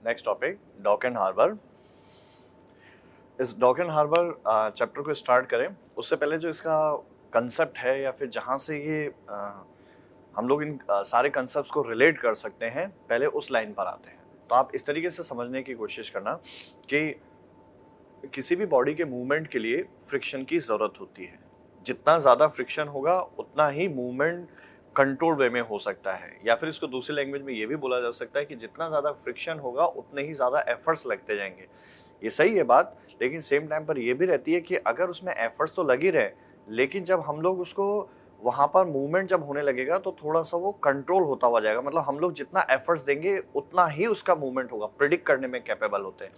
Next topic dock and harbour. इस dock and harbour chapter को start करें उससे पहले जो इसका कंसेप्ट है या फिर जहाँ से ये हम लोग इन सारे कंसेप्ट्स को रिलेट कर सकते हैं, पहले उस लाइन पर आते हैं। तो आप इस तरीके से समझने की कोशिश करना कि किसी भी बॉडी के मूवमेंट के लिए फ्रिक्शन की ज़रूरत होती है। जितना ज़्यादा फ्रिक्शन होगा उतना ही मूवमेंट कंट्रोल वे में हो सकता है, या फिर इसको दूसरी लैंग्वेज में ये भी बोला जा सकता है कि जितना ज़्यादा फ्रिक्शन होगा उतने ही ज़्यादा एफर्ट्स लगते जाएंगे। ये सही है बात, लेकिन सेम टाइम पर ये भी रहती है कि अगर उसमें एफर्ट्स तो लग ही रहे, लेकिन जब हम लोग उसको वहाँ पर मूवमेंट जब होने लगेगा तो थोड़ा सा वो कंट्रोल होता हुआ जाएगा। मतलब हम लोग जितना एफर्ट्स देंगे उतना ही उसका मूवमेंट होगा, प्रिडिक्ट करने में कैपेबल होते हैं।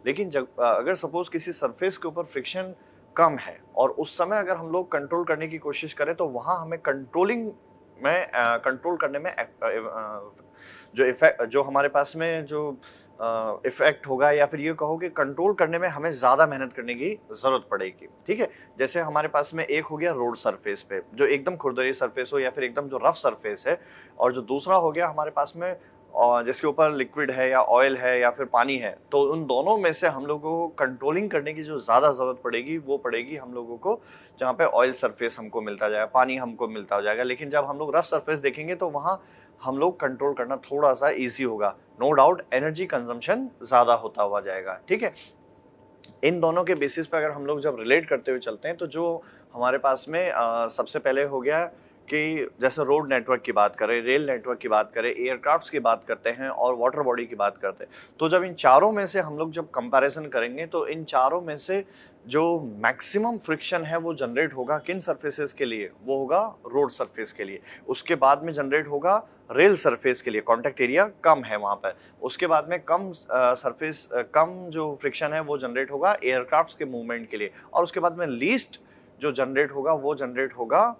लेकिन जब अगर सपोज किसी सरफेस के ऊपर फ्रिक्शन कम है और उस समय अगर हम लोग कंट्रोल करने की कोशिश करें तो वहाँ हमें कंट्रोलिंग में कंट्रोल करने में जो इफेक्ट जो हमारे पास में जो इफेक्ट होगा, या फिर ये कहो कि कंट्रोल करने में हमें ज़्यादा मेहनत करने की ज़रूरत पड़ेगी। ठीक है, जैसे हमारे पास में एक हो गया रोड सरफेस पे जो एकदम खुरदरी सरफेस हो या फिर एकदम जो रफ सरफेस है, और जो दूसरा हो गया हमारे पास में और जिसके ऊपर लिक्विड है या ऑयल है या फिर पानी है। तो उन दोनों में से हम लोगों को कंट्रोलिंग करने की जो ज़्यादा ज़रूरत पड़ेगी वो पड़ेगी हम लोगों को जहाँ पे ऑयल सरफेस हमको मिलता जाएगा, पानी हमको मिलता जाएगा। लेकिन जब हम लोग रफ सरफेस देखेंगे तो वहाँ हम लोग कंट्रोल करना थोड़ा सा ईजी होगा। नो डाउट एनर्जी कंजम्पशन ज़्यादा होता हुआ जाएगा। ठीक है, इन दोनों के बेसिस पे अगर हम लोग जब रिलेट करते हुए चलते हैं तो जो हमारे पास में सबसे पहले हो गया कि जैसे रोड नेटवर्क की बात करें, रेल नेटवर्क की बात करें, एयरक्राफ्ट्स की बात करते हैं और वाटर बॉडी की बात करते हैं, तो जब इन चारों में से हम लोग जब कंपैरिजन करेंगे तो इन चारों में से जो मैक्सिमम फ्रिक्शन है वो जनरेट होगा किन सरफेसेस के लिए, वो होगा रोड सरफेस के लिए। उसके बाद में जनरेट होगा रेल सरफेस के लिए, कॉन्टैक्ट एरिया कम है वहाँ पर। उसके बाद में कम सरफेस कम जो फ्रिक्शन है वो जनरेट होगा एयरक्राफ्ट्स के मूवमेंट के लिए। और उसके बाद में लीस्ट जो जनरेट होगा वो जनरेट होगा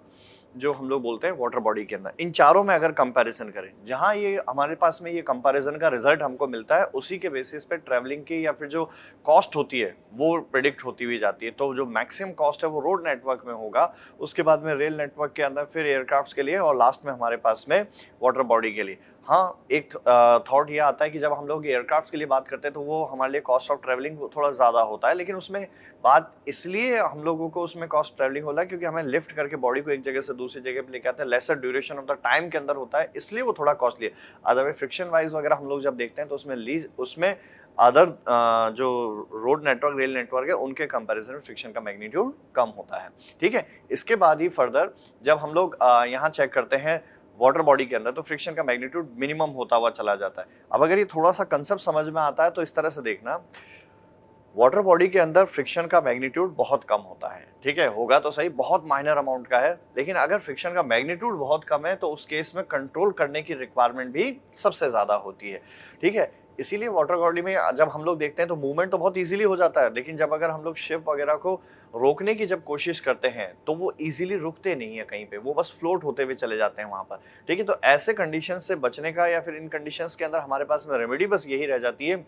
जो हम लोग बोलते हैं वाटर बॉडी के अंदर। इन चारों में अगर कंपैरिजन करें, जहां ये हमारे पास में ये कंपैरिजन का रिजल्ट हमको मिलता है, उसी के बेसिस पे ट्रैवलिंग की या फिर जो कॉस्ट होती है वो प्रिडिक्ट होती हुई जाती है। तो जो मैक्सिमम कॉस्ट है वो रोड नेटवर्क में होगा, उसके बाद में रेल नेटवर्क के अंदर, फिर एयरक्राफ्ट के लिए, और लास्ट में हमारे पास में वाटर बॉडी के लिए। हाँ, एक थॉट ये आता है कि जब हम लोग एयरक्राफ्ट के लिए बात करते हैं तो वो हमारे लिए कॉस्ट ऑफ ट्रैवलिंग थोड़ा ज़्यादा होता है, लेकिन उसमें बात इसलिए हम लोगों को उसमें कॉस्ट ट्रैवलिंग हो रहा है क्योंकि हमें लिफ्ट करके बॉडी को एक जगह से दूसरी जगह पे लेके आते हैं, lesser duration of the time के अंदर होता है, इसलिए वो थोड़ा कॉस्टली है। अदरवाइज फ्रिक्शन वाइज वगैरह हम लोग जब देखते हैं तो उसमें अदर जो रोड नेटवर्क, रेल नेटवर्क है, उनके कंपैरिजन में फ्रिक्शन का मैग्नीट्यूड कम होता है। ठीक है, इसके बाद ही फर्दर जब हम लोग यहाँ चेक करते हैं वाटर बॉडी के अंदर तो फ्रिक्शन का मैग्नीट्यूड मिनिमम होता हुआ चला जाता है। अब अगर ये थोड़ा सा कंसेप्ट समझ में आता है तो इस तरह से देखना, वाटर बॉडी के अंदर फ्रिक्शन का मैग्नीट्यूड बहुत कम होता है। ठीक है, होगा तो सही, बहुत माइनर अमाउंट का है, लेकिन अगर फ्रिक्शन का मैग्नीट्यूड बहुत कम है तो उस केस में कंट्रोल करने की रिक्वायरमेंट भी सबसे ज्यादा होती है। ठीक है, इसीलिए वाटर बॉडी में जब हम लोग देखते हैं तो मूवमेंट तो बहुत इजीली हो जाता है, लेकिन जब अगर हम लोग शिप वगैरह को रोकने की जब कोशिश करते हैं तो वो इजीली रुकते नहीं है कहीं पे, वो बस फ्लोट होते हुए चले जाते हैं वहां पर। ठीक है, तो ऐसे कंडीशन से बचने का या फिर इन कंडीशंस के अंदर हमारे पास में रेमेडी बस यही रह जाती है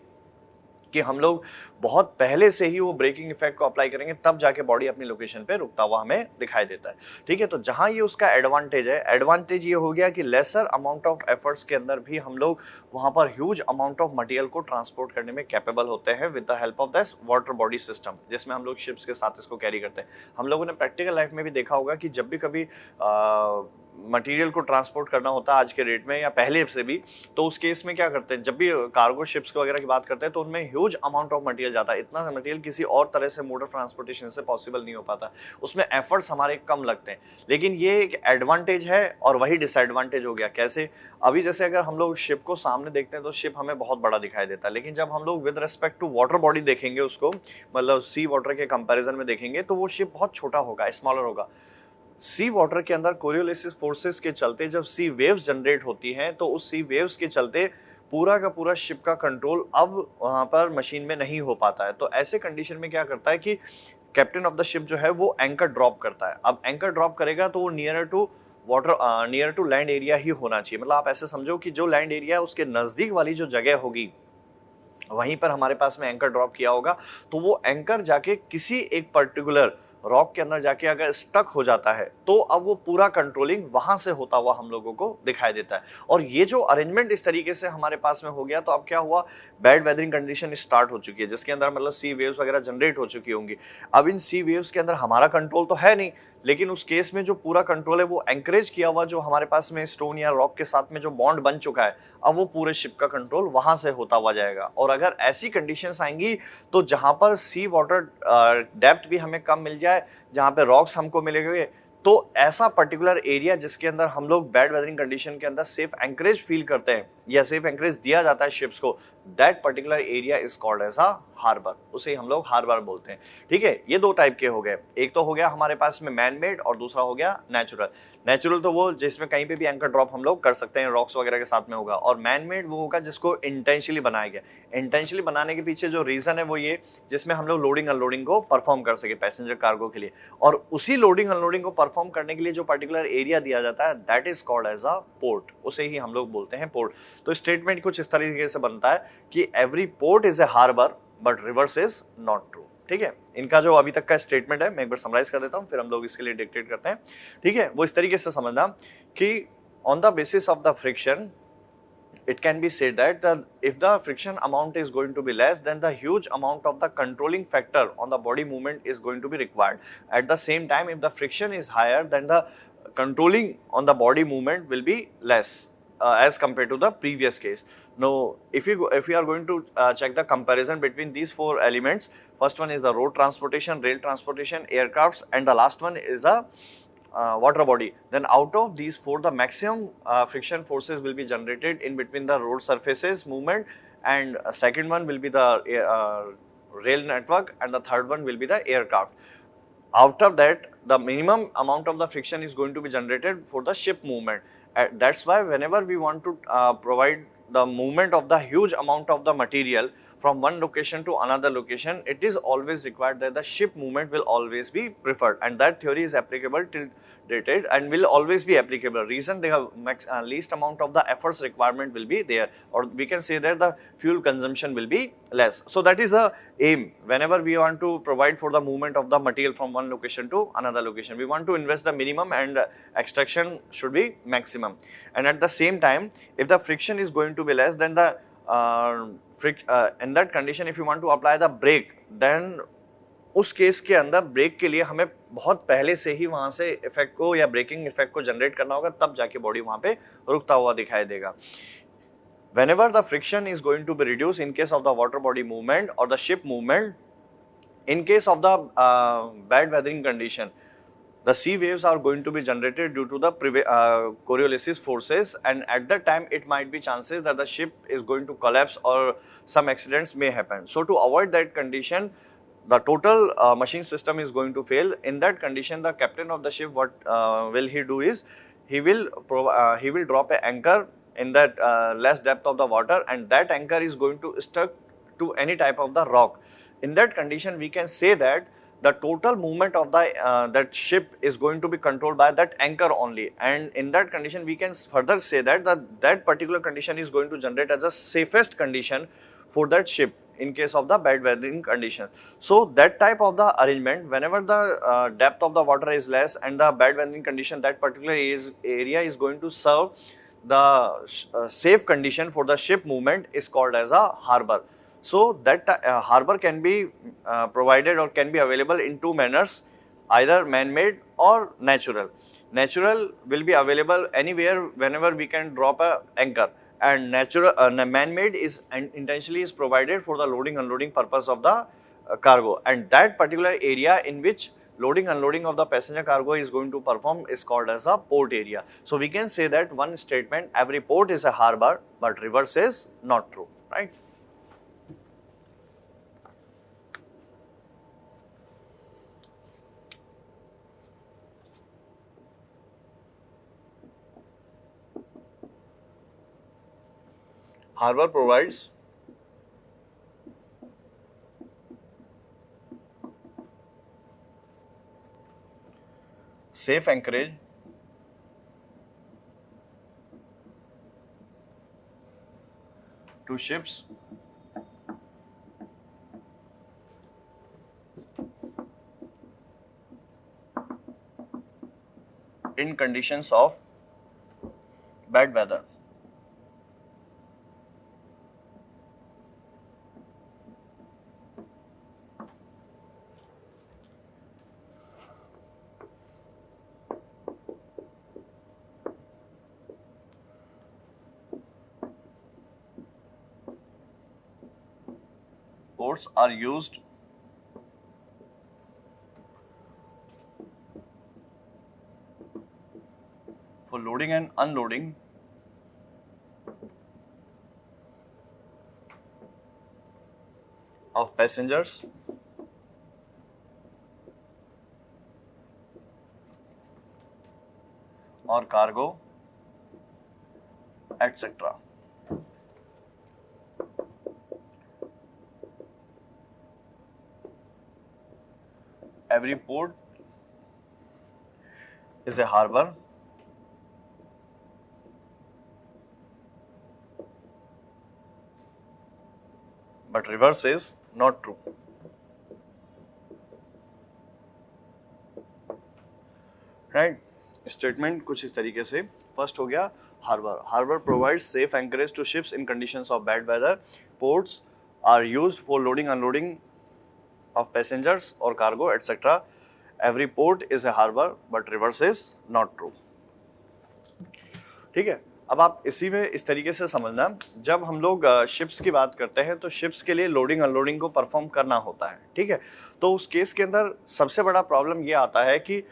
कि हम लोग बहुत पहले से ही वो ब्रेकिंग इफेक्ट को अप्लाई करेंगे, तब जाके बॉडी अपनी लोकेशन पे रुकता हुआ हमें दिखाई देता है। ठीक है, तो जहां ये उसका एडवांटेज है, एडवांटेज ये हो गया कि लेसर अमाउंट ऑफ एफर्ट्स के अंदर भी हम लोग वहां पर ह्यूज अमाउंट ऑफ मटेरियल को ट्रांसपोर्ट करने में कैपेबल होते हैं with the help of this water body system, जिसमें हम लोग शिप्स के साथ इसको कैरी करते हैं। हम लोगों ने प्रैक्टिकल लाइफ में भी देखा होगा कि जब भी कभी मटेरियल को ट्रांसपोर्ट करना होता है आज के डेट में या पहले से भी, तो उस केस में क्या करते हैं, जब भी कार्गो शिप्स वगैरह की बात करते हैं तो उनमें ह्यूज अमाउंट ऑफ मटेरियल जाता है। इतना मटेरियल किसी और तरह से मोड ऑफ ट्रांसपोर्टेशन से पॉसिबल नहीं हो पाता, उसमें एफर्ट्स हमारे कम लगते हैं। लेकिन ये एक एडवांटेज है और वही डिसएडवांटेज हो गया। कैसे, अभी जैसे अगर हम लोग शिप को सामने देखते हैं तो शिप हमें बहुत बड़ा दिखाई देता है, लेकिन जब हम लोग with respect to water body देखेंगे उसको, मतलब सी वाटर के कंपेरिजन में देखेंगे, तो वो शिप बहुत छोटा होगा, स्मॉलर होगा। सी वाटर के अंदर कोरियोलिसिस फोर्सेस के चलते जब सी वेव्स जनरेट होती हैं तो उस सी वेव्स के चलते पूरा का पूरा शिप का कंट्रोल अब वहां पर मशीन में नहीं हो पाता है। तो ऐसे कंडीशन में क्या करता है कि कैप्टन ऑफ द शिप जो है वो एंकर ड्रॉप करता है। अब एंकर ड्रॉप करेगा तो वो नियर टू लैंड एरिया ही होना चाहिए। मतलब आप ऐसे समझो कि जो लैंड एरिया है उसके नजदीक वाली जो जगह होगी वहीं पर हमारे पास में एंकर ड्रॉप किया होगा, तो वो एंकर जाके किसी एक पर्टिकुलर रॉक के अंदर जाके अगर स्टक हो जाता है तो अब वो पूरा कंट्रोलिंग वहां से होता हुआ हम लोगों को दिखाई देता है। और ये जो अरेंजमेंट इस तरीके से हमारे पास में हो गया तो अब क्या हुआ, बैड वेदरिंग कंडीशन स्टार्ट हो चुकी है जिसके अंदर मतलब सी वेव्स वगैरह जनरेट हो चुकी होंगी। अब इन सी वेव्स के अंदर हमारा कंट्रोल तो है नहीं, लेकिन उस केस में जो पूरा कंट्रोल है वो एंकरेज किया हुआ जो हमारे पास में स्टोन या रॉक के साथ में जो बॉन्ड बन चुका है, अब वो पूरे शिप का कंट्रोल वहां से होता हुआ जाएगा। और अगर ऐसी कंडीशंस आएंगी तो जहां पर सी वाटर डेप्थ भी हमें कम मिल जाए, जहां पे रॉक्स हमको मिलेंगे, तो ऐसा पर्टिकुलर एरिया जिसके अंदर हम लोग बैड वेदरिंग कंडीशन के अंदर सेफ एंकरेज फील करते हैं या सेफ एंकरेज दिया जाता है शिप्स को, that particular area is called as a harbour, उसे हम लोग हार्बर बोलते हैं। ठीक है, ये दो टाइप के हो गए, एक तो हो गया हमारे पास में मैन मेड और दूसरा हो गया नेचुरल। नेचुरल तो वो जिसमें कहीं पे भी एंकर ड्रॉप हम लोग कर सकते हैं, रॉक्स वगैरह के साथ में होगा, और मैन मेड वो होगा जिसको इंटेंशनली बनाया गया। इंटेंशनली बनाने के पीछे जो रीजन है वो ये, जिसमें हम लोग लोडिंग अनलोडिंग को परफॉर्म कर सके पैसेंजर कार्गो के लिए, और उसी लोडिंग अनलोडिंग को परफॉर्म करने के लिए जो पर्टिकुलर एरिया दिया जाता है that is called as a port, उसे ही हम लोग बोलते हैं पोर्ट। तो स्टेटमेंट कुछ इस तरीके से बनता है कि every port is a harbour but reverse is not true. ठीक है, इनका जो अभी तक का स्टेटमेंट है मैं एक बार समराइज कर देता हूं, फिर हम लोग इसके लिए डिक्टेट करते हैं। ठीक है, वो इस तरीके से समझना कि on the basis of the friction it can be said that if the friction amount is going to be less, then the huge amount of the controlling factor on the body movement is going to be required. At the same time, if the friction is higher, then the controlling on the body movement will be less as compared to the previous case. Now, if we are going to check the comparison between these four elements, first one is the road transportation, rail transportation, aircrafts, and the last one is the water body. Then out of these four, the maximum friction forces will be generated in between the road surfaces movement, and second one will be the rail network, and the third one will be the aircraft. Out of that, the minimum amount of the friction is going to be generated for the ship movement. That's why whenever we want to provide the movement of the huge amount of the material from one location to another location, it is always required that the ship movement will always be preferred, and that theory is applicable till dated and will always be applicable. Reason, they have least amount of the efforts requirement will be there, or we can say that the fuel consumption will be less. So that is a aim. Whenever we want to provide for the movement of the material from one location to another location, we want to invest the minimum and extraction should be maximum. And at the same time, if the friction is going to be less, then the in that condition if you want to apply the brake, then उस case के अंदर break के लिए हमें बहुत पहले से ही वहां से इफेक्ट को या ब्रेकिंग इफेक्ट को जनरेट करना होगा, तब जाके बॉडी वहां पे रुकता हुआ दिखाई देगा। Whenever the friction is going to be reduced in case of the water body movement or the ship movement, in case of the bad weathering condition, the sea waves are going to be generated due to the Coriolis forces, and at that time it might be chances that the ship is going to collapse or some accidents may happen. So to avoid that condition, the total machine system is going to fail. In that condition, the captain of the ship, what will he do is he will drop an anchor in that less depth of the water, and that anchor is going to stuck to any type of the rock. In that condition, we can say that the total movement of the that ship is going to be controlled by that anchor only, and in that condition we can further say that that particular condition is going to generate as a safest condition for that ship in case of the bad weathering conditions. So that type of the arrangement, whenever the depth of the water is less and the bad weathering condition, that particular area is going to serve the safe condition for the ship movement is called as a harbor. So that harbor can be provided or can be available in two manners, either man-made or natural. Natural will be available anywhere whenever we can drop a anchor, and natural man-made is intentionally is provided for the loading unloading purpose of the cargo, and that particular area in which loading unloading of the passenger cargo is going to perform is called as a port area. So we can say that one statement, every port is a harbor, but reverse is not true, right? Harbor provides safe anchorage to ships in conditions of bad weather. Ports are used for loading and unloading of passengers or cargo, etc. Every port is a harbor, but reverse is not true. Right statement कुछ इस तरीके से first हो गया harbour provides safe anchorage to ships in conditions of bad weather. Ports are used for loading unloading of passengers or cargo etc. Every port is a harbor but reverse is not true. ठीक है, अब आप इसी में इस तरीके से समझना, जब हम लोग शिप्स की बात करते हैं तो शिप्स के लिए लोडिंग अनलोडिंग को परफॉर्म करना होता है. ठीक है, तो उस केस के अंदर सबसे बड़ा प्रॉब्लम ये आता है कि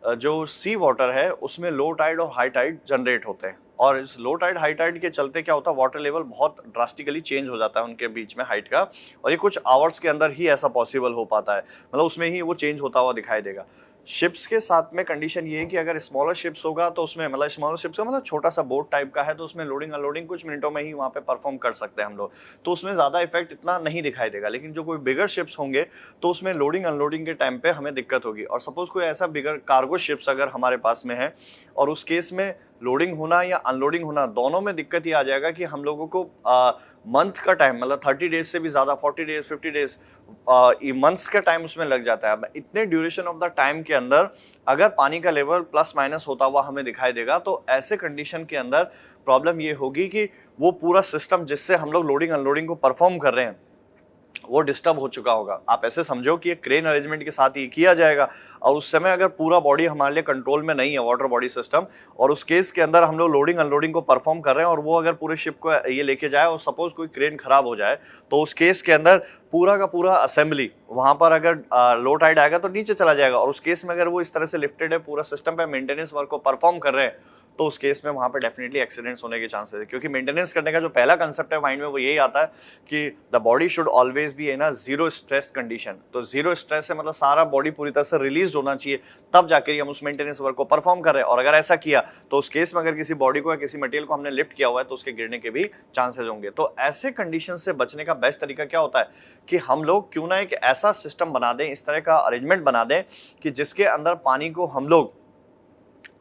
जो सी वाटर है उसमें लो टाइड और हाई टाइड जनरेट होते हैं, और इस लो टाइड हाई टाइड के चलते क्या होता है, वाटर लेवल बहुत ड्रास्टिकली चेंज हो जाता है उनके बीच में हाइट का, और ये कुछ आवर्स के अंदर ही ऐसा पॉसिबल हो पाता है, मतलब उसमें ही वो चेंज होता हुआ दिखाई देगा. शिप्स के साथ में कंडीशन ये है कि अगर स्मॉलर शिप्स होगा तो उसमें मतलब स्मॉलर शिप्स का मतलब छोटा सा बोट टाइप का है, तो उसमें लोडिंग अनलोडिंग कुछ मिनटों में ही वहाँ पे परफॉर्म कर सकते हैं हम लोग, तो उसमें ज़्यादा इफेक्ट इतना नहीं दिखाई देगा. लेकिन जो कोई बिगर शिप्स होंगे तो उसमें लोडिंग अनलोडिंग के टाइम पे हमें दिक्कत होगी. और सपोज कोई ऐसा बिगर कार्गो शिप्स अगर हमारे पास में है और उस केस में लोडिंग होना या अनलोडिंग होना दोनों में दिक्कत ये आ जाएगा कि हम लोगों को मंथ का टाइम, मतलब 30 डेज से भी ज़्यादा, 40 डेज 50 डेज मंथ्स का टाइम उसमें लग जाता है. अब इतने ड्यूरेशन ऑफ द टाइम के अंदर अगर पानी का लेवल प्लस माइनस होता हुआ हमें दिखाई देगा, तो ऐसे कंडीशन के अंदर प्रॉब्लम ये होगी कि वो पूरा सिस्टम जिससे हम लोग लोडिंग अनलोडिंग को परफॉर्म कर रहे हैं वो डिस्टर्ब हो चुका होगा. आप ऐसे समझो कि एक क्रेन अरेंजमेंट के साथ ये किया जाएगा, और उस समय अगर पूरा बॉडी हमारे लिए कंट्रोल में नहीं है, वाटर बॉडी सिस्टम, और उस केस के अंदर हम लोग लोडिंग अनलोडिंग को परफॉर्म कर रहे हैं और वो अगर पूरे शिप को ये लेके जाए और सपोज कोई क्रेन खराब हो जाए, तो उस केस के अंदर पूरा का पूरा असेंबली वहां पर अगर लो टाइड आएगा तो नीचे चला जाएगा. और उस केस में अगर वो इस तरह से लिफ्टेड है, पूरा सिस्टम पे मेंटेनेंस वर्क को परफॉर्म कर रहे हैं, तो उस केस में वहां पे डेफिनेटली एक्सीडेंट्स होने के चांसेस है. क्योंकि मेंटेनेंस करने का जो पहला कंसेप्ट है माइंड में वो यही आता है कि the body should always be in a zero stress condition. तो जीरो स्ट्रेस है मतलब सारा बॉडी पूरी तरह से रिलीज होना चाहिए, तब जाकर हम उस मेंटेनेंस वर्क को परफॉर्म कर रहे हैं. और अगर ऐसा किया तो उस केस में अगर किसी बॉडी को या किसी मटेरियल को हमने लिफ्ट किया हुआ है तो उसके गिरने के भी चांसेस होंगे. तो ऐसे कंडीशन से बचने का बेस्ट तरीका क्या होता है कि हम लोग क्यों ना एक ऐसा सिस्टम बना दें, इस तरह का अरेंजमेंट बना दें कि जिसके अंदर पानी को हम लोग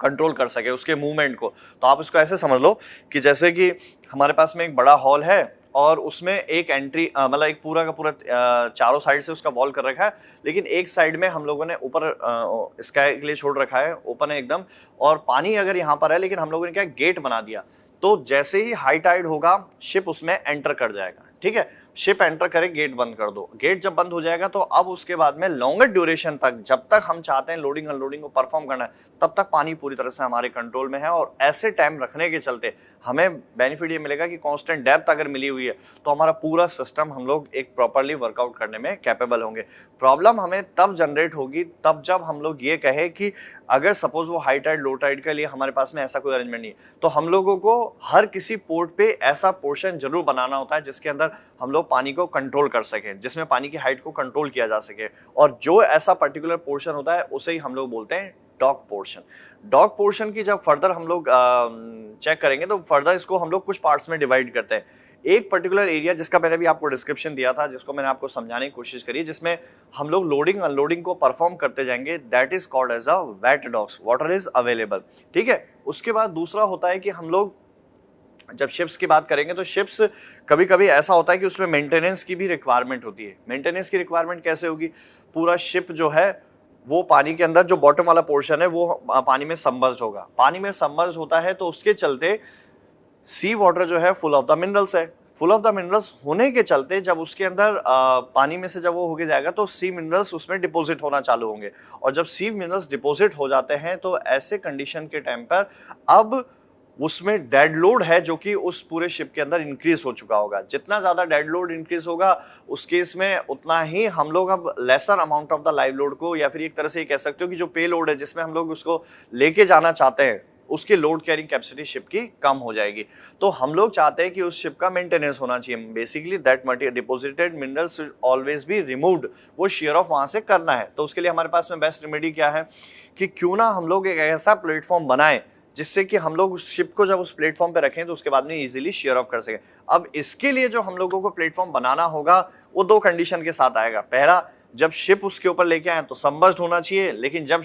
कंट्रोल कर सके, उसके मूवमेंट को. तो आप इसको ऐसे समझ लो कि जैसे कि हमारे पास में एक बड़ा हॉल है और उसमें एक एंट्री मतलब एक पूरा का पूरा चारों साइड से उसका वॉल कर रखा है, लेकिन एक साइड में हम लोगों ने ऊपर स्काई के लिए छोड़ रखा है, ओपन है एकदम, और पानी अगर यहाँ पर है, लेकिन हम लोगों ने क्या गेट बना दिया. तो जैसे ही हाई टाइड होगा शिप उसमें एंटर कर जाएगा. ठीक है, शिप एंटर करे, गेट बंद कर दो. गेट जब बंद हो जाएगा तो अब उसके बाद में लॉन्गर ड्यूरेशन तक, जब तक हम चाहते हैं लोडिंग अनलोडिंग को परफॉर्म करना है, तब तक पानी पूरी तरह से हमारे कंट्रोल में है. और ऐसे टाइम रखने के चलते हमें बेनिफिट ये मिलेगा कि कांस्टेंट डेप्थ अगर मिली हुई है तो हमारा पूरा सिस्टम हम लोग एक प्रॉपरली वर्कआउट करने में कैपेबल होंगे. प्रॉब्लम हमें तब जनरेट होगी तब जब हम लोग ये कहे कि अगर सपोज वो हाई टाइड लो टाइड के लिए हमारे पास में ऐसा कोई अरेंजमेंट नहीं है, तो हम लोगों को हर किसी पोर्ट पे ऐसा पोर्शन जरूर बनाना होता है जिसके अंदर हम लोग पानी को कंट्रोल कर सकें, जिसमें पानी की हाइट को कंट्रोल किया जा सके. और जो ऐसा पर्टिकुलर पोर्शन होता है उसे ही हम लोग बोलते हैं डॉक पोर्शन. डॉक पोर्शन की जब फर्दर हम लोग चेक करेंगे तो फर्दर इसको हम लोग कुछ पार्ट्स में डिवाइड करते हैं. एक पर्टिकुलर एरिया जिसका मैंने भी आपको डिस्क्रिप्शन दिया था, जिसको मैंने आपको समझाने की कोशिश करी, जिसमें हम लोग लोडिंग अनलोडिंग को परफॉर्म करते जाएंगे, that is called as a wet docks. Water is available. ठीक है, उसके बाद दूसरा होता है कि हम लोग जब शिप्स की बात करेंगे तो शिप्स कभी कभी ऐसा होता है कि उसमें मेंटेनेंस की भी रिक्वायरमेंट होती है. मेंटेनेंस की रिक्वायरमेंट कैसे होगी, पूरा शिप जो है वो पानी के अंदर जो बॉटम वाला पोर्शन है वो पानी में सबमर्ज्ड होगा। पानी में सबमर्ज होता है तो उसके चलते सी वाटर जो है फुल ऑफ द मिनरल्स है। फुल ऑफ द मिनरल्स होने के चलते जब उसके अंदर पानी में से जब वो होके जाएगा तो सी मिनरल्स उसमें डिपॉजिट होना चालू होंगे, और जब सी मिनरल्स डिपॉजिट हो जाते हैं तो ऐसे कंडीशन के टाइम पर अब उसमें डेड लोड है जो कि उस पूरे शिप के अंदर इंक्रीज हो चुका होगा। जितना ज्यादा डेड लोड इंक्रीज होगा उस केस में उतना ही हम लोग अब lesser amount of the live load को, या फिर एक तरह से ये कह सकते हो कि जो पे लोड है जिसमें हम लोग उसको लेके जाना चाहते हैं उसकी लोड कैरिंग कैपेसिटी शिप की कम हो जाएगी। तो हम लोग चाहते हैं कि उस शिप का मेंटेनेंस होना चाहिए। Basically that material deposited minerals should always be removed, वो शेयर ऑफ वहां से करना है। तो उसके लिए हमारे पास में बेस्ट रेमेडी क्या है कि क्यों ना हम लोग एक ऐसा प्लेटफॉर्म बनाएं जिससे कि हम लोग उस शिप को जब उस प्लेटफॉर्म पे रखें तो उसके बाद में इजीली शेयर ऑफ कर सकें। अब इसके लिए जो हम लोगों को प्लेटफॉर्म बनाना होगा वो दो कंडीशन के साथ आएगा। पहला, जब शिप उसके ऊपर लेके आए तो सबमर्ज्ड होना चाहिए, लेकिन जब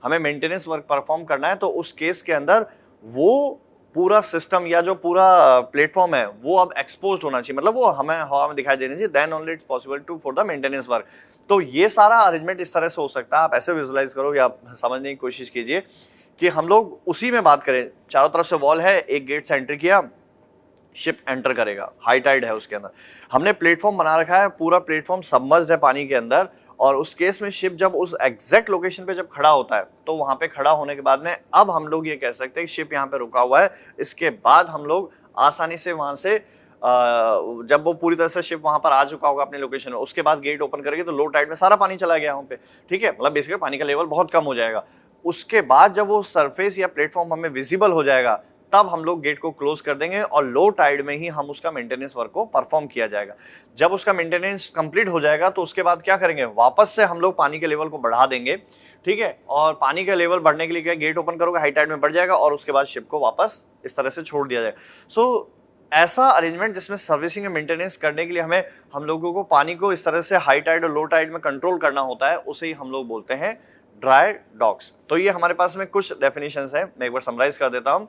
हमें मेंटेनेंस वर्क परफॉर्म करना है तो उस केस के अंदर वो पूरा सिस्टम या जो पूरा प्लेटफॉर्म है वो अब एक्सपोज्ड होना चाहिए, मतलब वो हमें हवा में दिखाई देना चाहिए। Then only it's possible to for the maintenance work. तो ये सारा अरेंजमेंट इस तरह से हो सकता है। आप ऐसे विजुअलाइज करो या समझने की कोशिश कीजिए कि हम लोग उसी में बात करें, चारों तरफ से वॉल है, एक गेट से एंटर किया, शिप एंटर करेगा, हाई टाइड है उसके अंदर, हमने प्लेटफॉर्म बना रखा है, पूरा प्लेटफॉर्म सबमर्ज्ड है पानी के अंदर, और उस केस में शिप जब उस एग्जैक्ट लोकेशन पे जब खड़ा होता है तो वहां पे खड़ा होने के बाद में अब हम लोग ये कह सकते हैं कि शिप यहाँ पे रुका हुआ है। इसके बाद हम लोग आसानी से वहां से जब वो पूरी तरह से शिप वहां पर आ चुका होगा अपने लोकेशन में, उसके बाद गेट ओपन करेंगे तो लो टाइड में सारा पानी चला गया वहां पे, ठीक है, मतलब बेसिकली पानी का लेवल बहुत कम हो जाएगा। उसके बाद जब वो सरफेस या प्लेटफॉर्म हमें विजिबल हो जाएगा तब हम लोग गेट को क्लोज कर देंगे और लो टाइड में ही हम उसका मेंटेनेंस वर्क को परफॉर्म किया जाएगा। जब उसका मेंटेनेंस कंप्लीट हो जाएगा तो उसके बाद क्या करेंगे, वापस से हम लोग पानी के लेवल को बढ़ा देंगे, ठीक है, और पानी का लेवल बढ़ने के लिए क्या, गेट ओपन करोगे, हाई टाइड में बढ़ जाएगा और उसके बाद शिप को वापस इस तरह से छोड़ दिया जाएगा। सो ऐसा अरेंजमेंट जिसमें सर्विसिंग एंड मेंटेनेंस करने के लिए हम लोगों को पानी को इस तरह से हाई टाइड और लो टाइड में कंट्रोल करना होता है, उसे ही हम लोग बोलते हैं ड्राई डॉक्स। तो ये हमारे पास में कुछ डेफिनेशंस हैं, मैं एक बार समराइज कर देता हूं।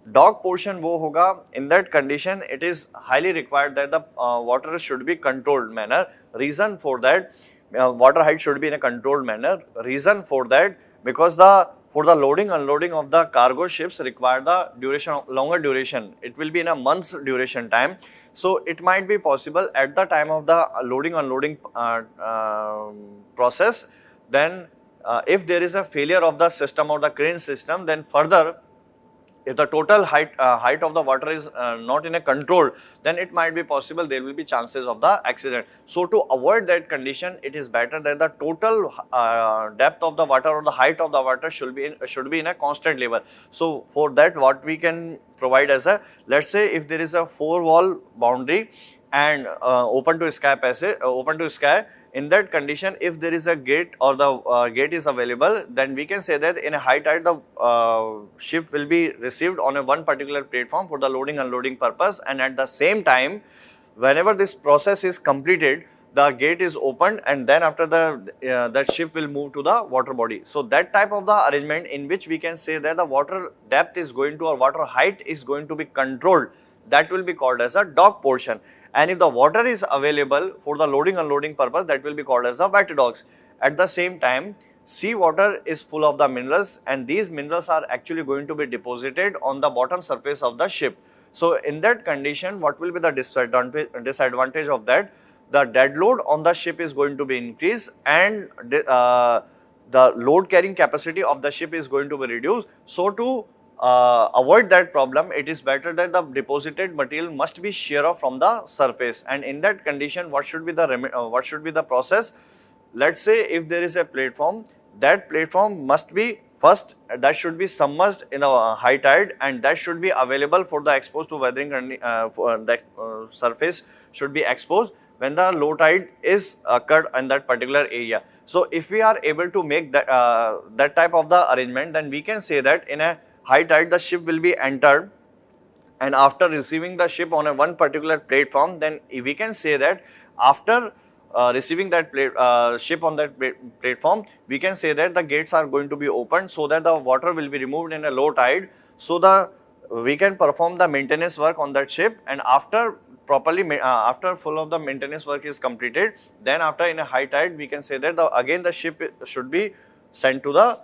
डॉक पोर्शन वो होगा, in that condition it is highly required that the water should be controlled manner, reason for that water height should be in a controlled manner, reason for that because for the loading unloading of the cargo ships require the longer duration, it will be in a month's duration time, so it might be possible at the time of the loading unloading process, then if there is a failure of the system or the crane system, then further if the total height of the water is not in a control, then it might be possible there will be chances of the accident. So to avoid that condition, it is better that the total depth of the water or the height of the water should be in a constant level. So for that what we can provide as a, let's say if there is a 4-wall boundary and open to sky passage, open to sky, in that condition if there is a gate or the gate is available, then we can say that in a high tide the ship will be received on a one particular platform for the loading unloading purpose, and at the same time whenever this process is completed the gate is opened and then after that ship will move to the water body. So that type of the arrangement in which we can say that the water depth is going to or water height is going to be controlled, that will be called as a dock portion. And if the water is available for the loading unloading purpose, that will be called as the wet docks. At the same time, sea water is full of the minerals and these minerals are actually going to be deposited on the bottom surface of the ship. So in that condition, what will be the disadvantage of that? The dead load on the ship is going to be increased and the load carrying capacity of the ship is going to be reduced. So to avoid that problem, it is better that the deposited material must be shear off from the surface, and in that condition what should be the process? Let's say if there is a platform, that platform must be first, that should be submerged in a high tide and that should be available for the exposed to weathering, the surface should be exposed when the low tide is occurred in that particular area. So if we are able to make that that type of the arrangement, then we can say that in a high tide the ship will be entered and after receiving the ship on a one particular platform, then we can say that after receiving that ship on that platform, we can say that the gates are going to be opened so that the water will be removed in a low tide, so we can perform the maintenance work on that ship, and after properly after full of the maintenance work is completed, then after in a high tide we can say that again the ship should be sent to the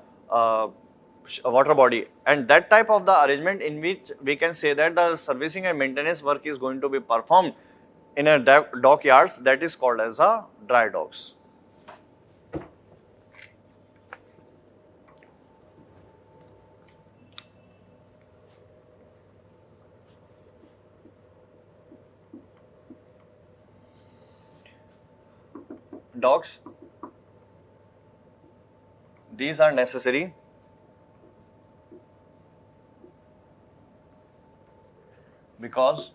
water body, and that type of the arrangement in which we can say that the servicing and maintenance work is going to be performed in a dockyards, that is called as a dry docks. Docks, these are necessary because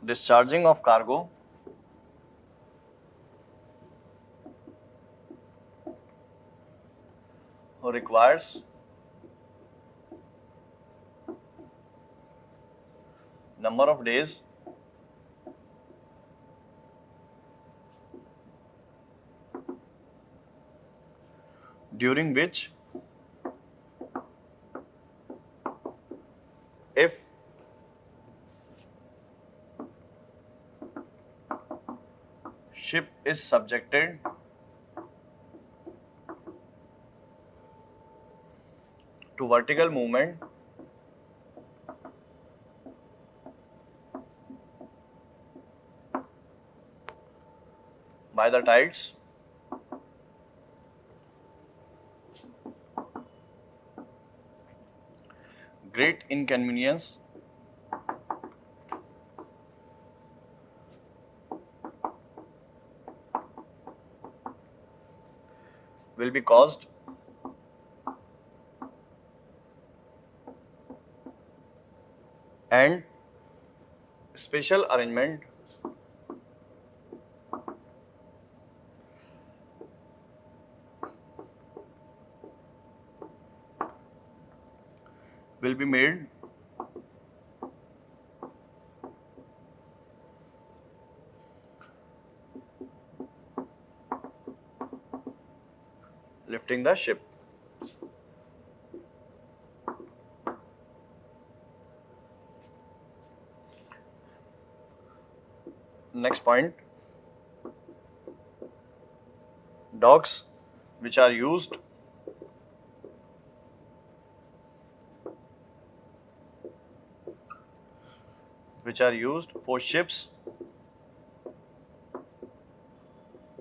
discharging of cargo requires number of days during which if ship is subjected to vertical movement by the tides, great inconvenience will be caused and special arrangement will be made lifting the ship. Next point, docks which are used for ships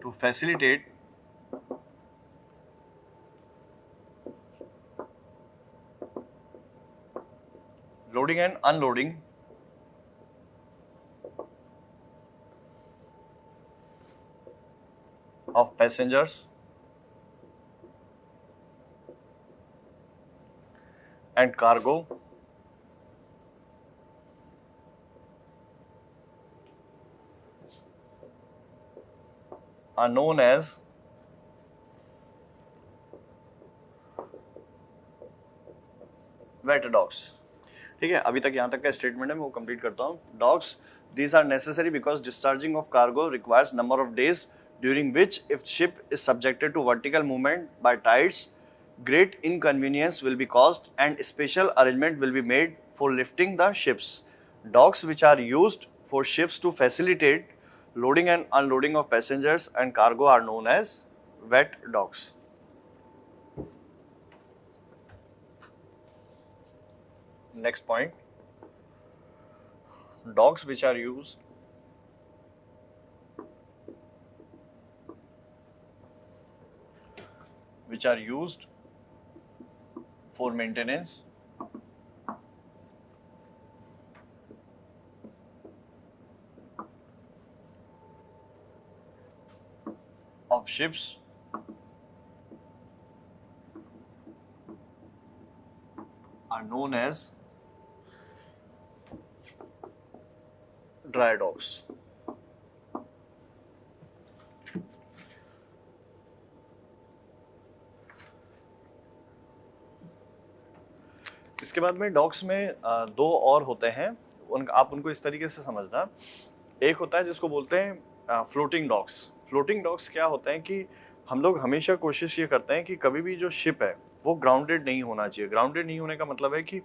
to facilitate loading and unloading of passengers and cargo are known as wet docks. ठीक है, अभी तक यहाँ तक का statement है, मैं वो कंप्लीट करता हूँ. Docks, these are necessary because discharging of cargo requires number of days during which if ship is subjected to vertical movement by tides, great inconvenience will be caused and special arrangement will be made for lifting the ships. Docks which are used for ships to facilitate loading and unloading of passengers and cargo are known as wet docks. Next point, docks which are used for maintenance of ships are known as dry docks. इसके बाद में docs में दो और होते हैं, आप उनको इस तरीके से समझना. एक होता है जिसको बोलते हैं फ्लोटिंग डॉक्स. फ्लोटिंग डॉक्स क्या होते हैं कि हम लोग हमेशा कोशिश ये करते हैं कि कभी भी जो शिप है वो ग्राउंडेड नहीं होना चाहिए। ग्राउंडेड नहीं होने का मतलब है कि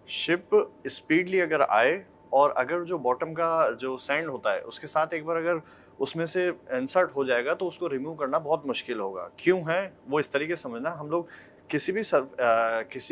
शिप स्पीडली अगर आए और अगर जो बॉटम का जो सैंड होता है उसके साथ एक बार अगर उसमें से इंसर्ट हो जाएगा तो उसको रिमूव करना बहुत मुश्किल होगा। क्यों है वो इस तरीके से समझना, हम लोग किसी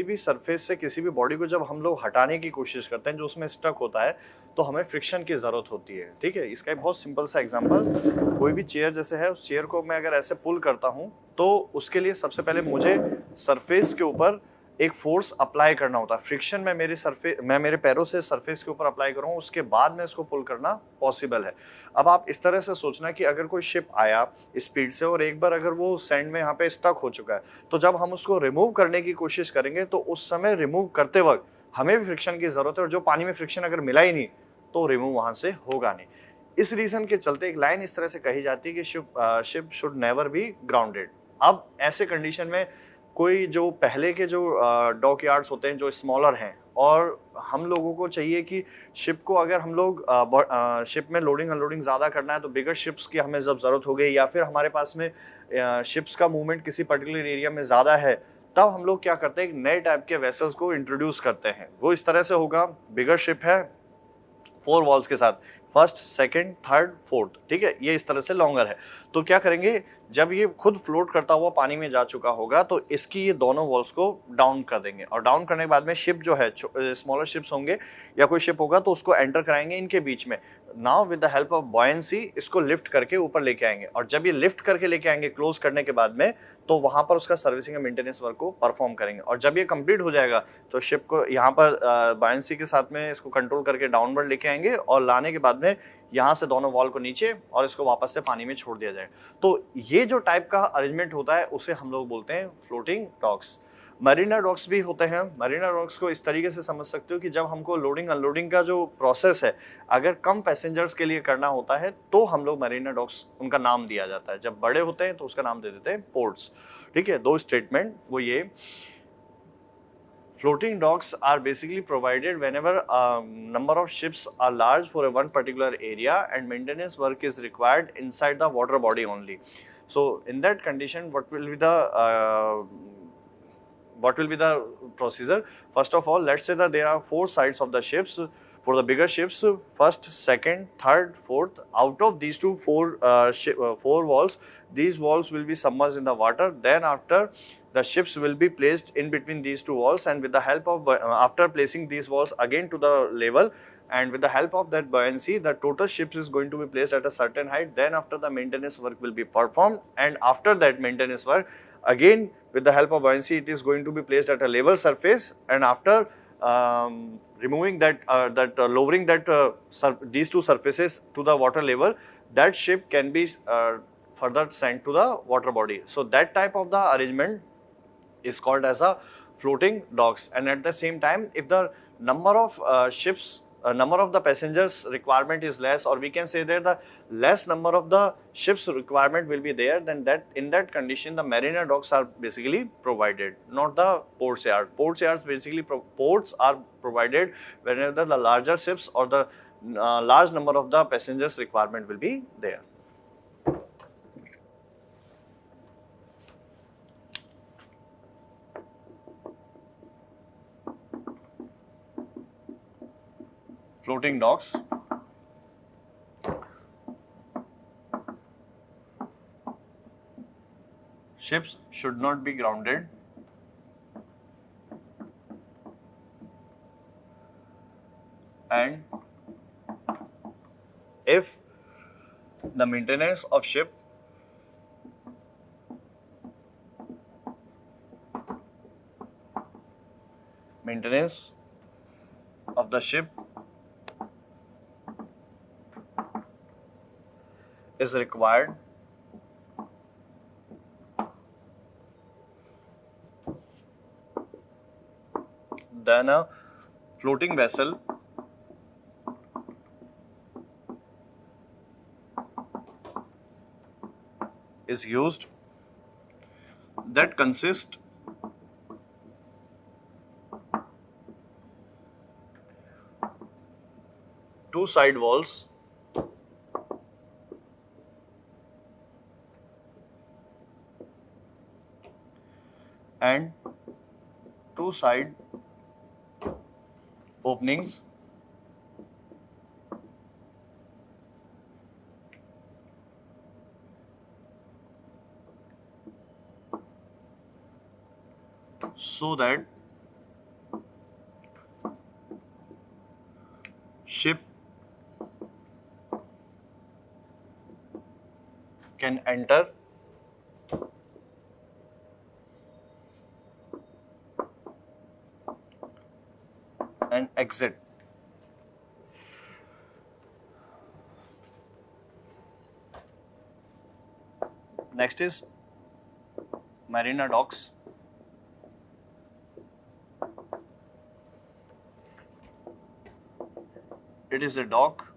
भी सरफेस से किसी भी बॉडी को जब हम लोग हटाने की कोशिश करते हैं जो उसमें स्टक होता है तो हमें फ्रिक्शन की जरूरत होती है। ठीक है, इसका एक बहुत सिंपल सा एग्जांपल, कोई भी चेयर जैसे है, उस चेयर को मैं अगर ऐसे पुल करता हूं तो उसके लिए सबसे पहले मुझे सरफेस के ऊपर एक फोर्स अप्लाई करना होता है। फ्रिक्शन मैं मेरे पैरों से सरफेस के ऊपर अप्लाई करूँ, उसके बाद में इसको पुल करना पॉसिबल है। अब आप इस तरह से सोचना कि अगर कोई शिप आया स्पीड से और एक बार अगर वो सैंड में यहाँ पे स्टक हो चुका है तो जब हम उसको रिमूव करने की कोशिश करेंगे तो उस समय रिमूव करते वक्त हमें भी फ्रिक्शन की जरूरत है, और जो पानी में फ्रिक्शन अगर मिला ही नहीं तो रिमूव वहां से होगा नहीं। इस रीजन के चलते एक लाइन इस तरह से कही जाती है कि ship should never be grounded. अब ऐसे कंडीशन में कोई जो पहले के जो डॉक यार्ड्स होते हैं जो स्मॉलर हैं, और हम लोगों को चाहिए कि शिप को अगर हम लोग शिप में लोडिंग अनलोडिंग ज़्यादा करना है तो बिगर शिप्स की हमें जब ज़रूरत हो गई, या फिर हमारे पास में शिप्स का मूवमेंट किसी पर्टिकुलर एरिया में ज़्यादा है, तब हम लोग क्या करते हैं, एक नए टाइप के वेसल्स को इंट्रोड्यूस करते हैं। वो इस तरह से होगा, बिगर शिप है 4 वॉल्स के साथ, फर्स्ट सेकंड थर्ड फोर्थ, ठीक है, ये इस तरह से लॉन्गर है। तो क्या करेंगे, जब ये खुद फ्लोट करता हुआ पानी में जा चुका होगा तो इसकी ये दोनों वॉल्स को डाउन कर देंगे, और डाउन करने के बाद में शिप जो है, स्मॉलर शिप्स होंगे या कोई शिप होगा तो उसको एंटर कराएंगे इनके बीच में। Now with the help of buoyancy इसको लिफ्ट करके ऊपर लेके आएंगे, और जब ये लिफ्ट करके लेके आएंगे क्लोज करने के बाद में तो वहां पर उसका सर्विसिंग एंड मेंटेनेंस वर्क को परफॉर्म करेंगे। और जब ये कंप्लीट हो जाएगा तो शिप को यहाँ पर बॉयंसी के साथ में इसको कंट्रोल करके डाउनवर्ड लेके आएंगे, और लाने के बाद में यहाँ से दोनों वॉल को नीचे और इसको वापस से पानी में छोड़ दिया जाएगा। तो ये जो टाइप का अरेंजमेंट होता है उसे हम लोग बोलते हैं फ्लोटिंग डॉक्स। मरीना डॉक्स भी होते हैं। मरीना डॉक्स को इस तरीके से समझ सकते हो कि जब हमको लोडिंग अनलोडिंग का जो प्रोसेस है अगर कम पैसेंजर्स के लिए करना होता है तो हम लोग मरीना डॉक्स उनका नाम दिया जाता है, जब बड़े होते हैं तो उसका नाम दे देते हैं पोर्ट्स। ठीक है, दो स्टेटमेंट वो ये, floating docks are basically provided whenever number of ships are large for a one particular area and maintenance work is required inside the water body only. So in that condition, what will be the procedure? First of all, let's say that there are 4 sides of the ships. For the bigger ships, first, second, third, fourth, out of these four walls, these walls will be submerged in the water. Then after, the ships will be placed in between these 2 walls, and with the help of after placing these walls again to the level, and with the help of that buoyancy, the total ships is going to be placed at a certain height. Then after, the maintenance work will be performed, and after that maintenance work, again with the help of buoyancy, it is going to be placed at a level surface, and after removing that lowering that these 2 surfaces to the water level, that ship can be further sent to the water body. So that type of the arrangement is called as a floating docks. And at the same time, if the number of number of the passengers requirement is less, or we can say that the less number of the ships requirement will be there, then that in that condition the marina docks are basically provided, not the ports yard. Ports yards basically ports are provided whenever the larger ships or the large number of the passengers requirement will be there. Floating docks. Ships should not be grounded. And if the maintenance of ship is required, then a floating vessel is used that consists two side walls and two side openings so that ship can enter and exit. Next is marina docks. It is a dock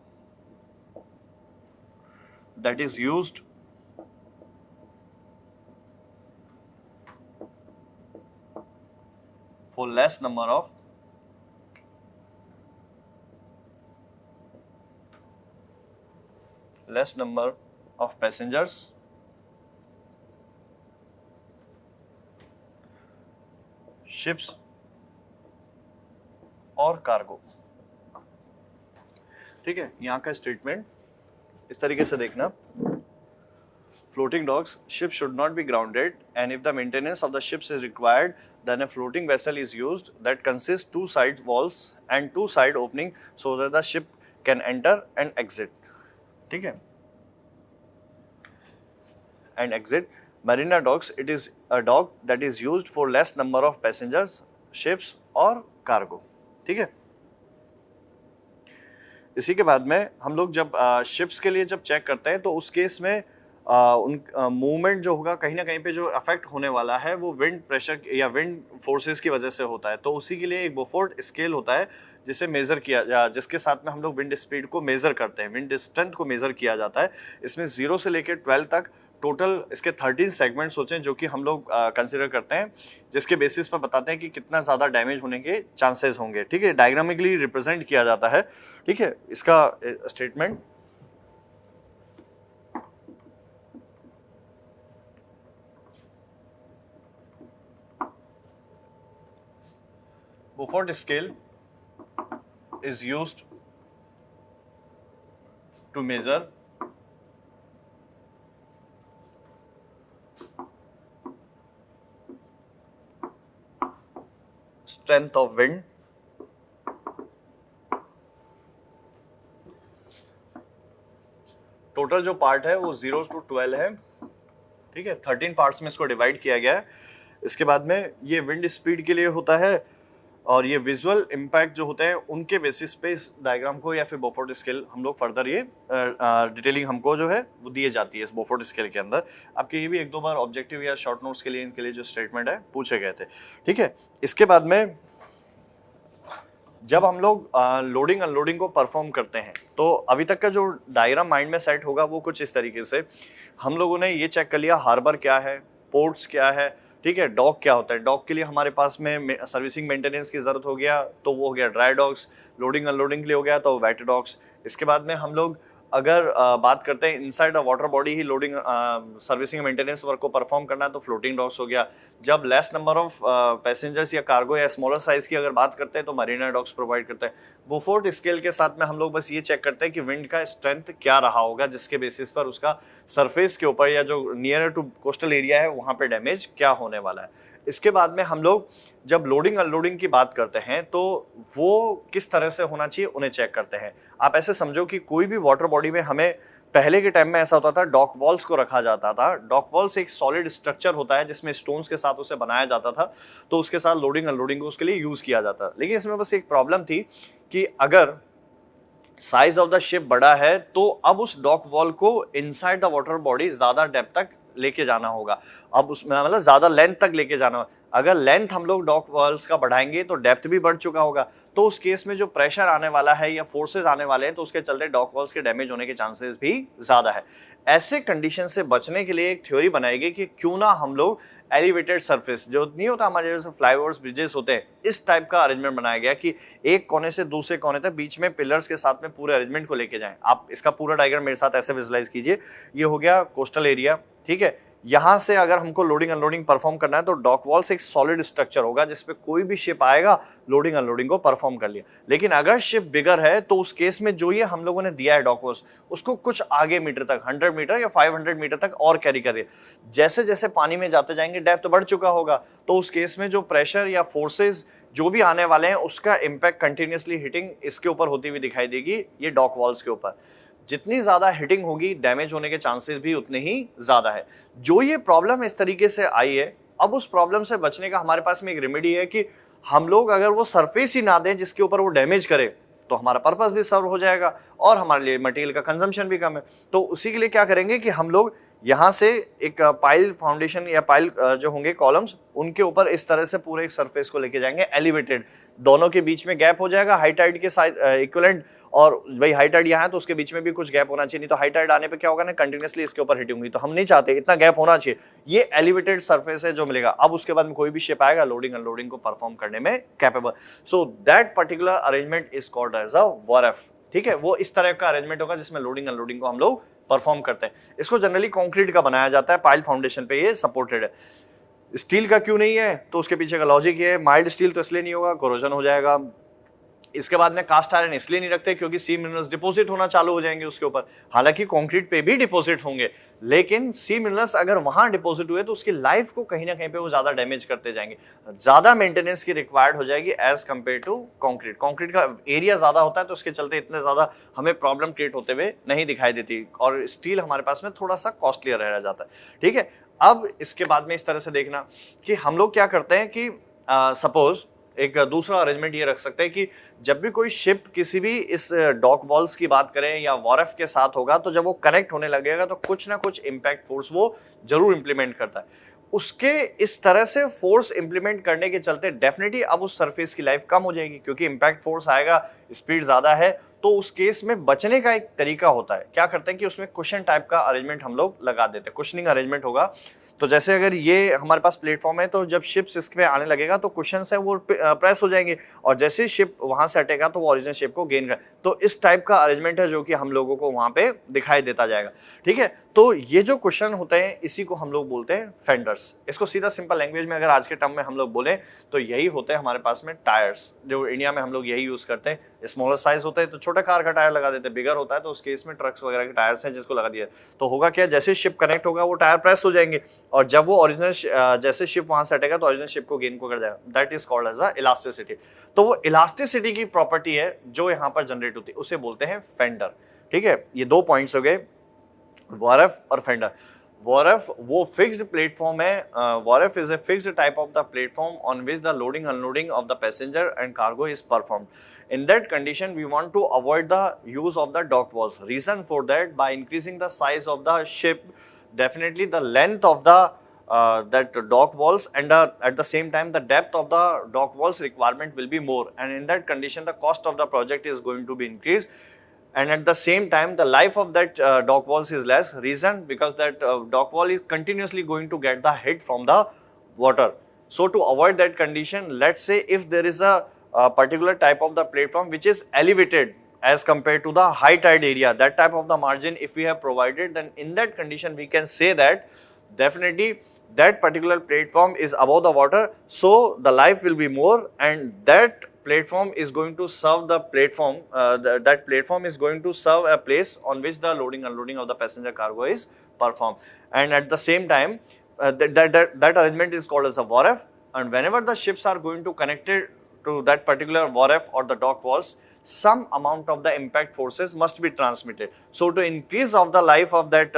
that is used for less number of passengers ships और cargo. ठीक है, यहाँ का statement इस तरीके से देखना, floating docks, ships should not be grounded and if the maintenance of the ships is required then a floating vessel is used that consists two side walls and two side opening so that the ship can enter and exit. ठीक है, and exit. Marina docks, it is a dock that is used for less number of passengers, ships और cargo. ठीक है, इसी के बाद में हम लोग जब शिप्स के लिए जब चेक करते हैं तो उस केस में उन मूवमेंट जो होगा कहीं ना कहीं पे जो अफेक्ट होने वाला है वो विंड प्रेशर या विंड फोर्सेस की वजह से होता है। तो उसी के लिए एक बोफोर्ट स्केल होता है जिसे मेज़र किया जिसके साथ में हम लोग विंड स्पीड को मेज़र करते हैं, विंड स्ट्रेंथ को मेज़र किया जाता है। इसमें 0 से लेकर 12 तक टोटल इसके 13 सेगमेंट्स होते हैं जो कि हम लोग कंसिडर करते हैं, जिसके बेसिस पर बताते हैं कि कितना ज़्यादा डैमेज होने के चांसेस होंगे। ठीक है, डायग्रामिकली रिप्रेजेंट किया जाता है। ठीक है, इसका statement Beaufort scale is used to measure strength of wind, total जो पार्ट है वो 0 to 12 है। ठीक है, 13 पार्ट्स में इसको डिवाइड किया गया है। इसके बाद में ये विंड स्पीड के लिए होता है और ये विजुअल इम्पैक्ट जो होते हैं उनके बेसिस पे इस डायग्राम को या फिर बोफोर्ट स्केल हम लोग फर्दर ये डिटेलिंग हमको जो है वो दिए जाती है इस बोफोर्ट स्केल के अंदर। आपके ये भी 1-2 बार ऑब्जेक्टिव या शॉर्ट नोट्स के लिए इनके लिए जो स्टेटमेंट है पूछे गए थे। ठीक है, इसके बाद में जब हम लोग लोडिंग अनलोडिंग को परफॉर्म करते हैं तो अभी तक का जो डायग्राम माइंड में सेट होगा वो कुछ इस तरीके से हम लोगों ने ये चेक कर लिया, हार्बर क्या है, पोर्ट्स क्या है, ठीक है, डॉक क्या होता है। डॉक के लिए हमारे पास में सर्विसिंग मेंटेनेंस की जरूरत हो गया तो वो हो गया ड्राई डॉक्स, लोडिंग अनलोडिंग के लिए हो गया तो वेट डॉक्स। इसके बाद में हम लोग अगर बात करते हैं inside a water body he loading servicing maintenance work को परफॉर्म करना है तो फ्लोटिंग डॉक्स हो गया। जब लेस नंबर ऑफ पैसेंजर्स या कार्गो या स्मॉलर साइज की अगर बात करते हैं तो मरीना डॉक्स प्रोवाइड करते हैं। बोफोर्ट स्केल के साथ में हम लोग बस ये चेक करते हैं कि विंड का स्ट्रेंथ क्या रहा होगा जिसके बेसिस पर उसका सरफेस के ऊपर या जो नियर टू कोस्टल एरिया है वहाँ पे डैमेज क्या होने वाला है। इसके बाद में हम लोग जब लोडिंग अनलोडिंग की बात करते हैं तो वो किस तरह से होना चाहिए उन्हें चेक करते हैं। आप ऐसे समझो कि कोई भी वाटर बॉडी में हमें पहले के टाइम में ऐसा होता था डॉक वॉल्स को रखा जाता था। डॉक वॉल्स एक सॉलिड स्ट्रक्चर होता है जिसमें स्टोन्स के साथ उसे बनाया जाता था तो उसके साथ लोडिंग अनलोडिंग को उसके लिए यूज किया जाता। लेकिन इसमें बस एक प्रॉब्लम थी कि अगर साइज ऑफ द शिप बड़ा है तो अब उस डॉक वॉल को इनसाइड द वाटर बॉडी ज्यादा डेप्थ तक लेके जाना होगा। अब उसमें मतलब ज्यादा लेंथ तक लेके जाना होगा। अगर लेंथ हम लोग डॉक वॉल्स का बढ़ाएंगे तो डेप्थ भी बढ़ चुका होगा तो उस केस में जो प्रेशर आने वाला है या फोर्सेस आने वाले हैं तो उसके चलते डॉक वॉल्स के डैमेज होने के चांसेस भी ज्यादा है। ऐसे कंडीशन से बचने के लिए एक थ्योरी बनाई गई कि क्यों ना हम लोग एलिवेटेड सरफेस जो नहीं होता हमारे जैसे फ्लाईओवर्स ब्रिजेस होते हैं इस टाइप का अरेंजमेंट बनाया गया कि एक कोने से दूसरे कोने तक बीच में पिलर्स के साथ में पूरे अरेंजमेंट को लेके जाएं। आप इसका पूरा डायग्राम मेरे साथ ऐसे विजुअलाइज कीजिए। ये हो गया कोस्टल एरिया, ठीक है, यहां से अगर हमको लोडिंग अनलोडिंग परफॉर्म करना है तो डॉक वॉल्स एक सॉलिड स्ट्रक्चर होगा जिसपे कोई भी शिप आएगा लोडिंग अनलोडिंग को परफॉर्म कर लिया। लेकिन अगर शिप बिगर है तो उस केस में जो ये हम लोगों ने दिया है डॉक वॉल्स, उसको कुछ आगे मीटर तक 100 मीटर या 500 मीटर तक और कैरी करिए। जैसे जैसे पानी में जाते जाएंगे डेप्थ बढ़ चुका होगा, तो उस केस में जो प्रेशर या फोर्सेज जो भी आने वाले हैं उसका इंपैक्ट कंटिन्यूसली हिटिंग इसके ऊपर होती हुई दिखाई देगी, ये डॉक वॉल्स के ऊपर। जितनी ज्यादा हिटिंग होगी डैमेज होने के चांसेस भी उतने ही ज्यादा है। जो ये प्रॉब्लम इस तरीके से आई है, अब उस प्रॉब्लम से बचने का हमारे पास में एक रेमेडी है कि हम लोग अगर वो सरफेस ही ना दें जिसके ऊपर वो डैमेज करे, तो हमारा पर्पस भी सर्व हो जाएगा और हमारे लिए मटेरियल का कंजम्पशन भी कम है। तो उसी के लिए क्या करेंगे कि हम लोग यहाँ से एक पाइल फाउंडेशन या पाइल जो होंगे कॉलम्स, उनके ऊपर इस तरह से पूरे एक सरफेस को लेके जाएंगे एलिवेटेड। दोनों के बीच में गैप हो जाएगा हाई टाइड के साइड इक्विवेलेंट, और भाई हाई टाइड यहाँ है तो उसके बीच में भी कुछ गैप होना चाहिए, नहीं तो हाई टाइड आने पे क्या होगा ना, कंटिन्यूसली इसके ऊपर हिटिंग होगी, तो हम नहीं चाहते, इतना गैप होना चाहिए। ये एलिवेटेड सरफेस है जो मिलेगा। अब उसके बाद में कोई भी शिप आएगा लोडिंग अनलोडिंग को परफॉर्म करने में capable. So that particular arrangement is called as a whorl. ठीक है, वो इस तरह का अरेंजमेंट होगा जिसमें लोडिंग अनलोडिंग को हम लोग परफॉर्म करते हैं। इसको जनरली कंक्रीट का बनाया जाता है, पाइल फाउंडेशन पे ये सपोर्टेड है। स्टील का क्यों नहीं है, तो उसके पीछे का लॉजिक ये है, माइल्ड स्टील तो इसलिए नहीं होगा, कोरोजन हो जाएगा। इसके बाद में कास्ट आयरन इसलिए नहीं रखते क्योंकि सी मिनरल्स डिपॉजिट होना चालू हो जाएंगे उसके ऊपर। हालांकि कंक्रीट पे भी डिपॉजिट होंगे, लेकिन सी मिनरल्स अगर वहां डिपॉजिट हुए तो उसकी लाइफ को कहीं ना कहीं पे वो ज्यादा डैमेज करते जाएंगे, ज्यादा मेंटेनेंस की रिक्वायर्ड हो जाएगी as compare to concrete. Concrete का एरिया ज्यादा होता है तो उसके चलते इतने ज्यादा हमें प्रॉब्लम क्रिएट होते हुए नहीं दिखाई देती, और स्टील हमारे पास में थोड़ा सा कॉस्टलियर रह जाता है। ठीक है, अब इसके बाद में इस तरह से देखना कि हम लोग क्या करते हैं कि सपोज एक दूसरा अरेंजमेंट ये रख सकते हैं कि जब भी कोई शिप किसी भी इस डॉक वॉल्स की बात करें या वॉरफ के साथ होगा, तो जब वो कनेक्ट होने लगेगा तो कुछ ना कुछ इंपैक्ट फोर्स वो जरूर इंप्लीमेंट करता है। उसके इस तरह से फोर्स इंप्लीमेंट करने के चलते डेफिनेटली अब उस सरफेस की लाइफ कम हो जाएगी, क्योंकि इंपैक्ट फोर्स आएगा, स्पीड ज्यादा है। तो उस केस में बचने का एक तरीका होता है, क्या करते हैं कि उसमें कुशन टाइप का अरेंजमेंट हम लोग लगा देते हैं, कुशनिंग अरेंजमेंट होगा। तो जैसे अगर ये हमारे पास प्लेटफॉर्म है तो जब शिप्स इस पे आने लगेगा तो कुशंस है वो प्रेस हो जाएंगे, और जैसे ही शिप वहां से हटेगा तो वो ओरिजिनल शेप को गेन कर। तो इस टाइप का अरेंजमेंट है जो कि हम लोगों को वहां पे दिखाई देता जाएगा। ठीक है, तो ये जो कुशन होते हैं इसी को हम लोग बोलते हैं फेंडर्स। इसको सीधा सिंपल लैंग्वेज में अगर आज के टर्म में हम लोग बोले तो यही होते हैं हमारे पास में टायर्स, जो इंडिया में हम लोग यही यूज करते हैं। स्मॉलर साइज होता है तो छोटा कार का टायर लगा देते हैं, बिगर होता है तो उस केस में ट्रक्स वगैरह के टायर्स हैं जिसको लगा दिया। तो होगा क्या, जैसे शिप कनेक्ट होगा वो टायर प्रेस हो जाएंगे, और जब वो ओरिजिनल जैसे शिप वहां से हटेगा तो ओरिजिनल शिप को गेन को कर जाएगा। That is called as a elasticity. तो वो इलास्टिसिटी की प्रॉपर्टी है जो यहाँ पर जनरेट होती है, उसे बोलते हैं फेंडर। ठीक है, ये दो पॉइंट्स हो गए, वॉरफ और फेंडर। वॉरफ वो फिक्स्ड प्लेटफॉर्म है। वॉरफ is a fixed type of the platform on which the loading unloading of the passenger and cargo is performed. In that condition, we want to avoid the use of the dock walls. Reason for that, by increasing the size of the ship, definitely the length of the that dock walls, and at the same time the depth of the dock walls requirement will be more, and in that condition the cost of the project is going to be increased, and at the same time the life of that dock walls is less. Reason, because that dock wall is continuously going to get the hit from the water. So to avoid that condition, let's say if there is a particular type of the platform which is elevated as compared to the high tide area, that type of the margin if we have provided, then in that condition we can say that definitely that particular platform is above the water, so the life will be more, and that platform is going to serve the platform, that platform is going to serve a place on which the loading unloading of the passenger cargo is performed. And at the same time that arrangement is called as a wharf, and whenever the ships are going to connect it to that particular wharf or the dock walls, some amount of the impact forces must be transmitted. So to increase of the life of that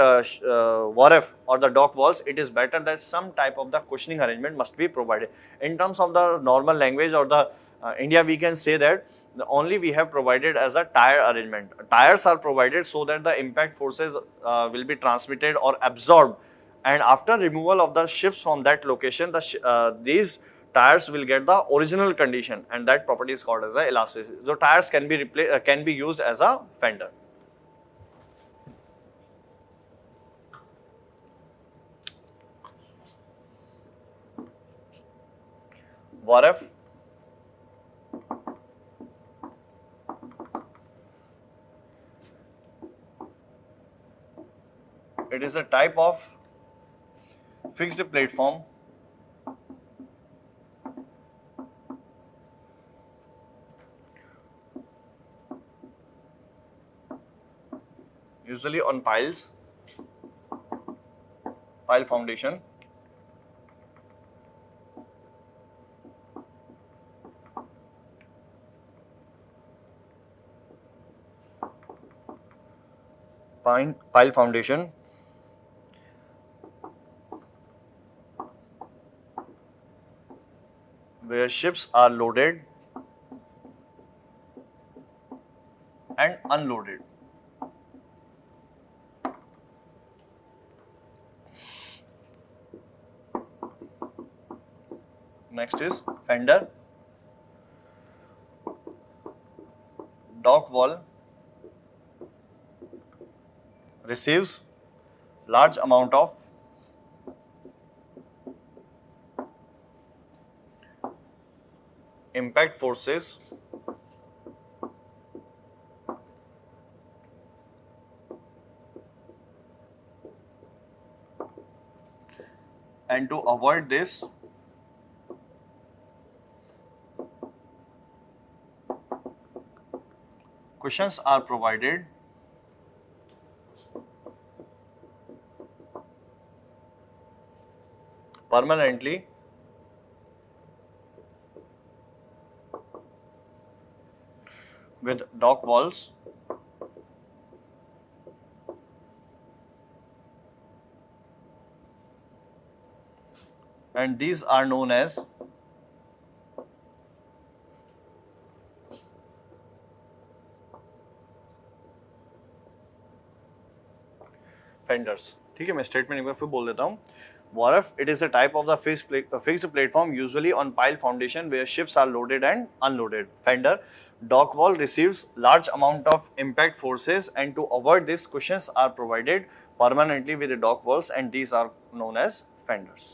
wharf or the dock walls, it is better that some type of the cushioning arrangement must be provided. In terms of the normal language or the India, we can say that only we have provided as a tire arrangement. Tires are provided so that the impact forces will be transmitted or absorbed, and after removal of the ships from that location, these tires will get the original condition, and that property is called as a elasticity. So tires can be can be used as a fender. Wharf, it is a type of fixed platform usually on pile foundation, pile foundation where ships are loaded and unloaded. Next is fender, dock wall receives large amount of impact forces and to avoid this, cushions are provided permanently with dock walls and these are known as fenders. ठीक है, मैं statement एक बार फिर बोल देता हूँ। Wharf, it is a type of the fixed platform usually on pile foundation where ships are loaded and unloaded. Fender, dock wall receives large amount of impact forces and to avoid this, cushions are provided permanently with the dock walls and these are known as fenders.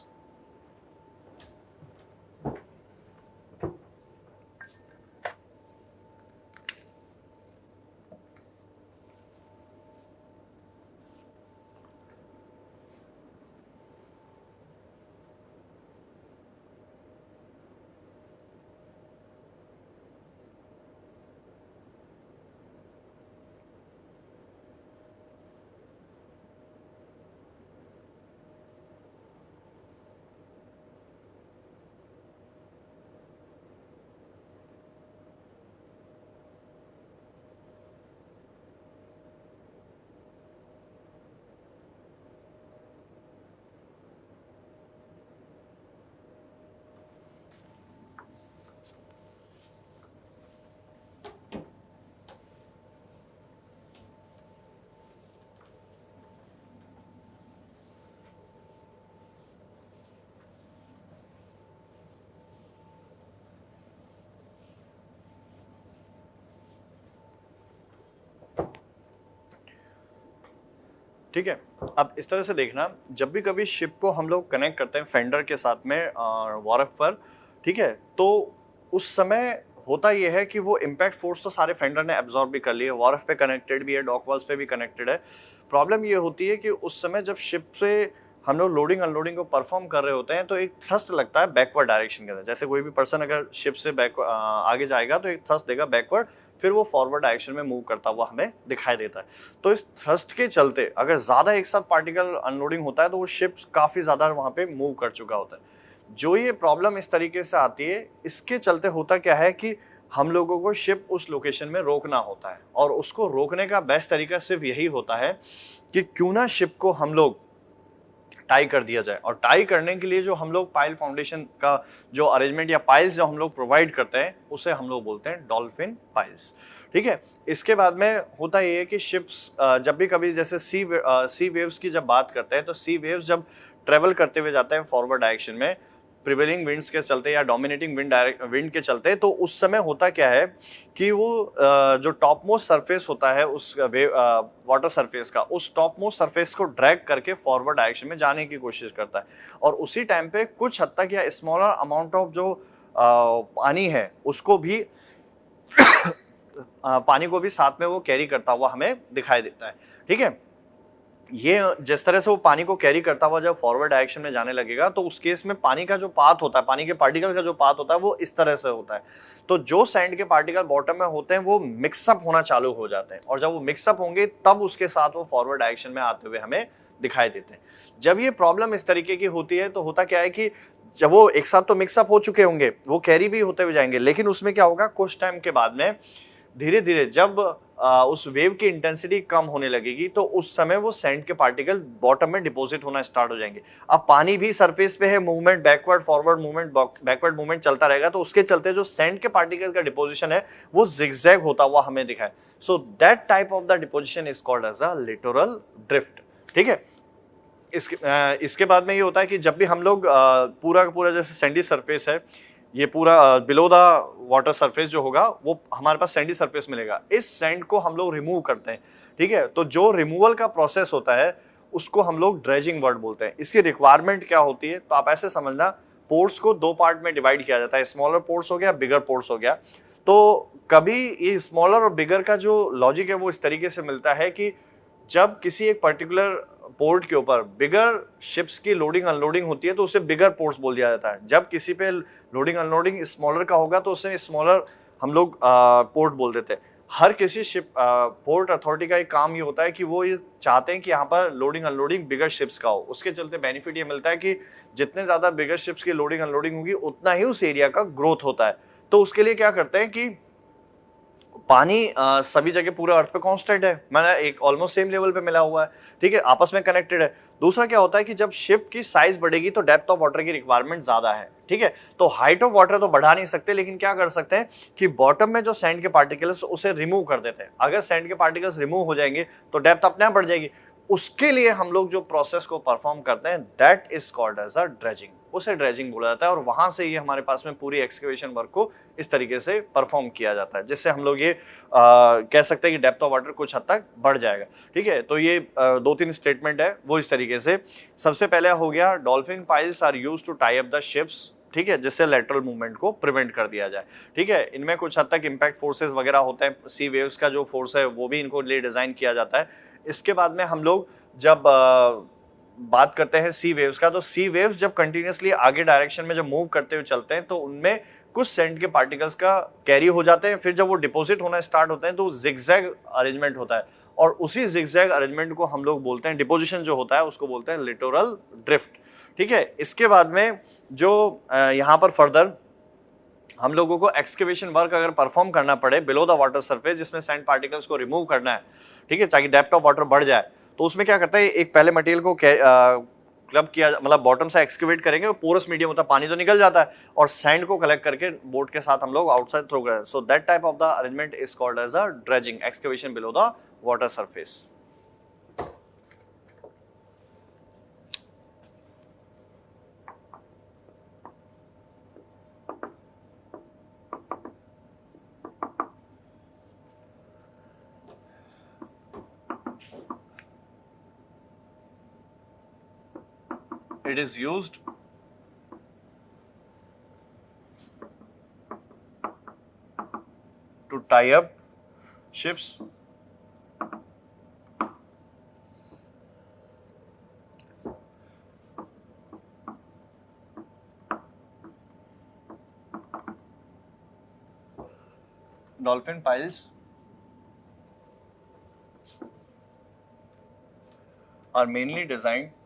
ठीक है, अब इस तरह से देखना, जब भी कभी शिप को हम लोग कनेक्ट करते हैं फेंडर के साथ में वॉरफ पर, ठीक है, तो उस समय होता यह है कि वो इम्पैक्ट फोर्स तो सारे फेंडर ने एब्जॉर्ब भी कर लिए, वॉरफ पे कनेक्टेड भी है, डॉक वॉल्स पे भी कनेक्टेड है। प्रॉब्लम ये होती है कि उस समय जब शिप से हम लोग लोडिंग अनलोडिंग को परफॉर्म कर रहे होते हैं तो एक थ्रस्ट लगता है बैकवर्ड डायरेक्शन के अंदर। जैसे कोई भी पर्सन अगर शिप से आगे जाएगा तो एक थ्रस्ट देगा बैकवर्ड, फिर वो फॉरवर्ड डायरेक्शन में मूव करता हुआ हमें दिखाई देता है। तो इस थ्रस्ट के चलते अगर ज्यादा एक साथ पार्टिकल अनलोडिंग होता है तो वो शिप काफी ज्यादा वहां पे मूव कर चुका होता है। जो ये प्रॉब्लम इस तरीके से आती है, इसके चलते होता क्या है कि हम लोगों को शिप उस लोकेशन में रोकना होता है और उसको रोकने का बेस्ट तरीका सिर्फ यही होता है कि क्यों ना शिप को हम लोग टाई कर दिया जाए। और टाई करने के लिए जो हम लोग पाइल फाउंडेशन का जो अरेंजमेंट या पाइल्स जो हम लोग प्रोवाइड करते हैं उसे हम लोग बोलते हैं डॉल्फिन पाइल्स। ठीक है, इसके बाद में होता ये है कि शिप्स जब भी कभी जैसे सी वेव्स की जब बात करते हैं तो सी वेव्स जब ट्रेवल करते हुए जाते हैं फॉरवर्ड डायरेक्शन में प्रिवेलिंग विंड्स के चलते या डोमिनेटिंग विंड के चलते, तो उस समय होता क्या है कि वो जो टॉप मोस्ट सरफेस होता है उस वाटर सरफेस का, उस टॉप मोस्ट सरफेस को ड्रैग करके फॉरवर्ड डायरेक्शन में जाने की कोशिश करता है और उसी टाइम पे कुछ हद तक या स्मॉलर अमाउंट ऑफ जो पानी है उसको भी पानी को भी साथ में वो कैरी करता हुआ हमें दिखाई देता है। ठीक है, ये जिस तरह से वो पानी को कैरी करता हुआ जब फॉरवर्ड डायरेक्शन में जाने लगेगा तो उस केस में पानी का जो पाथ होता है, पानी के पार्टिकल का जो पाथ होता है वो इस तरह से होता है। तो जो सैंड के पार्टिकल बॉटम में होते हैं वो मिक्सअप होना चालू हो जाते हैं, और जब वो मिक्सअप होंगे तब उसके साथ वो फॉरवर्ड डायरेक्शन में आते हुए हमें दिखाई देते हैं। जब ये प्रॉब्लम इस तरीके की होती है तो होता क्या है कि जब वो एक साथ तो मिक्सअप हो चुके होंगे, वो कैरी भी होते हुए जाएंगे, लेकिन उसमें क्या होगा, कुछ टाइम के बाद में धीरे धीरे जब उस वेव की इंटेंसिटी कम होने लगेगी तो उस समय वो सैंड के पार्टिकल बॉटम में डिपॉजिट होना स्टार्ट हो जाएंगे। अब पानी भी सरफेस पे है, movement backward forward movement backward movement चलता रहेगा, तो उसके चलते जो सैंड के पार्टिकल का डिपोजिशन है वो जिगजैग होता हुआ हमें दिखाए। So that type of the deposition is called as a littoral drift. ठीक है। इसके बाद में ये होता है कि जब भी हम लोग पूरा का पूरा जैसे सैंडी सरफेस है, ये पूरा बिलो द वाटर सरफेस जो होगा वो हमारे पास सैंडी सरफेस मिलेगा। इस सैंड को हम लोग रिमूव करते हैं। ठीक है। तो जो रिमूवल का प्रोसेस होता है उसको हम लोग ड्रेजिंग वर्ड बोलते हैं। इसकी रिक्वायरमेंट क्या होती है, तो आप ऐसे समझना, पोर्स को दो पार्ट में डिवाइड किया जाता है, स्मॉलर पोर्स हो गया, बिगर पोर्स हो गया। तो कभी ये स्मॉलर और बिगर का जो लॉजिक है वो इस तरीके से मिलता है कि जब किसी एक पर्टिकुलर पोर्ट के ऊपर बिगर शिप्स की लोडिंग अनलोडिंग होती है तो उसे बिगर पोर्ट्स बोल दिया जाता है। जब किसी पे लोडिंग अनलोडिंग स्मॉलर का होगा तो उसे स्मॉलर हम लोग पोर्ट बोल देते हैं। हर किसी शिप पोर्ट अथॉरिटी का एक काम ये होता है कि वो ये चाहते हैं कि यहाँ पर लोडिंग अनलोडिंग बिगर शिप्स का हो। उसके चलते बेनिफिट ये मिलता है कि जितने ज्यादा बिगर शिप्स की लोडिंग अनलोडिंग होगी उतना ही उस एरिया का ग्रोथ होता है। तो उसके लिए क्या करते हैं कि पानी सभी जगह पूरे अर्थ पे कांस्टेंट है, मतलब एक ऑलमोस्ट सेम लेवल पे मिला हुआ है। ठीक है, आपस में कनेक्टेड है। दूसरा क्या होता है कि जब शिप की साइज बढ़ेगी तो डेप्थ ऑफ वाटर की रिक्वायरमेंट ज्यादा है। ठीक है, तो हाइट ऑफ वाटर तो बढ़ा नहीं सकते, लेकिन क्या कर सकते हैं कि बॉटम में जो सैंड के पार्टिकल्स उसे रिमूव कर देते हैं। अगर सैंड के पार्टिकल्स रिमूव हो जाएंगे तो डेप्थ अपने आप बढ़ जाएगी। उसके लिए हम लोग जो प्रोसेस को परफॉर्म करते हैं that is called as a dredging, उसे ड्रेजिंग बोला जाता है। और वहां से ये हमारे पास में पूरी एक्सकेवेशन वर्क को इस तरीके से परफॉर्म किया जाता है, जिससे हम लोग ये कह सकते हैं कि डेप्थ ऑफ वाटर कुछ हद तक बढ़ जाएगा। ठीक है, तो ये दो तीन स्टेटमेंट है वो इस तरीके से। सबसे पहले हो गया dolphin piles are used to tie up the ships. ठीक है, जिससे लेटरल मूवमेंट को प्रिवेंट कर दिया जाए। ठीक है, इनमें कुछ हद तक इंपैक्ट फोर्सेस वगैरह होते हैं, सी वेव्स का जो फोर्स है वो भी इनको लिए डिजाइन किया जाता है। इसके बाद में हम लोग जब बात करते हैं सी वेव्स का, तो सी वेव्स जब कंटिन्यूअसली आगे डायरेक्शन में जब मूव करते हुए चलते हैं तो उनमें कुछ सैंड के पार्टिकल्स का कैरी हो जाते हैं। फिर जब वो डिपॉजिट होना स्टार्ट होते हैं तो जिगजैग अरेंजमेंट होता है, और उसी जिगजैग अरेंजमेंट को हम लोग बोलते हैं, डिपोजिशन जो होता है उसको बोलते हैं लिटोरल ड्रिफ्ट। ठीक है, इसके बाद में जो यहाँ पर फर्दर हम लोगों को एक्सकेवेशन वर्क अगर परफॉर्म करना पड़े बिलो द वाटर सरफेस, जिसमें सैंड पार्टिकल्स को रिमूव करना है, ठीक है, ताकि डेप्थ ऑफ वाटर बढ़ जाए, तो उसमें क्या करता है, एक पहले मटेरियल को क्लब किया, मतलब बॉटम से एक्सकेवेट करेंगे, पोरस मीडियम होता है, पानी तो निकल जाता है, और सैंड को कलेक्ट करके बोट के साथ हम लोग आउटसाइड थ्रो करें। So that type of the arrangement is called as a dredging, excavation below the water surface. It is used to tie up ships dolphin piles are mainly designed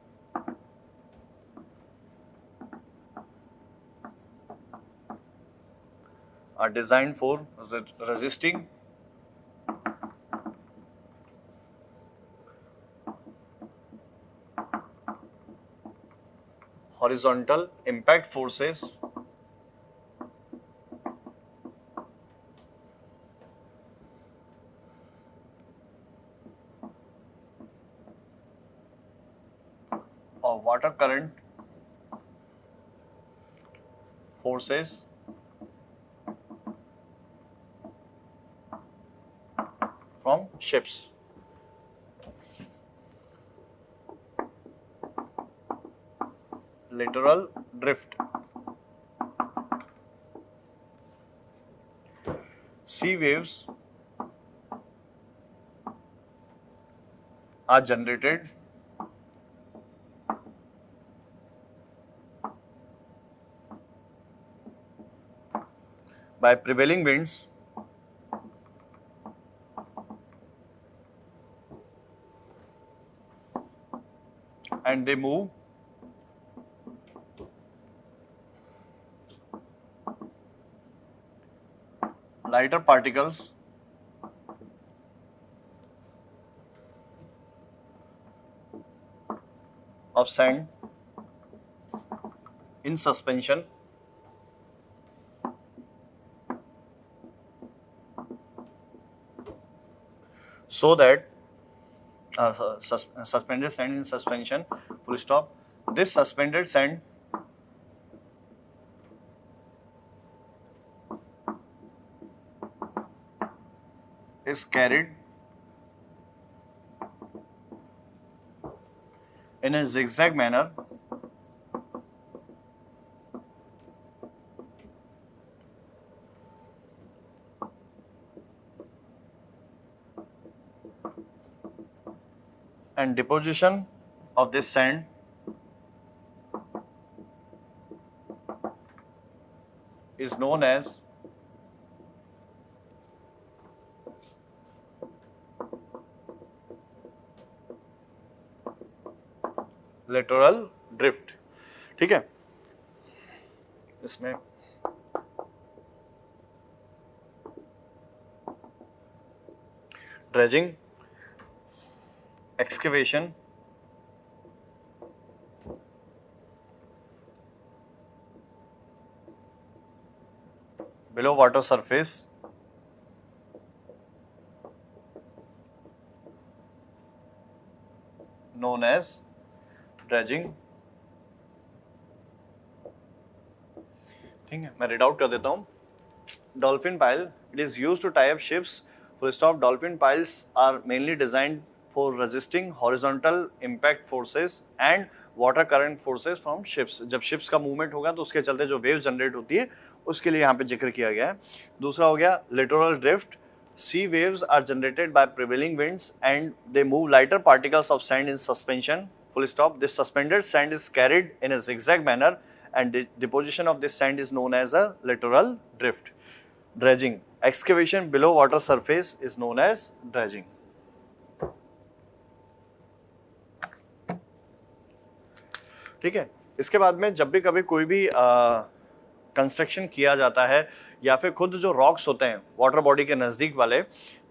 for resisting horizontal impact forces or water current forces from ships. Littoral drift. Sea waves are generated by prevailing winds and they move lighter particles of sand in suspension so that suspended sand in suspension, full stop. This suspended sand is carried in a zigzag manner and deposition of this sand is known as lateral drift। ठीक है, इसमें dredging, excavation, below water surface, known as dredging। ठीक है, मैं read out कर देता हूँ। Dolphin pile, it is used to tie up ships, full stop। Dolphin piles are mainly designed for resisting horizontal impact forces and water current forces from ships। जब ships का movement होगा तो उसके चलते जो वेव जनरेट होती है उसके लिए यहाँ पे जिक्र किया गया है। दूसरा हो गया littoral drift, sea waves are generated by prevailing winds and they move lighter particles of sand in suspension, full stop। This suspended sand is carried in a zigzag manner and deposition of this sand is known as a lateral drift। Dredging, excavation below water surface is known as dredging। ठीक है, इसके बाद में जब भी कभी कोई भी कंस्ट्रक्शन किया जाता है या फिर खुद जो रॉक्स होते हैं वाटर बॉडी के नज़दीक वाले,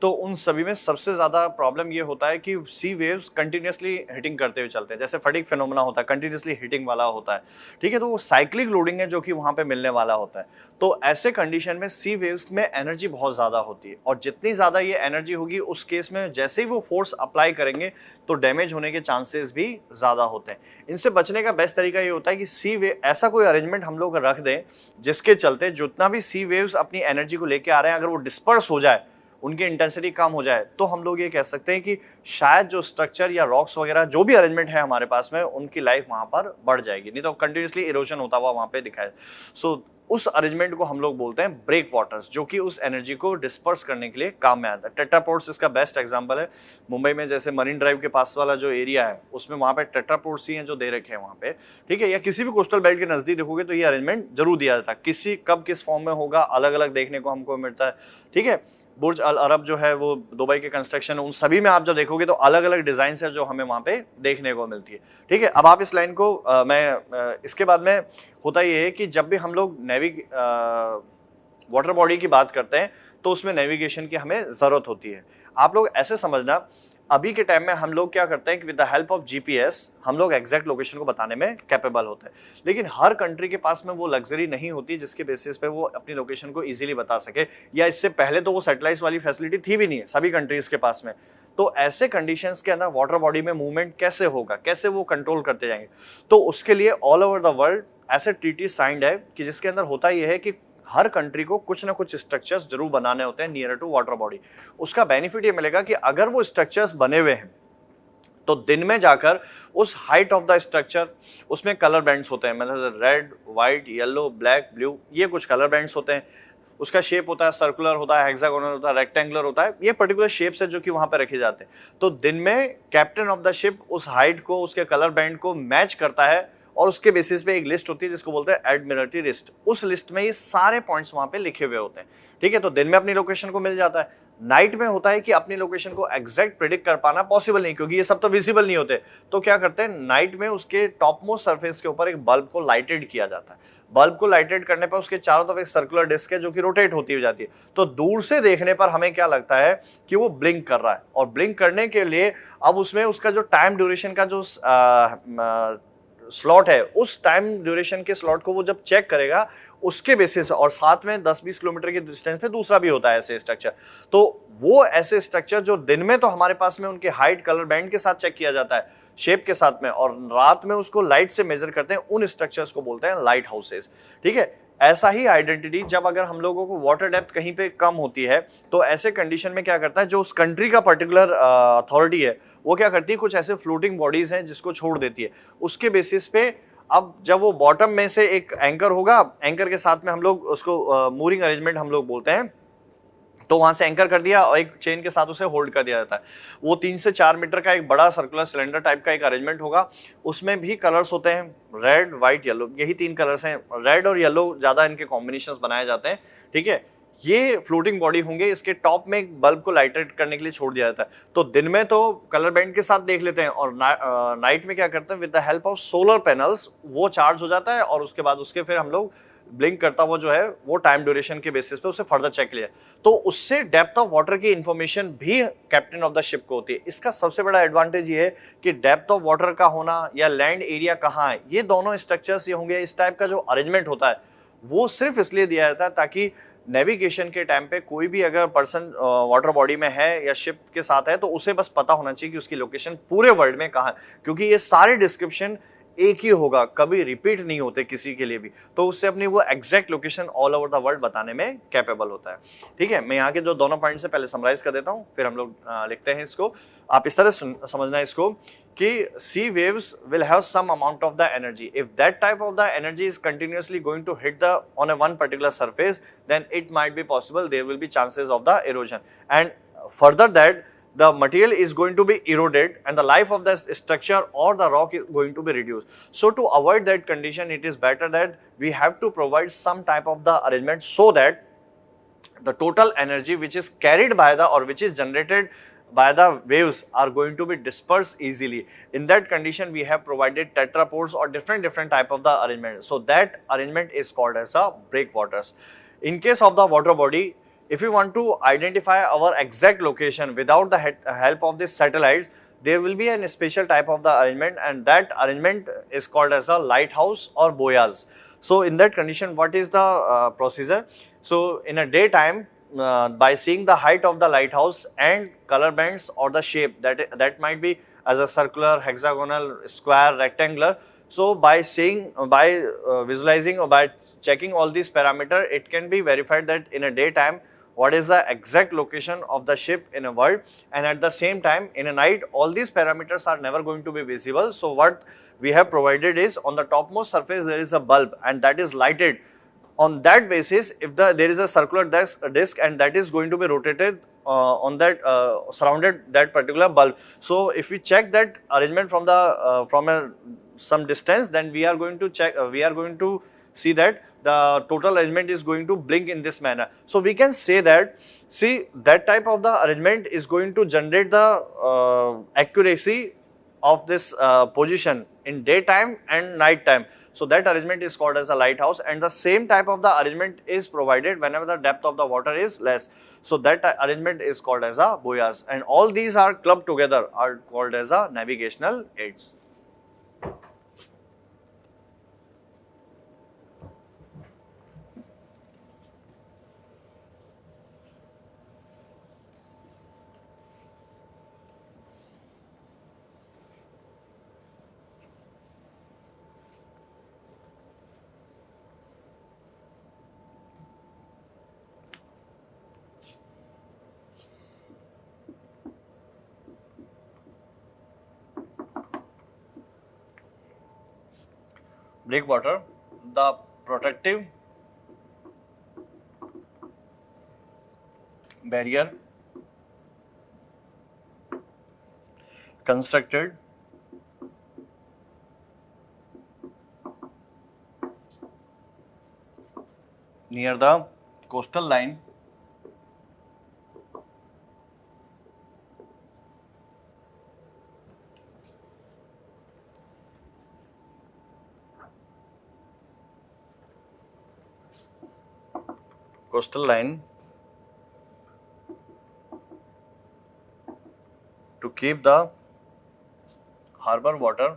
तो उन सभी में सबसे ज़्यादा प्रॉब्लम ये होता है कि सी वेव्स कंटिन्यूसली हिटिंग करते हुए चलते हैं। जैसे फटीग फिनोमेना होता है, कंटिन्यूसली हिटिंग वाला होता है। ठीक है, तो वो साइक्लिक लोडिंग है जो कि वहाँ पे मिलने वाला होता है। तो ऐसे कंडीशन में सी वेव्स में एनर्जी बहुत ज़्यादा होती है और जितनी ज़्यादा ये एनर्जी होगी उस केस में जैसे ही वो फोर्स अप्लाई करेंगे तो डैमेज होने के चांसेस भी ज़्यादा होते हैं। इनसे बचने का बेस्ट तरीका ये होता है कि सी वेव ऐसा कोई अरेंजमेंट हम लोग रख दें जिसके चलते जितना भी सी वेव्स अपनी एनर्जी को लेके आ रहे हैं अगर वो डिस्पर्स हो जाए, उनकी इंटेंसिटी कम हो जाए, तो हम लोग ये कह सकते हैं कि शायद जो स्ट्रक्चर या रॉक्स वगैरह जो भी अरेंजमेंट है हमारे पास में उनकी लाइफ वहां पर बढ़ जाएगी, नहीं तो कंटिन्यूसली इरोजन होता हुआ वहां पे दिखाए। सो उस अरेंजमेंट को हम लोग बोलते हैं ब्रेक वाटर्स, जो कि उस एनर्जी को डिस्पर्स करने के लिए काम में आता है। टेट्रापोड्स इसका बेस्ट एग्जांपल है। मुंबई में जैसे मरीन ड्राइव के पास वाला जो एरिया है उसमें वहां पे टेट्रापोड्स ही हैं जो दे रखे हैं वहां पे। ठीक है, या किसी भी कोस्टल बेल्ट के नजदीक देखोगे तो ये अरेंजमेंट जरूर दिया जाता है। किसी कब किस फॉर्म में होगा अलग अलग देखने को हमको मिलता है। ठीक है, बुर्ज अल अरब जो है वो दुबई के कंस्ट्रक्शन उन सभी में आप जब देखोगे तो अलग अलग डिजाइन है जो हमें वहां पे देखने को मिलती है। ठीक है, अब आप इस लाइन को इसके बाद में होता ये है कि जब भी हम लोग वाटर बॉडी की बात करते हैं तो उसमें नेविगेशन की हमें जरूरत होती है। आप लोग ऐसे समझना, अभी के टाइम में हम लोग क्या करते हैं कि with the help of GPS हम लोग एग्जैक्ट लोकेशन को बताने में कैपेबल होते हैं, लेकिन हर कंट्री के पास में वो लग्जरी नहीं होती जिसके बेसिस पे वो अपनी लोकेशन को इजीली बता सके, या इससे पहले तो वो सैटेलाइट वाली फैसिलिटी थी भी नहीं है सभी कंट्रीज के पास में। तो ऐसे कंडीशंस के अंदर वाटर बॉडी में मूवमेंट कैसे होगा, कैसे वो कंट्रोल करते जाएंगे, तो उसके लिए ऑल ओवर द वर्ल्ड ऐसे ट्रीटी साइंड है कि जिसके अंदर होता यह है कि हर कंट्री को कुछ ना कुछ स्ट्रक्चर्स जरूर बनाने होते हैं नियर टू वाटर बॉडी। उसका बेनिफिट ये मिलेगा कि अगर वो स्ट्रक्चर्स बने हुए हैं तो दिन में जाकर उस हाइट ऑफ द स्ट्रक्चर उसमें कलर बैंड्स होते हैं, मतलब red, white, yellow, black, blue, ये कुछ कलर बैंड्स होते हैं। उसका शेप होता है सर्कुलर होता है, हेक्सागोनल होता है, रेक्टेंगुलर होता है, ये पर्टिकुलर शेप्स है जो कि वहां पे रखे जाते हैं। तो दिन में कैप्टन ऑफ द शिप उस हाइट को, उसके कलर बैंड को मैच करता है और उसके बेसिस पे एक लिस्ट होती है जिसको बोलते हैं एडमिरल्टी लिस्ट। उस लिस्ट में ये सारे पॉइंट्स वहां पे लिखे हुए होते हैं, ठीक है। तो दिन में अपनी लोकेशन को मिल जाता है, नाइट में होता है कि अपनी लोकेशन को एग्जैक्ट प्रिडिक्ट कर पाना पॉसिबल नहीं, क्योंकि ये सब तो विजिबल नहीं होते। तो क्या करते हैं, नाइट में उसके टॉप मोस्ट सरफेस के ऊपर एक बल्ब को लाइटेड किया जाता है। बल्ब को लाइटेड करने पर उसके चारों तरफ एक सर्कुलर डिस्क है जो कि रोटेट होती हो जाती है। तो दूर से देखने पर हमें क्या लगता है कि वो ब्लिंक कर रहा है, और ब्लिंक करने के लिए अब उसमें उसका जो टाइम ड्यूरेशन का जो स्लॉट है, उस टाइम ड्यूरेशन के स्लॉट को वो जब चेक करेगा उसके बेसिस, और साथ में 10-20 किलोमीटर के डिस्टेंस पे दूसरा भी होता है ऐसे स्ट्रक्चर। तो वो ऐसे स्ट्रक्चर जो दिन में तो हमारे पास में उनके हाइट कलर बैंड के साथ चेक किया जाता है, शेप के साथ में, और रात में उसको लाइट से मेजर करते हैं, उन स्ट्रक्चर्स को बोलते हैं लाइट हाउसेस, ठीक है। ऐसा ही आइडेंटिटी जब अगर हम लोगों को वाटर डेप्थ कहीं पे कम होती है, तो ऐसे कंडीशन में क्या करता है, जो उस कंट्री का पर्टिकुलर अथॉरिटी है वो क्या करती है, कुछ ऐसे फ्लोटिंग बॉडीज हैं जिसको छोड़ देती है। उसके बेसिस पे अब जब वो बॉटम में से एक एंकर होगा, एंकर के साथ में हम लोग उसको मूरिंग अरेंजमेंट हम लोग बोलते हैं, तो वहां से एंकर कर दिया और एक चेन के साथ उसे होल्ड कर दिया जाता है। वो 3 से 4 मीटर का एक बड़ा सर्कुलर सिलेंडर टाइप का एक अरेंजमेंट होगा। उसमें भी कलर्स होते हैं, रेड, व्हाइट, येलो, यही 3 कलर्स हैं। रेड और येलो ज्यादा इनके कॉम्बिनेशंस बनाए जाते हैं, ठीक है। ये फ्लोटिंग बॉडी होंगे, इसके टॉप में एक बल्ब को लाइटेड करने के लिए छोड़ दिया जाता है। तो दिन में तो कलर बैंड के साथ देख लेते हैं, और नाइट में क्या करते हैं, with the help of solar panels वो चार्ज हो जाता है, और उसके बाद उसके फिर हम लोग ब्लिंक करता हुआ जो है वो टाइम ड्यूरेशन के बेसिस पे उसे फर्दर चेक लिया। तो उससे डेप्थ ऑफ वाटर की इंफॉर्मेशन भी कैप्टन ऑफ द शिप को होती है। इसका सबसे बड़ा एडवांटेज ये है कि डेप्थ ऑफ वाटर का होना या लैंड एरिया कहाँ है, ये दोनों स्ट्रक्चर्स ये होंगे, इस टाइप का जो अरेंजमेंट होता है वो सिर्फ इसलिए दिया जाता है ताकि नेविगेशन के टाइम पे कोई भी अगर पर्सन वाटर बॉडी में है या शिप के साथ है, तो उसे बस पता होना चाहिए कि उसकी लोकेशन पूरे वर्ल्ड में कहाँ है, क्योंकि ये सारे डिस्क्रिप्शन एक ही होगा, कभी रिपीट नहीं होते किसी के लिए भी। तो उससे अपनी वो exact location all over the world बताने में कैपेबल होता है, ठीक है। मैं यहाँ के जो दोनों पॉइंट से पहले समराइज कर देता हूँ, फिर हम लोग लिखते हैं इसको। आप इस तरह समझना है इसको कि sea waves will have some amount of the energy, if that type of the energy is continuously going to hit the on a one particular surface, then it might be possible there will be chances of the erosion, and further that the material is going to be eroded and the life of the structure or the rock is going to be reduced. So to avoid that condition, it is better that we have to provide some type of the arrangement so that the total energy which is carried by the or which is generated by the waves are going to be dispersed easily. In that condition, we have provided tetrapods or different type of the arrangement. So that arrangement is called as a breakwaters. In case of the water body, if we want to identify our exact location without the help of these satellites, there will be a special type of the arrangement, and that arrangement is called as a lighthouse or boyas. So in that condition, what is the procedure? So in a daytime, by seeing the height of the lighthouse and color bands or the shape that might be as a circular, hexagonal, square, rectangular. So by seeing, by visualizing or by checking all these parameters, it can be verified that in a daytime what is the exact location of the ship in a world, and at the same time in a night all these parameters are never going to be visible. So what we have provided is on the topmost surface there is a bulb and that is lighted. On that basis, if there is a circular disc and that is going to be rotated on that surrounded that particular bulb. So if we check that arrangement from the some distance, then we are going to check we are going to see that the total arrangement is going to blink in this manner. So we can say that, see, that type of the arrangement is going to generate the accuracy of this position in daytime and night time. So that arrangement is called as a lighthouse, and the same type of the arrangement is provided whenever the depth of the water is less. So that arrangement is called as a buoys, and all these are clubbed together are called as a navigational aids. Breakwater, the protective barrier constructed near the coastal line to keep the harbor water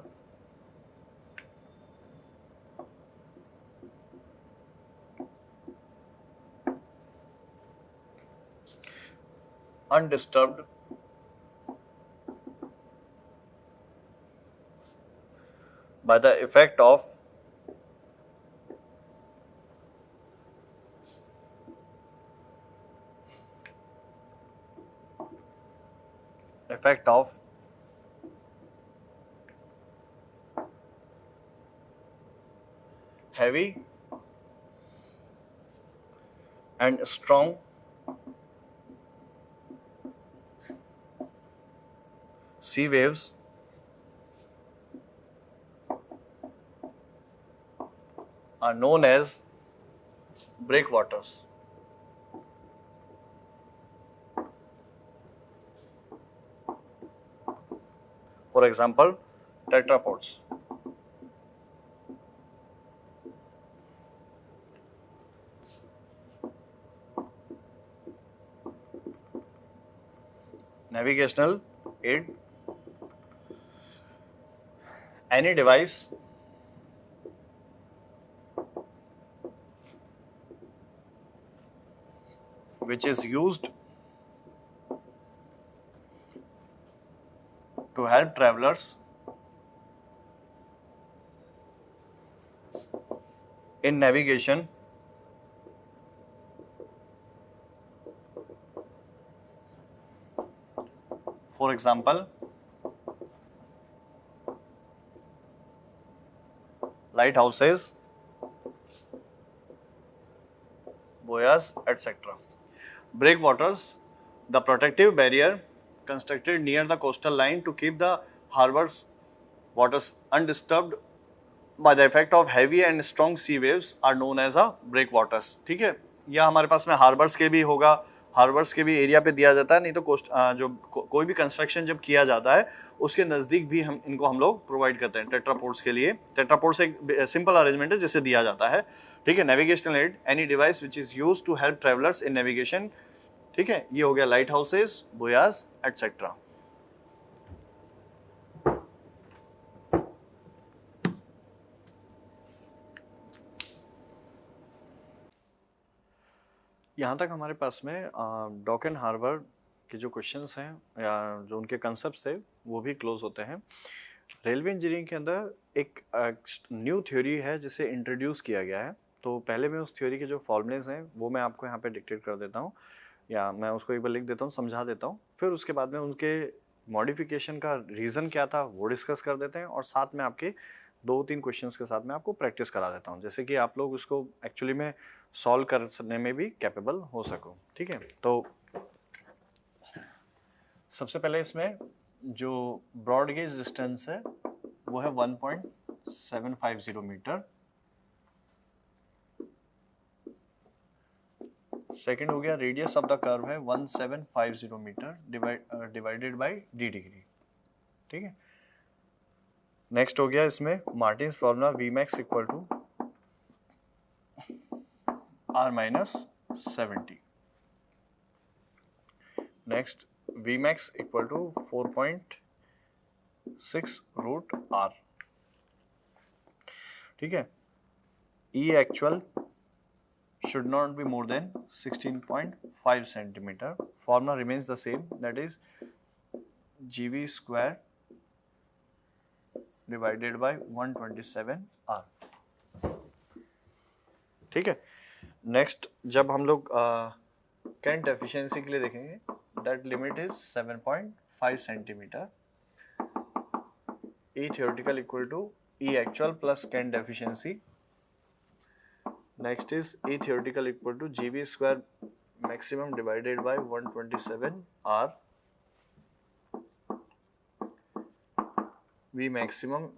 undisturbed by the effect of heavy and strong sea waves are known as breakwaters. For example, tetrapods. Navigational aid. Any device which is used to help travelers in navigation for example lighthouses, buoys, etc. Breakwaters, the protective barrier constructed near the coastal line to keep the harbor's waters undisturbed by the effect of heavy and strong sea waves are known as a breakwaters. ठीक है, यह हमारे पास में harbours के भी होगा, harbours के भी एरिया पे दिया जाता है, नहीं तो कोस्ट जो कोई भी कंस्ट्रक्शन जब किया जाता है उसके नज़दीक भी हम लोग प्रोवाइड करते हैं टेट्रापोड्स के लिए. टेट्रापोड्स एक सिंपल अरेंजमेंट है जिसे दिया जाता है. ठीक है, navigational aid, any device which is use to help travellers in navigation. ठीक है, ये हो गया लाइट हाउसेज, बुयाज एटसेट्रा. यहाँ तक हमारे पास में डॉक एंड हार्बर के जो क्वेश्चंस हैं या जो उनके कंसेप्ट्स थे वो भी क्लोज होते हैं. रेलवे इंजीनियरिंग के अंदर एक न्यू थ्योरी है जिसे इंट्रोड्यूस किया गया है. तो पहले मैं उस थ्योरी के जो फॉर्मूलेज हैं वो मैं आपको यहाँ पे डिक्टेट कर देता हूँ, या मैं उसको एक बार लिख देता हूँ, समझा देता हूँ. फिर उसके बाद में उनके मॉडिफिकेशन का रीज़न क्या था वो डिस्कस कर देते हैं, और साथ में आपके 2-3 क्वेश्चंस के साथ में आपको प्रैक्टिस करा देता हूँ, जैसे कि आप लोग उसको एक्चुअली में सॉल्व करने में भी कैपेबल हो सको. ठीक है, तो सबसे पहले इसमें जो ब्रॉड गेज डिस्टेंस है वो है 1.750 मीटर. सेकंड हो गया रेडियस ऑफ द कर्व है 1750 metre divided by d degree. ठीक है, नेक्स्ट हो गया इसमें Martin's formula Vmax equal to R-70. Next Vmax equal to 4.6 root R. ठीक है, E actual should not be more than 16.5 centimeter. Formula remains the same, that is GV square divided by 127 R. ठीक है, next जब हम लोग Kent efficiency के लिए देखेंगे, that limit is 7.5 centimetre. E theoretical equal to E actual plus Kent efficiency. Next is E theoretical equal to GV square maximum divided by 127 R. V maximum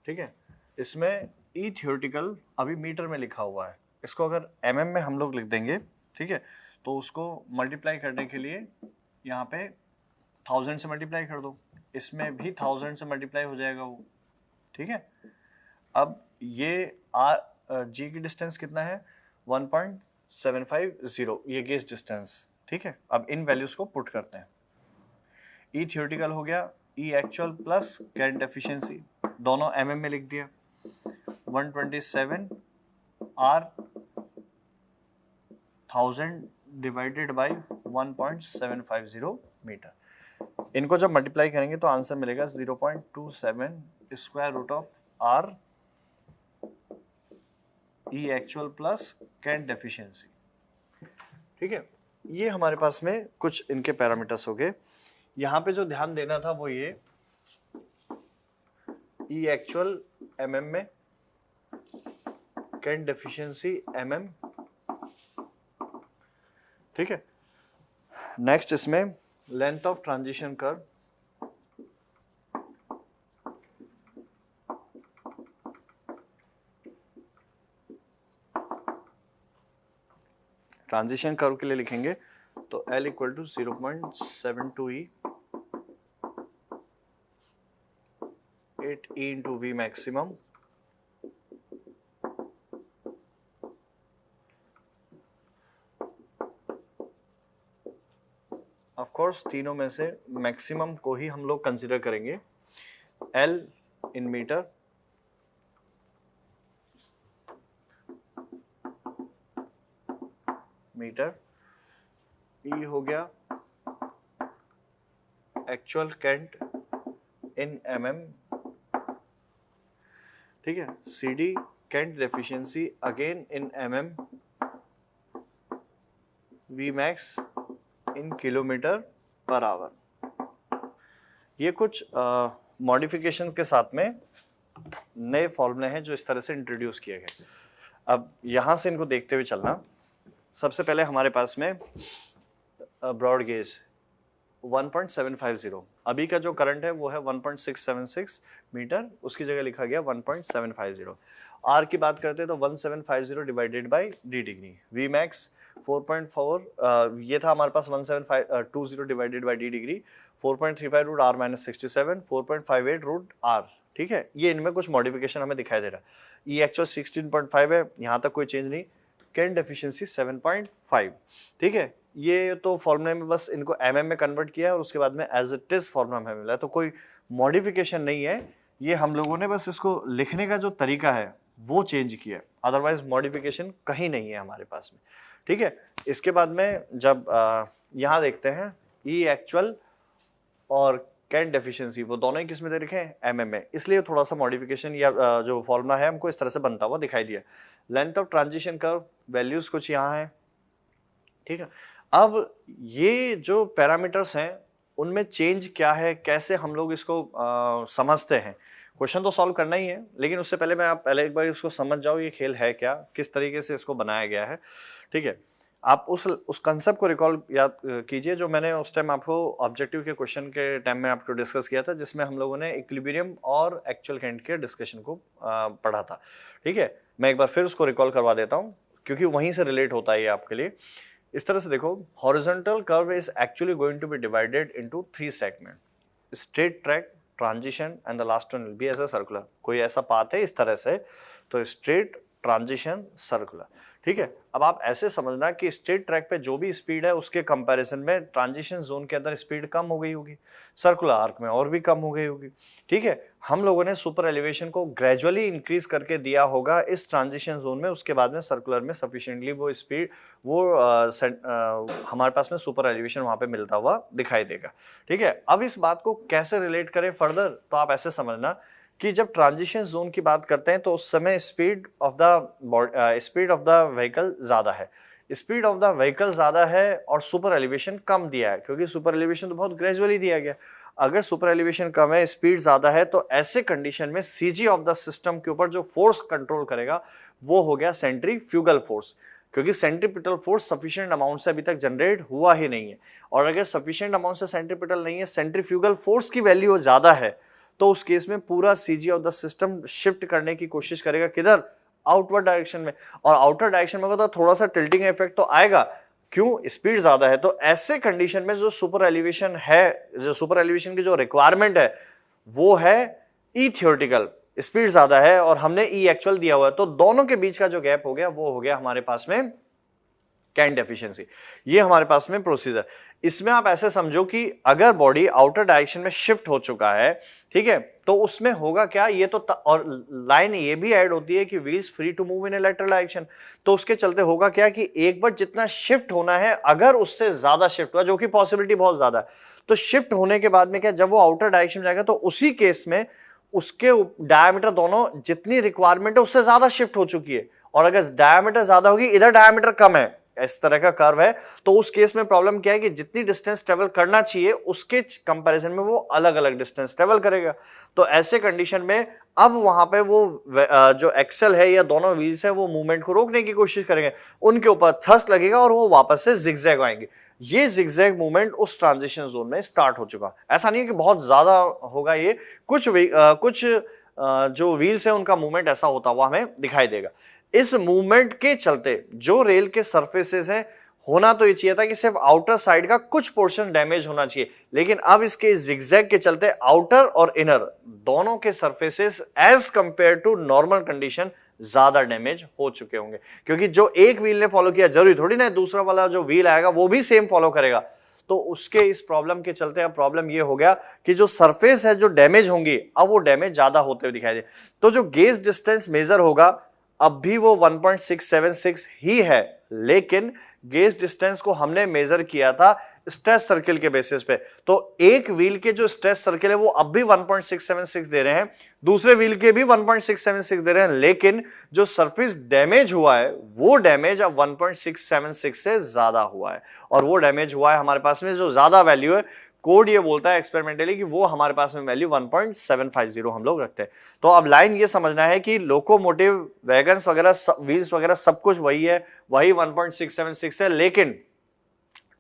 ठीक है। इसमें ई थ्योरेटिकल अभी मीटर में लिखा हुआ है, इसको अगर mm में हम लोग लिख देंगे, ठीक है, तो उसको मल्टीप्लाई करने के लिए यहाँ पे 1000 से मल्टीप्लाई कर दो, इसमें भी 1000 से मल्टीप्लाई हो जाएगा वो, ठीक है। अब ये जी की डिस्टेंस कितना है 1.750, ये गेज डिस्टेंस, ठीक है। अब इन वैल्यूज को पुट करते हैं, ई थ्योरेटिकल हो गया ई एक्चुअल प्लस करंट एफिशिएंसी, दोनों mm में लिख दिया, 127 R 1000 डिवाइडेड बाई 1.750 मीटर। इनको जब मल्टीप्लाई करेंगे तो आंसर मिलेगा 0.27 square root of R E actual plus current efficiency, ठीक है। ये हमारे पास में कुछ इनके पैरामीटर्स हो गए। यहाँ पे जो ध्यान देना था वो ये ई एक्चुअल mm में, करंट एफिशिएंसी mm, ठीक है। नेक्स्ट इसमें length of transition curve, transition curve के लिए लिखेंगे तो L इक्वल टू 0.72E 8E into V maximum of course तीनों में से मैक्सिमम को ही हम लोग कंसीडर करेंगे, L इन मीटर, E हो गया एक्चुअल करंट इन mm, ठीक है। CD current efficiency again in mm, V max in kilometre per our. ये कुछ मॉडिफिकेशन के साथ में नए फॉर्मूले हैं जो इस तरह से इंट्रोड्यूस किए गए। अब यहां से इनको देखते हुए चलना। सबसे पहले हमारे पास में ब्रॉड गेज 1.750, अभी का जो करंट है वो है 1.676 मीटर, उसकी जगह लिखा गया 1.750। आर की बात करते हैं तो 1750 divided by D degree, V max 4.4, ये था हमारे पास 1720 divided by D degree, 4.35 root R minus 67, 4.58 root R, ठीक है। ये इनमें कुछ मॉडिफिकेशन हमें दिखाई दे रहा है। ई एक्चुअल 16.5 है, यहाँ तक कोई चेंज नहीं, करंट एफिशिएंसी 7.5, ठीक है। ये तो फॉर्मूले में बस इनको mm में कन्वर्ट किया है और उसके बाद में एज इट इज फॉर्मूला हमें मिला है, तो कोई मॉडिफिकेशन नहीं है, ये हम लोगों ने बस इसको लिखने का जो तरीका है वो चेंज किया, अदरवाइज मॉडिफिकेशन कहीं नहीं है हमारे पास में, ठीक है। इसके बाद में जब यहाँ देखते हैं ई एक्चुअल और करंट एफिशिएंसी, वो दोनों ही किस में दे रखे हैं mm में, इसलिए थोड़ा सा मॉडिफिकेशन या जो फॉर्मूला है हमको इस तरह से बनता हुआ दिखाई दिया। Length of transition curve values कुछ यहाँ है, ठीक है। अब ये जो पैरामीटर्स हैं उनमें चेंज क्या है, कैसे हम लोग इसको समझते हैं, क्वेश्चन तो सॉल्व करना ही है, लेकिन उससे पहले आप पहले एक बार इसको समझ जाओ ये खेल है क्या, किस तरीके से इसको बनाया गया है, ठीक है। आप उस कंसेप्ट को रिकॉल याद कीजिए जो मैंने उस टाइम आपको ऑब्जेक्टिव के क्वेश्चन के टाइम में आपको डिस्कस किया था, जिसमें हम लोगों ने इक्विलिब्रियम और एक्चुअल करंट के डिस्कशन को पढ़ा था, ठीक है। मैं एक बार फिर उसको रिकॉल करवा देता हूँ क्योंकि वहीं से रिलेट होता है ये आपके लिए। इस तरह से देखो, horizontal curve is actually going to be divided into 3 segment, straight track, transition and the last one will be as a circular. कोई ऐसा पाथ है इस तरह से, तो स्ट्रेट, ट्रांजिशन, सर्कुलर, ठीक है। अब आप ऐसे समझना कि स्ट्रेट ट्रैक पे जो भी स्पीड है उसके कंपैरिजन में ट्रांजिशन जोन के अंदर स्पीड कम हो गई होगी, सर्कुलर आर्क में और भी कम हो गई होगी, ठीक है। हम लोगों ने सुपर एलिवेशन को ग्रेजुअली इंक्रीज करके दिया होगा इस ट्रांजिशन जोन में, उसके बाद में सर्कुलर में सफिशिएंटली वो स्पीड हमारे पास में सुपर एलिवेशन वहां पे मिलता हुआ दिखाई देगा, ठीक है। अब इस बात को कैसे रिलेट करें फर्दर, तो आप ऐसे समझना कि जब ट्रांजिशन जोन की बात करते हैं तो उस समय स्पीड ऑफ द व्हीकल ज्यादा है, स्पीड ऑफ द व्हीकल ज्यादा है और सुपर एलिवेशन कम दिया है, क्योंकि सुपर एलिवेशन तो बहुत ग्रेजुअली दिया गया। अगर सुपर एलिवेशन कम है, स्पीड ज्यादा है, तो ऐसे कंडीशन में सीजी ऑफ द सिस्टम के ऊपर जो फोर्स कंट्रोल करेगा वो हो गया सेंट्रीफ्यूगल फोर्स, क्योंकि सेंट्रीपिटल फोर्स सफिशिएंट अमाउंट से अभी तक जनरेट हुआ ही नहीं है, और अगर सफिशिएंट अमाउंट से सेंट्रीपिटल नहीं है, सेंट्रीफ्यूगल फोर्स की वैल्यू ज्यादा है, तो उस केस में पूरा CG of the system shift करने की कोशिश करेगा किधर, आउटवर्ड डायरेक्शन में। और आउटर डायरेक्शन में होगा तो थोड़ा सा टिल्टिंग इफेक्ट तो आएगा, क्यों, स्पीड ज्यादा है। तो ऐसे कंडीशन में जो सुपर एलिवेशन है, जो सुपर एलिवेशन की जो रिक्वायरमेंट है वो है ई थियोरेटिकल, स्पीड ज्यादा है और हमने ई एक्चुअल दिया हुआ है, तो दोनों के बीच का जो गैप हो गया वो हो गया हमारे पास में कैंट एफिशिएंसी। ये हमारे पास में प्रोसीजर। इसमें आप ऐसे समझो कि अगर बॉडी आउटर डायरेक्शन में शिफ्ट हो चुका है, ठीक है, तो उसमें होगा क्या, ये तो और लाइन ये भी ऐड होती है कि wheels free to move in a lateral direction, तो उसके चलते होगा क्या कि एक बार जितना शिफ्ट होना है अगर उससे ज्यादा शिफ्ट हुआ, जो कि पॉसिबिलिटी बहुत ज्यादा है, तो शिफ्ट होने के बाद में क्या, जब वो आउटर डायरेक्शन में जाएगा तो उसी केस में उसके डायमीटर दोनों जितनी रिक्वायरमेंट है उससे ज्यादा शिफ्ट हो चुकी है, और अगर डायमीटर ज्यादा होगी, इधर डायमीटर कम है, इस तरह का कर्व है, तो उस केस में प्रॉब्लम क्या है कि जितनी डिस्टेंस ट्रेवल करना चाहिए उसके कंपैरिजन में वो अलग अलग डिस्टेंस ट्रेवल करेगा। तो ऐसे कंडीशन में अब वहां पे वो जो एक्सेल है या दोनों व्हील्स है वो मूवमेंट को रोकने की कोशिश करेंगे, उनके ऊपर थ्रस्ट लगेगा और वो वापस से जिगजैग आएंगे। ये जिगजैग मूवमेंट उस ट्रांजिशन जोन में स्टार्ट हो चुका। ऐसा नहीं है कि बहुत ज्यादा होगा, ये कुछ जो व्हील्स है उनका मूवमेंट ऐसा होता हुआ हमें दिखाई देगा। इस मूवमेंट के चलते जो रेल के सरफेसेस हैं, होना तो ये चाहिए था कि सिर्फ आउटर साइड का कुछ पोर्शन डैमेज होना चाहिए, लेकिन अब इसके जिगजैग के चलते आउटर और इनर दोनों के surfaces as compare to normal condition ज्यादा डैमेज हो चुके होंगे, क्योंकि जो एक व्हील ने फॉलो किया जरूरी थोड़ी ना दूसरा वाला जो व्हील आएगा वो भी सेम फॉलो करेगा। तो उसके इस प्रॉब्लम के चलते अब प्रॉब्लम ये हो गया कि जो सरफेस है जो डैमेज होंगी अब वो डैमेज ज्यादा होते हुए दिखाई दे। तो जो गेज डिस्टेंस मेजर होगा अब भी वो 1.676 ही है, लेकिन गेज डिस्टेंस को हमने मेजर किया था स्ट्रेस सर्किल के बेसिस पे, तो एक व्हील के जो स्ट्रेस सर्किल है वो अब भी 1.676 दे रहे हैं, दूसरे व्हील के भी 1.676 दे रहे हैं, लेकिन जो सरफेस डैमेज हुआ है वो डैमेज अब 1.676 से ज्यादा हुआ है, और वो डैमेज हुआ है हमारे पास में जो ज्यादा वैल्यू है, कोड ये बोलता है एक्सपेरिमेंटली कि वो हमारे पास में वैल्यू 1.750 हम लोग रखते हैं। तो अब लाइन ये समझना है कि लोकोमोटिव, वैगन्स वगैरह, व्हील्स वगैरह सब कुछ वही है, वही 1.676 है, लेकिन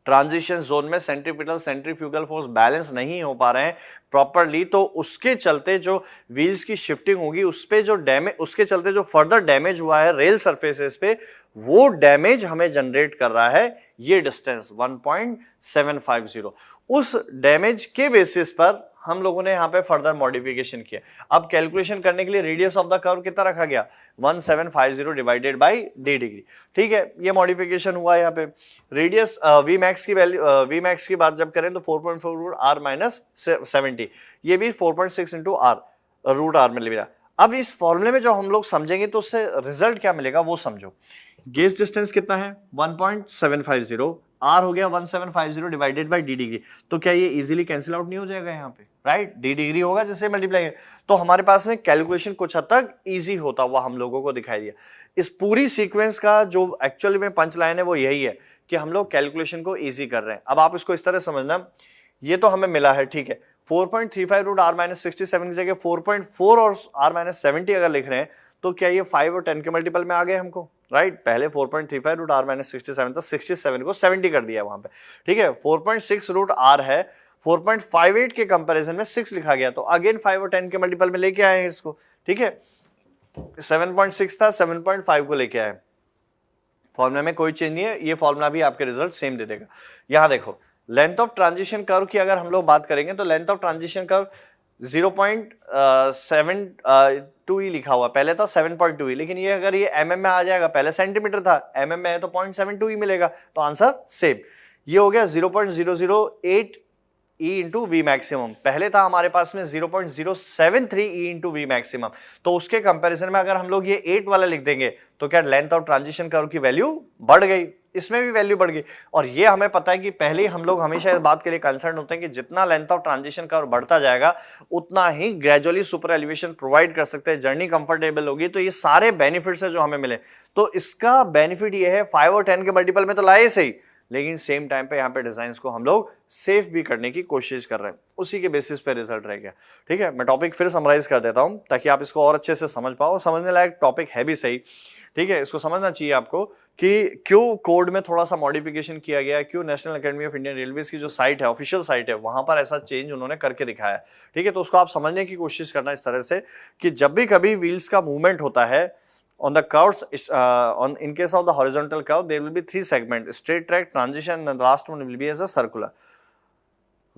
ट्रांजिशन जोन में सेंट्रीपिटल सेंट्रीफ्यूगल फोर्स बैलेंस नहीं हो पा रहे हैं प्रॉपरली, तो उसके चलते जो व्हील्स की शिफ्टिंग होगी उस पे जो डैमेज, उसके चलते जो फर्दर डैमेज हुआ है रेल सरफेसेस पे, वो डैमेज हमें जनरेट कर रहा है ये डिस्टेंस 1.750। उस डैमेज के बेसिस पर हम लोगों ने यहाँ पे फर्दर मॉडिफिकेशन किया। अब कैलकुलेशन करने के लिए रेडियस ऑफ द कर्व कितना रखा गया, 1750 डिवाइडेड बाई d डिग्री, ठीक है, ये मॉडिफिकेशन हुआ यहाँ पे। रेडियस वी मैक्स की वैल्यू, वी मैक्स की बात जब करें तो 4.4 रूट r माइनस 70, ये भी 4.6 इंटू आर रूट r में लिया। अब इस फॉर्मूले में जो हम लोग समझेंगे तो उससे रिजल्ट क्या मिलेगा वो समझो। गेज डिस्टेंस कितना है 1.750, आर हो गया 1750 डिवाइडेड बाई डी डिग्री, तो क्या ये इजीली कैंसिल आउट नहीं हो जाएगा यहाँ पे, राइट, डी डिग्री होगा जिससे मल्टीप्लाई, तो हमारे पास में कैलकुलेशन कुछ हद तक इजी होता हुआ हम लोगों को दिखाई दिया। इस पूरी सीक्वेंस का जो एक्चुअली में पंच लाइन है वो यही है कि हम लोग कैलकुलेशन को इजी कर रहे हैं। अब आप इसको इस तरह समझना, ये तो हमें मिला है, ठीक है, 4.35 रूट r माइनस 67 की जगह 4.4 और r माइनस 70 अगर लिख रहे हैं तो क्या ये 5 और 10 के मल्टीपल में आ गए हमको, राइट, पहले 4.35 रूट r माइनस 67 था, 67 को 70 कर दिया वहां पे, ठीक है, 4.6 रूट r है, 4.58 के कंपैरिजन में 6 लिखा गया, तो अगेन 5 और 10 के मल्टीपल में लेके आए हैं इसको, ठीक है, 7.6 था 7.5 को लेके आए, फॉर्मूला में कोई चेंज नहीं है, ये फॉर्मूला भी आपके रिजल्ट सेम दे देगा। यहां देखो लेंथ ऑफ ट्रांजिशन कर्व की अगर हम लोग बात करेंगे तो लेंथ ऑफ ट्रांजिशन कर्व 0.72 ही लिखा हुआ, पहले था 7.2 ही, लेकिन ये अगर ये mm में आ जाएगा, पहले सेंटीमीटर था, mm में है तो 0.72 ही मिलेगा, तो आंसर सेम। ये हो गया 0.008 E इंटू वी मैक्सिमम, पहले था हमारे पास में 0.073 E इंटू वी मैक्सिमम, तो उसके कंपैरिजन में अगर हम लोग ये 8 वाला लिख देंगे तो क्या लेंथ ऑफ ट्रांजिशन कर्व की वैल्यू बढ़ गई, इसमें भी वैल्यू बढ़ गई। और ये हमें पता है कि पहले हम लोग हमेशा इस बात के लिए कंसर्न होते हैं कि जितना लेंथ ऑफ ट्रांजिशन कर्व बढ़ता जाएगा उतना ही ग्रेजुअली सुपर एलिवेशन प्रोवाइड कर सकते हैं, जर्नी कंफर्टेबल होगी, तो ये सारे बेनिफिट्स है जो हमें मिले। तो इसका बेनिफिट ये है 5 और 10 के मल्टीपल में तो लाए सही, लेकिन सेम टाइम पे यहाँ पे डिजाइन को हम लोग सेफ भी करने की कोशिश कर रहे हैं, उसी के बेसिस पे रिजल्ट रह गया। ठीक है, मैं टॉपिक फिर समराइज कर देता हूँ ताकि आप इसको और अच्छे से समझ पाओ, समझने लायक टॉपिक है भी सही। ठीक है, इसको समझना चाहिए आपको कि क्यों कोड में थोड़ा सा मॉडिफिकेशन किया गया है, क्यों national academy of Indian railways की जो साइट है, ऑफिशियल साइट है, वहां पर ऐसा चेंज उन्होंने करके दिखाया है। ठीक है, तो उसको आप समझने की कोशिश करना इस तरह से कि जब भी कभी व्हील्स का मूवमेंट होता है on the curves, in case of the horizontal curve, there will be 3 segments: straight track, transition, and the last one will be as a circular.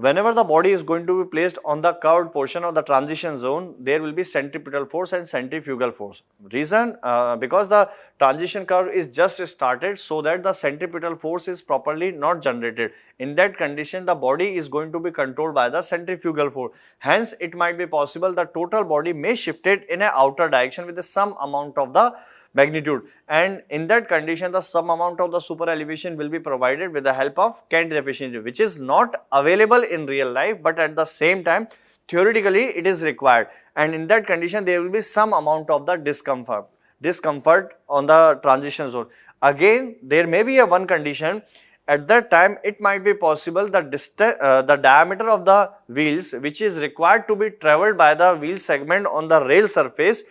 Whenever the body is going to be placed on the curved portion of the transition zone, there will be centripetal force and centrifugal force. Reason, because the transition curve is just started, so that the centripetal force is properly not generated. In that condition, the body is going to be controlled by the centrifugal force. Hence, it might be possible the total body may shifted in a outer direction with some amount of the magnitude, and in that condition the some amount of the super elevation will be provided with the help of Kent efficiency, which is not available in real life, but at the same time theoretically it is required, and in that condition there will be some amount of the discomfort on the transition zone. Again, there may be a one condition. At that time, it might be possible that the diameter of the wheels, which is required to be traveled by the wheel segment on the rail surface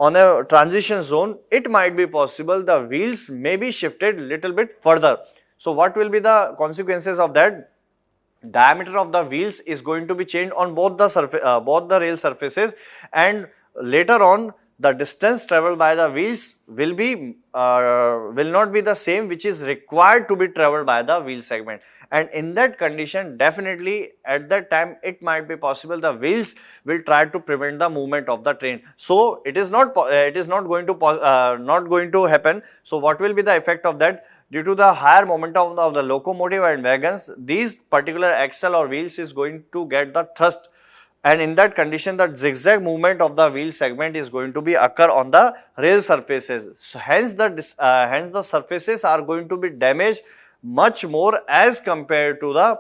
on a transition zone, it might be possible the wheels may be shifted little bit further. So what will be the consequences of that? Diameter of the wheels is going to be changed on both the rail surfaces, and later on the distance traveled by the wheels will not be the same which is required to be traveled by the wheel segment, and in that condition definitely at that time it might be possible the wheels will try to prevent the movement of the train. So it is not going to happen. So what will be the effect of that? Due to the higher momentum of the locomotive and wagons, these particular axle or wheels is going to get the thrust, and in that condition the zigzag movement of the wheel segment is going to be occur on the rail surfaces. So hence the surfaces are going to be damaged much more as compared to the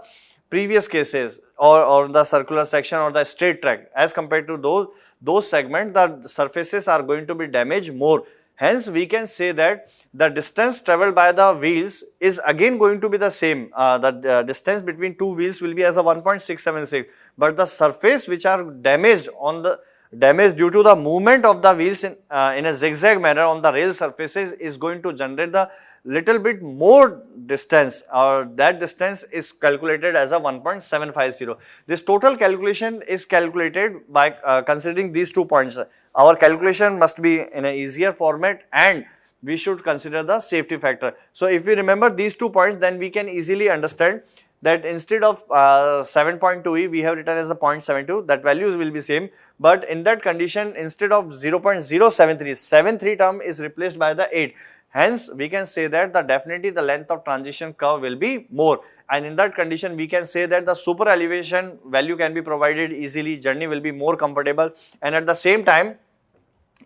previous cases, or the circular section or the straight track. As compared to those segments, the surfaces are going to be damaged more. Hence we can say that the distance traveled by the wheels is again going to be the same. The distance between two wheels will be as a 1.676, but the surface which are damaged due to the movement of the wheels in a zigzag manner on the rail surfaces is going to generate the little bit more distance, or that distance is calculated as a 1.750. This total calculation is calculated by considering these 2 points. Our calculation must be in an easier format, and we should consider the safety factor. So if we remember these 2 points, then we can easily understand that instead of 7.2e we have written as a 0.72, that values will be same, but in that condition instead of 0.073, 73 term is replaced by the 8. Hence we can say that definitely the length of transition curve will be more, and in that condition we can say that the super elevation value can be provided easily, journey will be more comfortable, and at the same time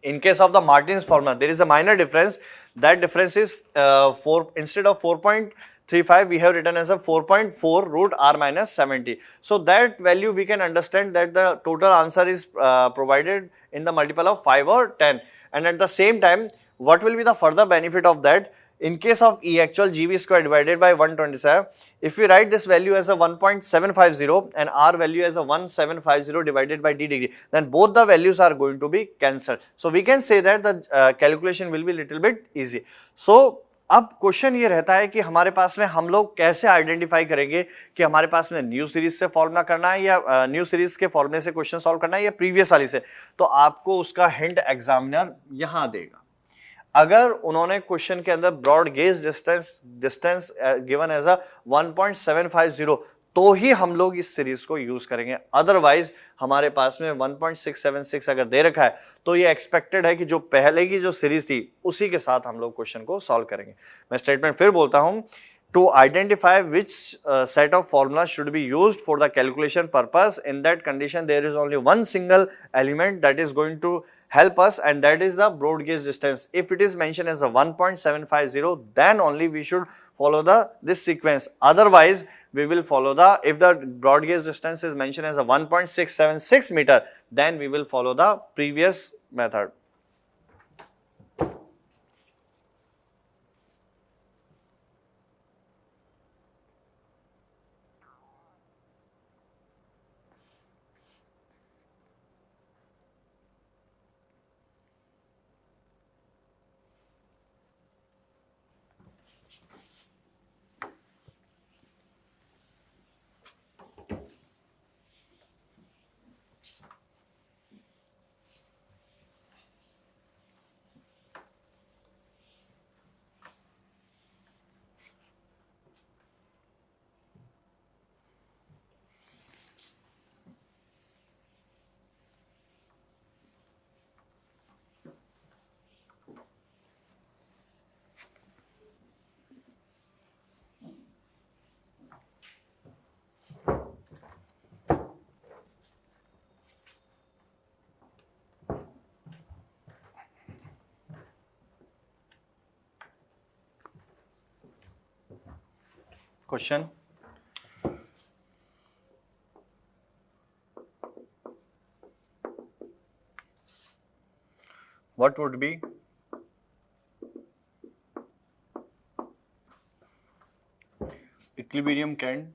in case of the Martin's formula there is a minor difference. That difference is instead of 4.35 we have written as a 4.4 root r minus 70. So that value we can understand that the total answer is provided in the multiple of 5 or 10, and at the same time what will be the further benefit of that? In case of E actual, GB square divided by 127, if we write this value as a 1.750 and R value as a 1750 divided by D degree, then both the values are going to be cancelled. So we can say that the calculation will be little bit easy. So अब question ये रहता है कि हमारे पास में हम लोग कैसे आइडेंटिफाई करेंगे कि हमारे पास में न्यू सीरीज से फॉर्मूला करना है या न्यू सीरीज के फॉर्मूले से क्वेश्चन सॉल्व करना है या प्रीवियस वाली से। तो आपको उसका हिंट एग्जामिनर यहां देगा। अगर उन्होंने क्वेश्चन के अंदर broad gauge distance given as a 1.750 तो ही हम लोग इस सीरीज को यूज करेंगे, अदरवाइज हमारे पास में 1.676 अगर दे रखा है तो ये एक्सपेक्टेड है कि जो पहले की जो सीरीज थी उसी के साथ हम लोग क्वेश्चन को सॉल्व करेंगे। मैं स्टेटमेंट फिर बोलता हूं, to identify which set of formula should be used for the calculation purpose, in that condition there is only one single element that is going to help us, and that is the broad gauge distance. If it is mentioned as a 1.750 then only we should follow this sequence, otherwise we will follow if the broad gauge distance is mentioned as a 1.676 meter, then we will follow the previous method. Question. What would be equilibrium Kent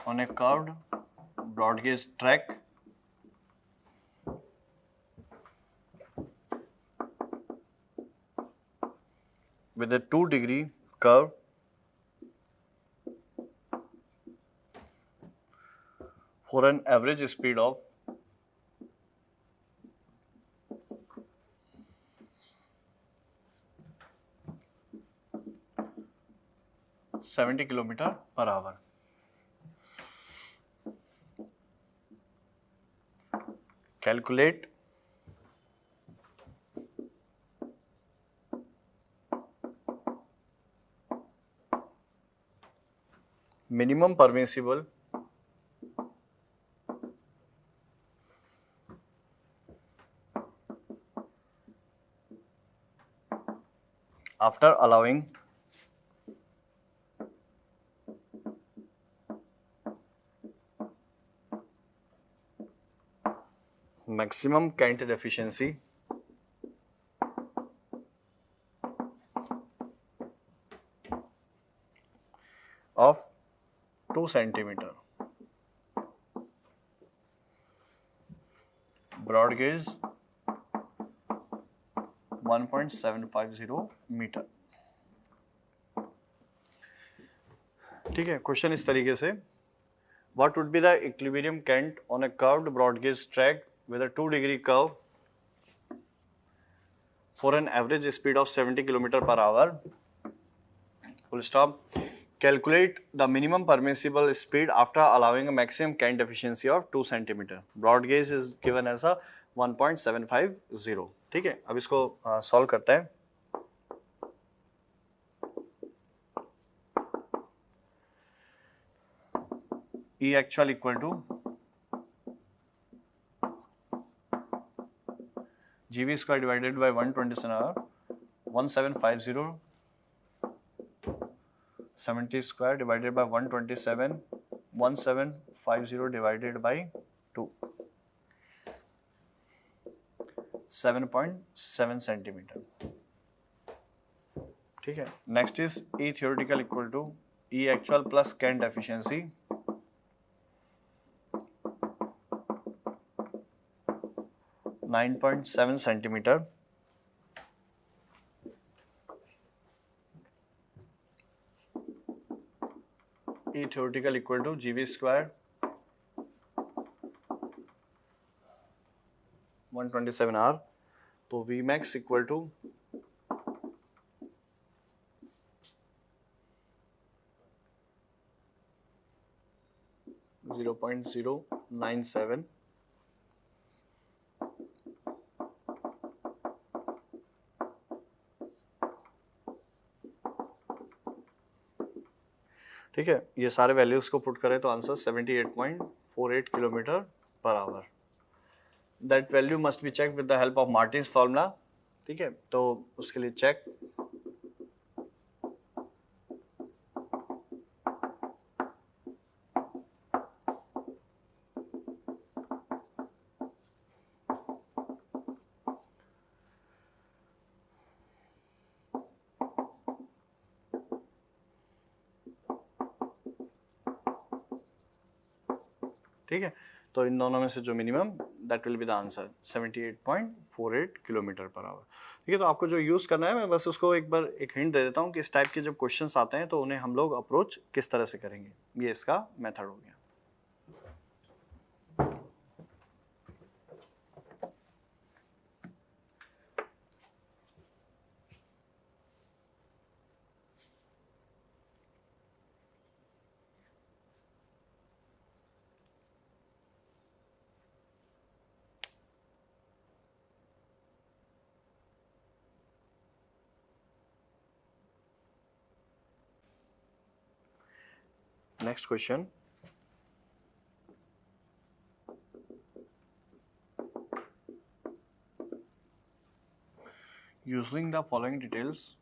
on a curved broad gauge track with a 2-degree curve for an average speed of 70 km/h. Calculate minimum permissible after allowing maximum Canted efficiency of 2 centimeter. Broad gauge 1.750 metre. ठीक है, question इस तरीके से, what would be the equilibrium Kent on a curved broad gauge track with a 2-degree curve for an average speed of 70 km/h. Full stop. Calculate the minimum permissible speed after allowing a maximum Kent efficiency of 2 centimeter. Broad gauge is given as a 1.750. ठीक है, अब इसको solve करते हैं. E actual equal to GV square divided by 127 1750 70 square divided by 127 1750 divided by 2 7.7 centimeter. ठीक है, next is E theoretical equal to E actual plus Kent efficiency (9.7 centimeter). E theoretical equal to GV square 127 R. तो V max equal to 0.097. ठीक है, ये सारे values को put करें तो answer 78.48 km/h. That value must be check with the help of Martin's formula. ठीक है, तो उसके लिए चेक. ठीक है, तो इन दोनों में से जो minimum, that will be the answer 78.48 km/h. ठीक है, तो आपको जो यूज़ करना है, मैं बस उसको एक बार एक हिंट दे देता हूँ कि इस टाइप के जब क्वेश्चंस आते हैं तो उन्हें हम लोग अप्रोच किस तरह से करेंगे. ये इसका मेथड हो गया. Next question. using the following details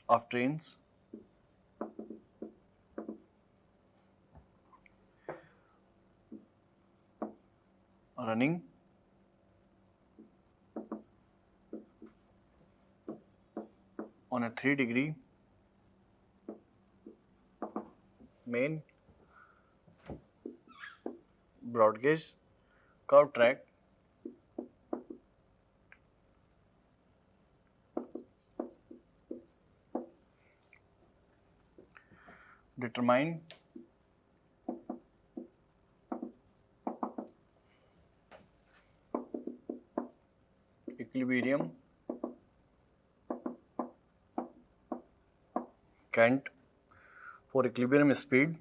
of trains running on a 3-degree main broad gauge curved track determine equilibrium Kent for equilibrium speed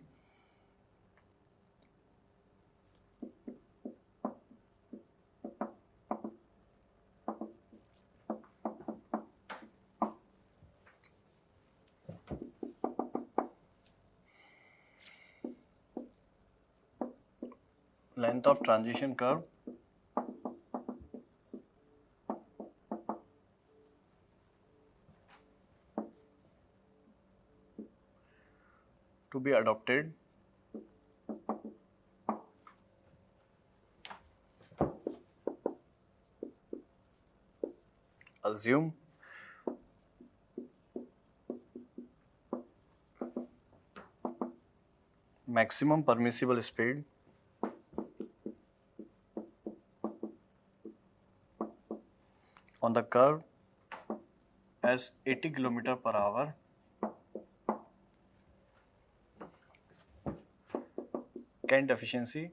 length of transition curve to be adopted assume maximum permissible speed on the curve as 80 km per hour Kent efficiency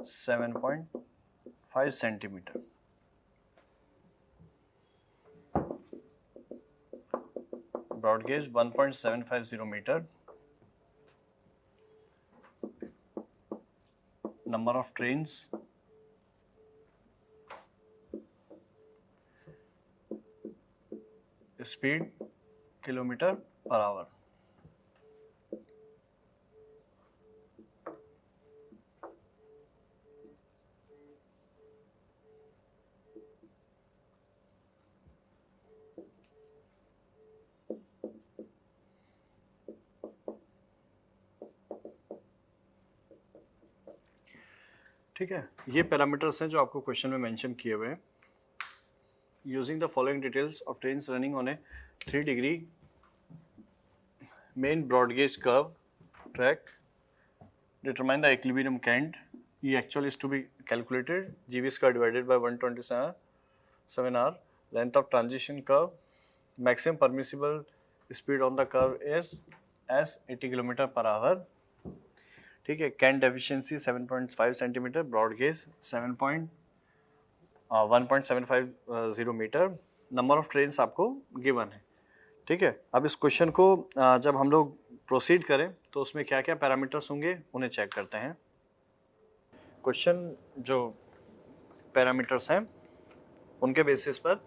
7.5 centimeter. Broad gauge 1.750 meter. Number of trains speed kilometer per hour. ठीक है, ये parameters हैं जो आपको question में mention किए हुए हैं. Using the following details of trains running on a 3-degree main broad gauge curve track determine the equilibrium Kent. E actual is to be calculated. GV square divided by 127 R. Length of transition curve. Maximum permissible speed on the curve is as 80 km per hour. ठीक है, Kent efficiency 7.5 centimetre, broad gauge 1.750 metre. Number of trains आपको given है. ठीक है, अब इस question को जब हम लोग प्रोसीड करें तो उसमें क्या क्या पैरामीटर्स होंगे उन्हें चेक करते हैं. क्वेश्चन जो पैरामीटर्स हैं उनके बेसिस पर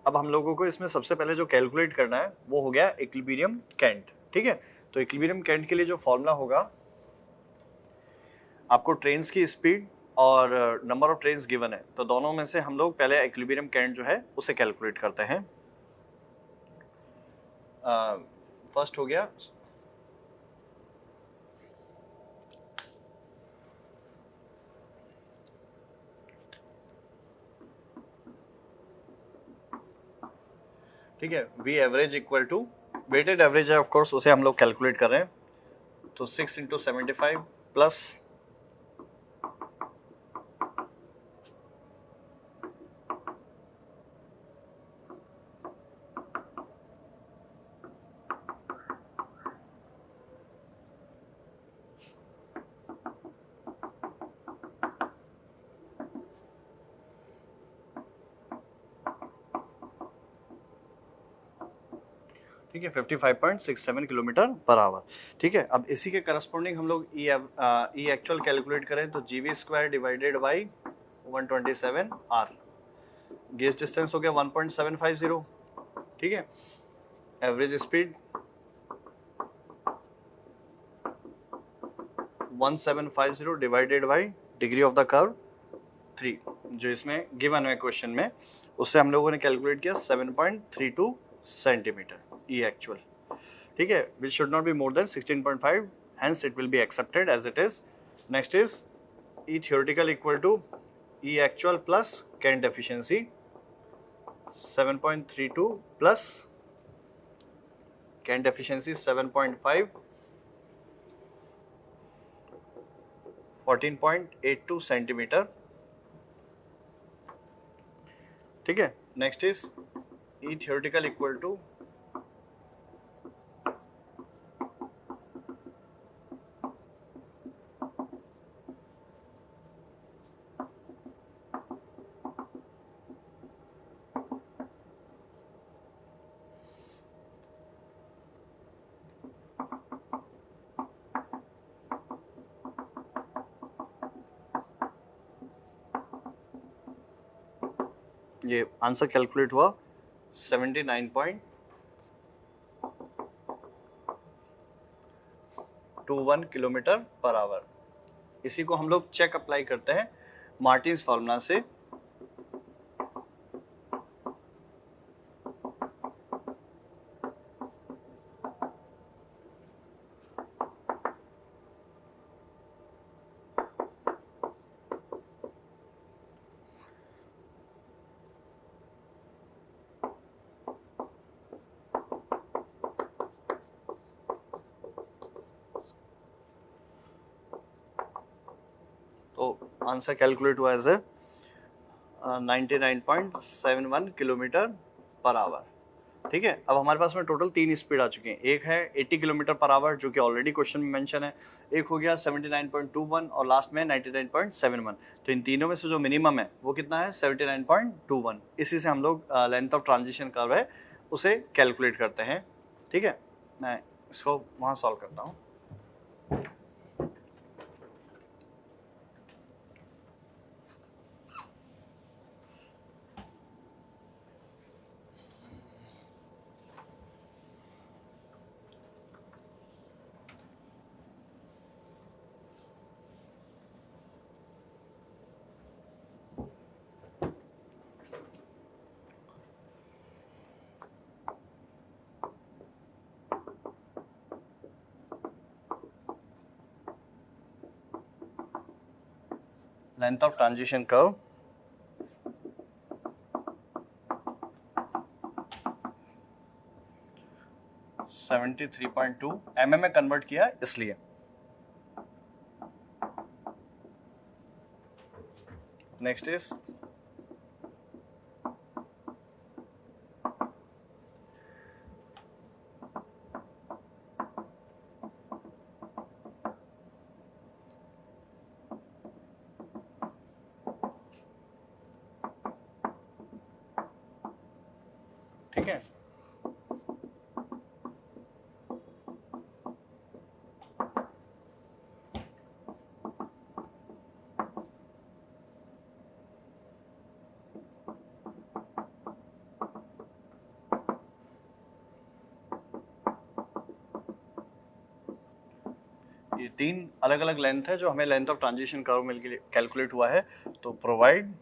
अब हम लोगों को इसमें सबसे पहले जो कैलकुलेट करना है वो हो गया इक्विलिब्रियम Kent. ठीक है, तो इक्विलिब्रियम Kent के लिए जो फॉर्मूला होगा, आपको ट्रेन्स की स्पीड और नंबर ऑफ ट्रेन्स गिवन है, तो दोनों में से हम लोग पहले इक्विलिब्रियम Kent जो है उसे कैलकुलेट करते हैं. फर्स्ट हो गया ठीक है, V average equal to weighted average है ऑफ कोर्स, उसे हम लोग कैलकुलेट कर रहे हैं. तो 6 × 75 प्लस ठीक है 55.67 किलोमीटर पर आवर. ठीक है, अब इसी के करस्पॉन्डिंग हम लोग ई एक्चुअल कैलकुलेट करें तो GV square divided by 127 R. Gauge distance हो गया 1.750. ठीक है, average speed 1750 divided by degree of the curve 3, जो इसमें गिवन है क्वेश्चन में, उससे हम लोगों ने कैलकुलेट किया 7.32 सेंटीमीटर ई एक्चुअल, ठीक है, which should not be more than 16.5, hence it will be accepted as it is. Next is E theoretical equal to E actual plus Kent efficiency, 7.32 plus Kent efficiency 7.5, 14.82 centimetre, ठीक है. Next is E theoretical equal to ये answer calculate हुआ 79.21 kilometre per our. इसी को हम लोग check apply करते हैं मार्टिन्स फार्मूला से. तो आंसर कैलकुलेट हुआ as a 99.71 kilometre per hour, ठीक है. अब हमारे पास में टोटल 3 स्पीड आ चुकी हैं. एक है 80 किलोमीटर पर आवर जो कि ऑलरेडी क्वेश्चन में मेंशन है, एक हो गया 79.21 और लास्ट में 99.71. तो इन तीनों में से जो मिनिमम है वो कितना है 79.21. इसी से हम लोग लेंथ ऑफ ट्रांजिशन कर्व है उसे कैलकुलेट करते हैं, ठीक है. मैं इसको वहाँ सॉल्व करता हूँ. Length of transition curve (73.2) mm में कन्वर्ट किया इसलिए. नेक्स्ट इज ठीक है. ये 3 अलग अलग लेंथ है जो हमें लेंथ ऑफ ट्रांजिशन कर्व में कैलकुलेट हुआ है. तो provide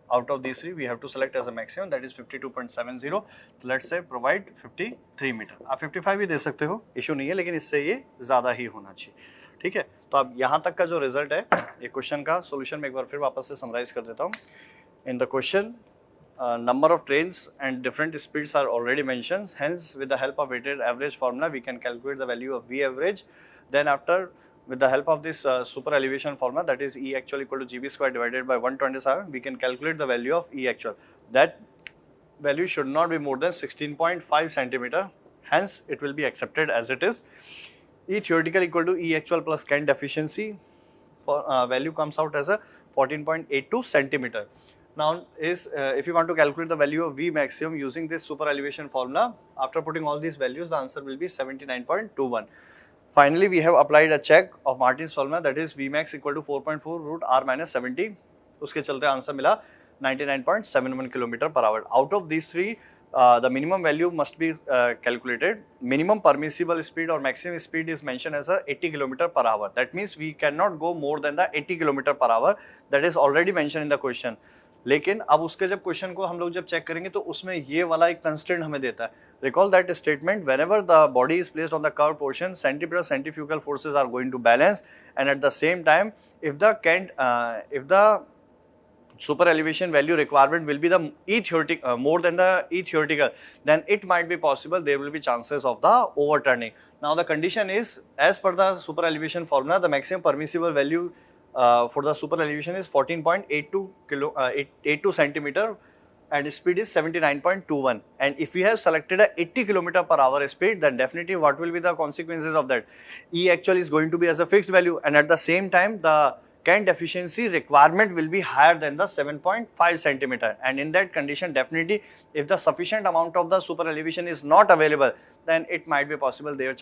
out of these three we have to select as a maximum, that is 52.70. तो let's say provide 53 मीटर. आप 55 भी दे सकते हो, इशू नहीं है, लेकिन इससे ये ज़्यादा ही होना चाहिए, ठीक है. तो अब यहाँ तक का जो रिजल्ट है, ये क्वेश्चन का सोल्यूशन में एक बार फिर वापस से समराइज कर देता हूँ. In the question number of trains and different speeds are already mentioned, hence with the help of weighted average formula we can calculate the value of V average. Then after, with the help of this super elevation formula, that is E actual equal to GB square divided by 127, we can calculate the value of E actual. That value should not be more than 16.5 centimeter, hence it will be accepted as it is. E theoretical equal to E actual plus Kent efficiency, for value comes out as a 14.82 centimeter. Now is if you want to calculate the value of V maximum using this super elevation formula, after putting all these values, the answer will be 79.21. Finally, we have applied a check of Martin's formula, that is V max equal to 4.4 root R minus 70. उसके चलते answer मिला 99.71 kilometre per our. Out of these three the minimum value must be calculated. Minimum permissible speed or maximum speed is mentioned as a 80 km per hour. That means we cannot go more than the 80 km per hour that is already mentioned in the question. लेकिन अब उसके जब question को हम लोग जब check करेंगे तो उसमें ये वाला एक कंस्ट्रेंट हमें देता है. Recall that statement, whenever the body is placed on the curved portion, centripetal centrifugal forces are going to balance, and at the same time, if the super elevation value requirement will be the E theoretical more than the E theoretical, then it might be possible there will be chances of the overturning. Now the condition is, as per the super elevation formula, the maximum permissible value for the super elevation is 14.82 centimeter and speed is 79.21, and if we have selected a 80 km per hour speed, then definitely what will be the consequences of that? E actually is going to be as a fixed value, and at the same time the Kant efficiency requirement will be higher than the 7.5 centimeter, and in that condition definitely if the sufficient amount of the super elevation is not available, then it might be possible there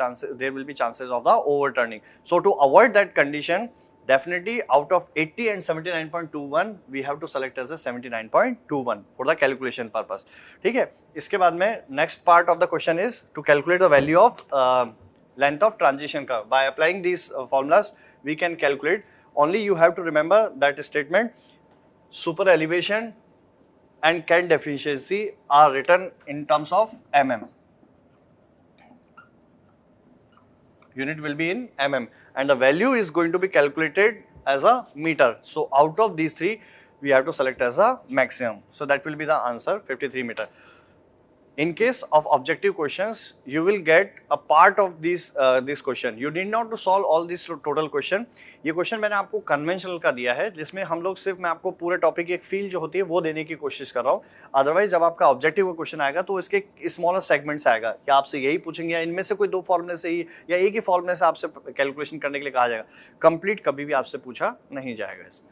will be chances of the overturning. So to avoid that condition, definitely out of 80 and 79.21 we have to select as a 79.21 for the calculation purpose. ठीक है, इसके बाद में next part of the question is to calculate the value of length of transition curve. By applying these formulas we can calculate. Only you have to remember that statement, super elevation and Kant efficiency are written in terms of mm. Unit will be in mm, and the value is going to be calculated as a meter. So out of these three we have to select as a maximum. So that will be the answer, 53 meter. In case of objective questions, you will get a part of this question. You need not to solve all this total question. ये question मैंने आपको conventional का दिया है, जिसमें हम लोग सिर्फ मैं आपको पूरे टॉपिक की एक फील जो होती है वो देने की कोशिश कर रहा हूँ. अदरवाइज जब आपका ऑब्जेक्टिव का क्वेश्चन आएगा तो इसके स्मॉलर सेगमेंट्स आएगा कि आपसे यही पूछेंगे या इनमें से कोई दो फॉर्मूले से ही या एक ही फॉर्मूले से आपसे कैलकुलेशन करने के लिए कहा जाएगा. कंप्लीट कभी भी आपसे पूछा नहीं जाएगा इसमें.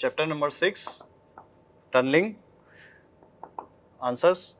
Chapter number 6, tunneling. Answers.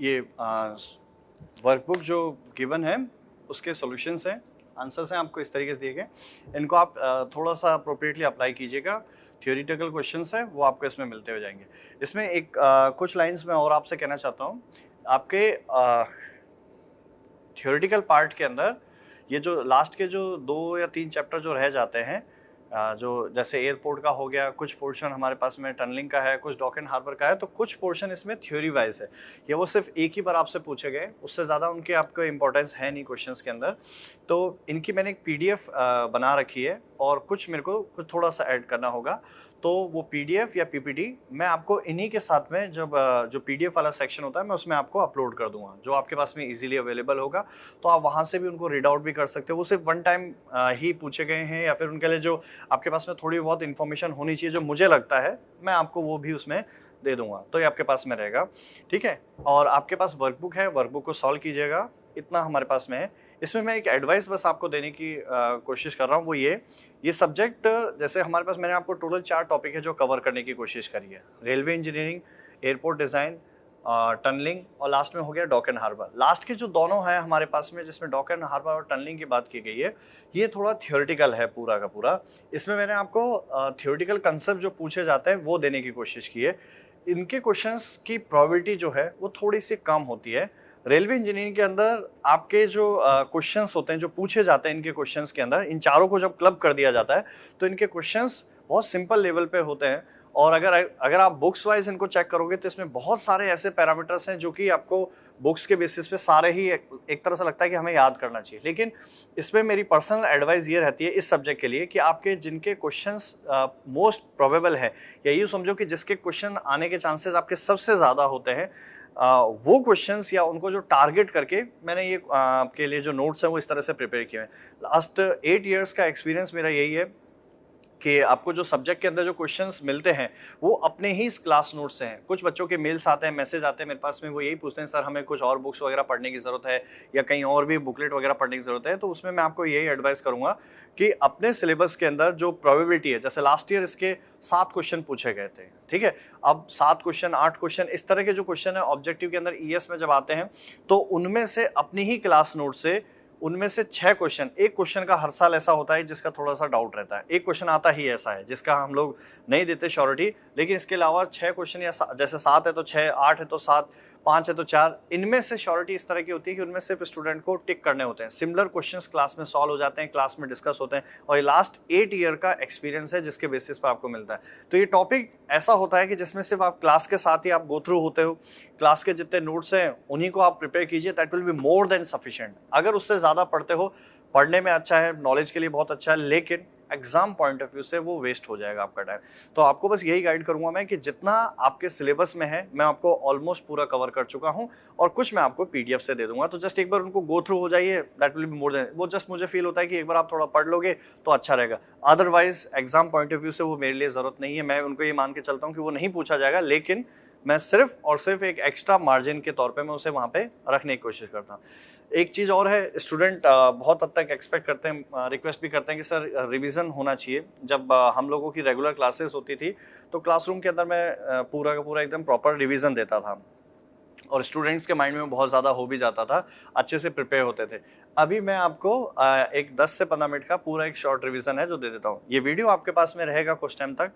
ये वर्कबुक जो गिवन है उसके सॉल्यूशंस हैं, आंसर्स हैं आपको इस तरीके से दिए गए। इनको आप थोड़ा सा अप्रोप्रिएटली अप्लाई कीजिएगा। थियोरिटिकल क्वेश्चंस हैं वो आपको इसमें मिलते हो जाएंगे। इसमें एक कुछ लाइंस में और आपसे कहना चाहता हूँ। आपके थियोरिटिकल पार्ट के अंदर ये जो लास्ट के जो 2 या 3 चैप्टर जो रह जाते हैं, जो जैसे एयरपोर्ट का हो गया, कुछ पोर्शन हमारे पास में टनलिंग का है, कुछ डॉक एंड हार्बर का है, तो कुछ पोर्शन इसमें थ्योरी वाइज है। ये वो सिर्फ एक ही बार आपसे पूछे गए, उससे ज़्यादा उनके आपको इंपॉर्टेंस है नहीं क्वेश्चंस के अंदर। तो इनकी मैंने एक PDF बना रखी है और कुछ मेरे को कुछ थोड़ा सा ऐड करना होगा। तो वो PDF या PPT मैं आपको इन्हीं के साथ में जब जो PDF वाला सेक्शन होता है मैं उसमें आपको अपलोड कर दूंगा, जो आपके पास में इजीली अवेलेबल होगा। तो आप वहाँ से भी उनको रीड आउट भी कर सकते हो। वो सिर्फ वन टाइम ही पूछे गए हैं, या फिर उनके लिए जो आपके पास में थोड़ी बहुत इन्फॉर्मेशन होनी चाहिए जो मुझे लगता है, मैं आपको वो भी उसमें दे दूंगा। तो ये आपके पास में रहेगा, ठीक है। और आपके पास वर्कबुक है, वर्कबुक को सॉल्व कीजिएगा, इतना हमारे पास में है। इसमें मैं एक एडवाइस बस आपको देने की कोशिश कर रहा हूँ, वो ये सब्जेक्ट जैसे हमारे पास मैंने आपको टोटल 4 टॉपिक है जो कवर करने की कोशिश करी है। Railway engineering, airport design, tunnelling और लास्ट में हो गया डॉक एंड हार्बर। लास्ट के जो दोनों हैं हमारे पास में, जिसमें डॉक एंड हार्बर और टनलिंग की बात की गई है, ये थोड़ा थियोरिटिकल है पूरा का पूरा। इसमें मैंने आपको थियोरिटिकल कंसेप्ट जो पूछे जाते हैं वो देने की कोशिश की है। इनके क्वेश्चंस की प्रोबेबिलिटी जो है वो थोड़ी सी कम होती है। रेलवे इंजीनियरिंग के अंदर आपके जो क्वेश्चंस होते हैं जो पूछे जाते हैं, इनके क्वेश्चंस के अंदर इन चारों को जब क्लब कर दिया जाता है तो इनके क्वेश्चंस बहुत सिंपल लेवल पे होते हैं। और अगर आप बुक्स वाइज इनको चेक करोगे तो इसमें बहुत सारे ऐसे पैरामीटर्स हैं जो कि आपको बुक्स के बेसिस पे सारे ही एक तरह से लगता है कि हमें याद करना चाहिए। लेकिन इसमें मेरी पर्सनल एडवाइस ये रहती है इस सब्जेक्ट के लिए कि आपके जिनके क्वेश्चंस मोस्ट प्रोबेबल है, या यूँ समझो कि जिसके क्वेश्चन आने के चांसेस आपके सबसे ज़्यादा होते हैं, वो क्वेश्चंस या उनको जो टारगेट करके मैंने ये आपके लिए जो नोट्स हैं वो इस तरह से प्रिपेयर किए हैं। लास्ट 8 इयर्स का एक्सपीरियंस मेरा यही है कि आपको जो सब्जेक्ट के अंदर जो क्वेश्चंस मिलते हैं वो अपने ही क्लास नोट से हैं। कुछ बच्चों के मेल्स आते हैं, मैसेज आते हैं मेरे पास में, वो यही पूछते हैं सर हमें कुछ और बुक्स वगैरह पढ़ने की ज़रूरत है या कहीं और भी बुकलेट वगैरह पढ़ने की ज़रूरत है। तो उसमें मैं आपको यही एडवाइस करूंगा कि अपने सिलेबस के अंदर जो प्रोबेबिलिटी है, जैसे लास्ट ईयर इसके 7 क्वेश्चन पूछे गए थे, ठीक है, अब 7 क्वेश्चन 8 क्वेश्चन इस तरह के जो क्वेश्चन है ऑब्जेक्टिव के अंदर ES में जब आते हैं तो उनमें से अपनी ही क्लास नोट से उनमें से 6 क्वेश्चन, एक क्वेश्चन का हर साल ऐसा होता है जिसका थोड़ा सा डाउट रहता है, एक क्वेश्चन आता ही ऐसा है जिसका हम लोग नहीं देते श्योरिटी। लेकिन इसके अलावा 6 क्वेश्चन या जैसे 7 है तो 6, 8 है तो 7, 5 है तो 4, इनमें से श्योरिटी इस तरह की होती है कि उनमें सिर्फ स्टूडेंट को टिक करने होते हैं। सिमिलर क्वेश्चंस क्लास में सॉल्व हो जाते हैं, क्लास में डिस्कस होते हैं, और ये लास्ट 8 ईयर का एक्सपीरियंस है जिसके बेसिस पर आपको मिलता है। तो ये टॉपिक ऐसा होता है कि जिसमें सिर्फ आप क्लास के साथ ही आप गो थ्रू होते हो, क्लास के जितने नोट्स हैं उन्हीं को आप प्रिपेयर कीजिए, that will be more than sufficient. अगर उससे ज़्यादा पढ़ते हो, पढ़ने में अच्छा है, नॉलेज के लिए बहुत अच्छा है, लेकिन एग्जाम पॉइंट ऑफ व्यू से वो वेस्ट हो जाएगा आपका टाइम। तो आपको बस यही गाइड करूंगा मैं कि जितना आपके सिलेबस में है मैं आपको ऑलमोस्ट पूरा कवर कर चुका हूं, और कुछ मैं आपको PDF से दे दूंगा। तो जस्ट एक बार उनको गो थ्रू हो जाइए, that will be more than. वो जस्ट मुझे फील होता है कि एक बार आप थोड़ा पढ़ लोगे तो अच्छा रहेगा। Otherwise exam point of view से वो मेरे लिए जरूरत नहीं है। मैं उनको ये मान के चलता हूँ कि वो नहीं पूछा जाएगा, लेकिन मैं सिर्फ और सिर्फ एक एक्स्ट्रा मार्जिन के तौर पे मैं उसे वहाँ पे रखने की कोशिश करता हूँ। एक चीज़ और है, स्टूडेंट बहुत हद तक एक्सपेक्ट करते हैं, रिक्वेस्ट भी करते हैं कि सर रिवीजन होना चाहिए। जब हम लोगों की रेगुलर क्लासेस होती थी तो क्लासरूम के अंदर मैं पूरा का पूरा एकदम प्रॉपर रिवीजन देता था, और स्टूडेंट्स के माइंड में बहुत ज़्यादा हो भी जाता था, अच्छे से प्रिपेयर होते थे। अभी मैं आपको एक 10 से 15 मिनट का पूरा एक शॉर्ट रिवीजन है जो दे देता हूँ। ये वीडियो आपके पास में रहेगा कुछ टाइम तक,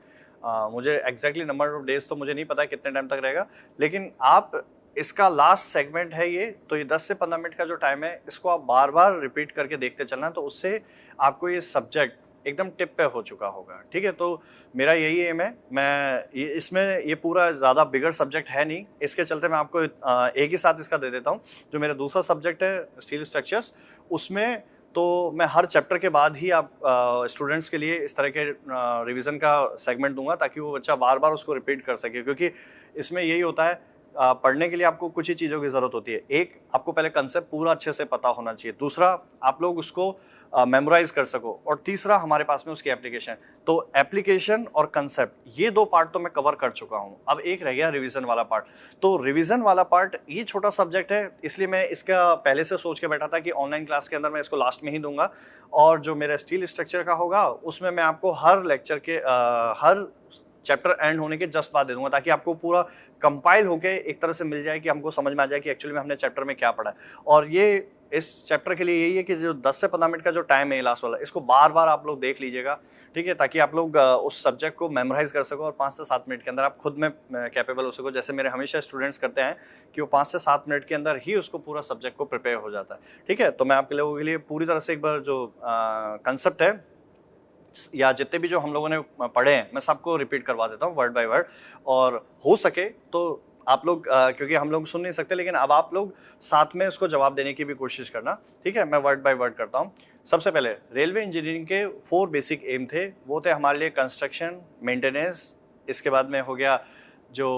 मुझे एग्जैक्टली नंबर ऑफ डेज तो मुझे नहीं पता है कितने टाइम तक रहेगा, लेकिन आप इसका लास्ट सेगमेंट है ये, तो ये 10 से 15 मिनट का जो टाइम है इसको आप बार बार रिपीट करके देखते चलना, तो उससे आपको ये सब्जेक्ट एकदम टिप पे हो चुका होगा, ठीक है। तो मेरा यही एम है, मैं इसमें ये पूरा ज़्यादा बिगर सब्जेक्ट है नहीं, इसके चलते मैं आपको एक ही साथ इसका दे देता हूँ। जो मेरा दूसरा सब्जेक्ट है स्टील स्ट्रक्चर्स, उसमें तो मैं हर चैप्टर के बाद ही आप स्टूडेंट्स के लिए इस तरह के रिवीजन का सेगमेंट दूंगा, ताकि वो बच्चा बार बार उसको रिपीट कर सके। क्योंकि इसमें यही होता है, पढ़ने के लिए आपको कुछ ही चीज़ों की ज़रूरत होती है। एक, आपको पहले कंसेप्ट पूरा अच्छे से पता होना चाहिए, दूसरा आप लोग उसको मेमोराइज कर सको, और तीसरा हमारे पास में उसकी एप्लीकेशन। तो एप्लीकेशन और कंसेप्ट ये 2 पार्ट तो मैं कवर कर चुका हूँ। अब एक रह गया रिवीजन वाला पार्ट। तो रिवीजन वाला पार्ट ये छोटा सब्जेक्ट है, इसलिए मैं इसका पहले से सोच के बैठा था कि ऑनलाइन क्लास के अंदर मैं इसको लास्ट में ही दूंगा, और जो मेरा स्टील स्ट्रक्चर का होगा उसमें मैं आपको हर लेक्चर के हर चैप्टर एंड होने के जस्ट बाद दे दूंगा, ताकि आपको पूरा कंपाइल होके एक तरह से मिल जाए कि हमको समझ में आ जाए कि एक्चुअली में हमने चैप्टर में क्या पढ़ा है। और ये इस चैप्टर के लिए यही है कि जो 10 से 15 मिनट का जो टाइम है लास्ट वाला, इसको बार बार आप लोग देख लीजिएगा, ठीक है, ताकि आप लोग उस सब्जेक्ट को मेमोराइज कर सको और 5 से 7 मिनट के अंदर आप खुद में कैपेबल हो सको। जैसे मेरे हमेशा स्टूडेंट्स करते हैं कि वो 5 से 7 मिनट के अंदर ही उसको पूरा सब्जेक्ट को प्रिपेयर हो जाता है, ठीक है। तो मैं आपके लोगों के लिए पूरी तरह से एक बार जो कंसेप्ट है या जितने भी जो हम लोगों ने पढ़े हैं, मैं सबको रिपीट करवा देता हूँ वर्ड बाय वर्ड, और हो सके तो आप लोग क्योंकि हम लोग सुन नहीं सकते, लेकिन अब आप लोग साथ में उसको जवाब देने की भी कोशिश करना, ठीक है। मैं वर्ड बाय वर्ड करता हूँ। सबसे पहले रेलवे इंजीनियरिंग के 4 बेसिक एम थे, वो थे हमारे लिए कंस्ट्रक्शन, मेंटेनेंस, इसके बाद में हो गया जो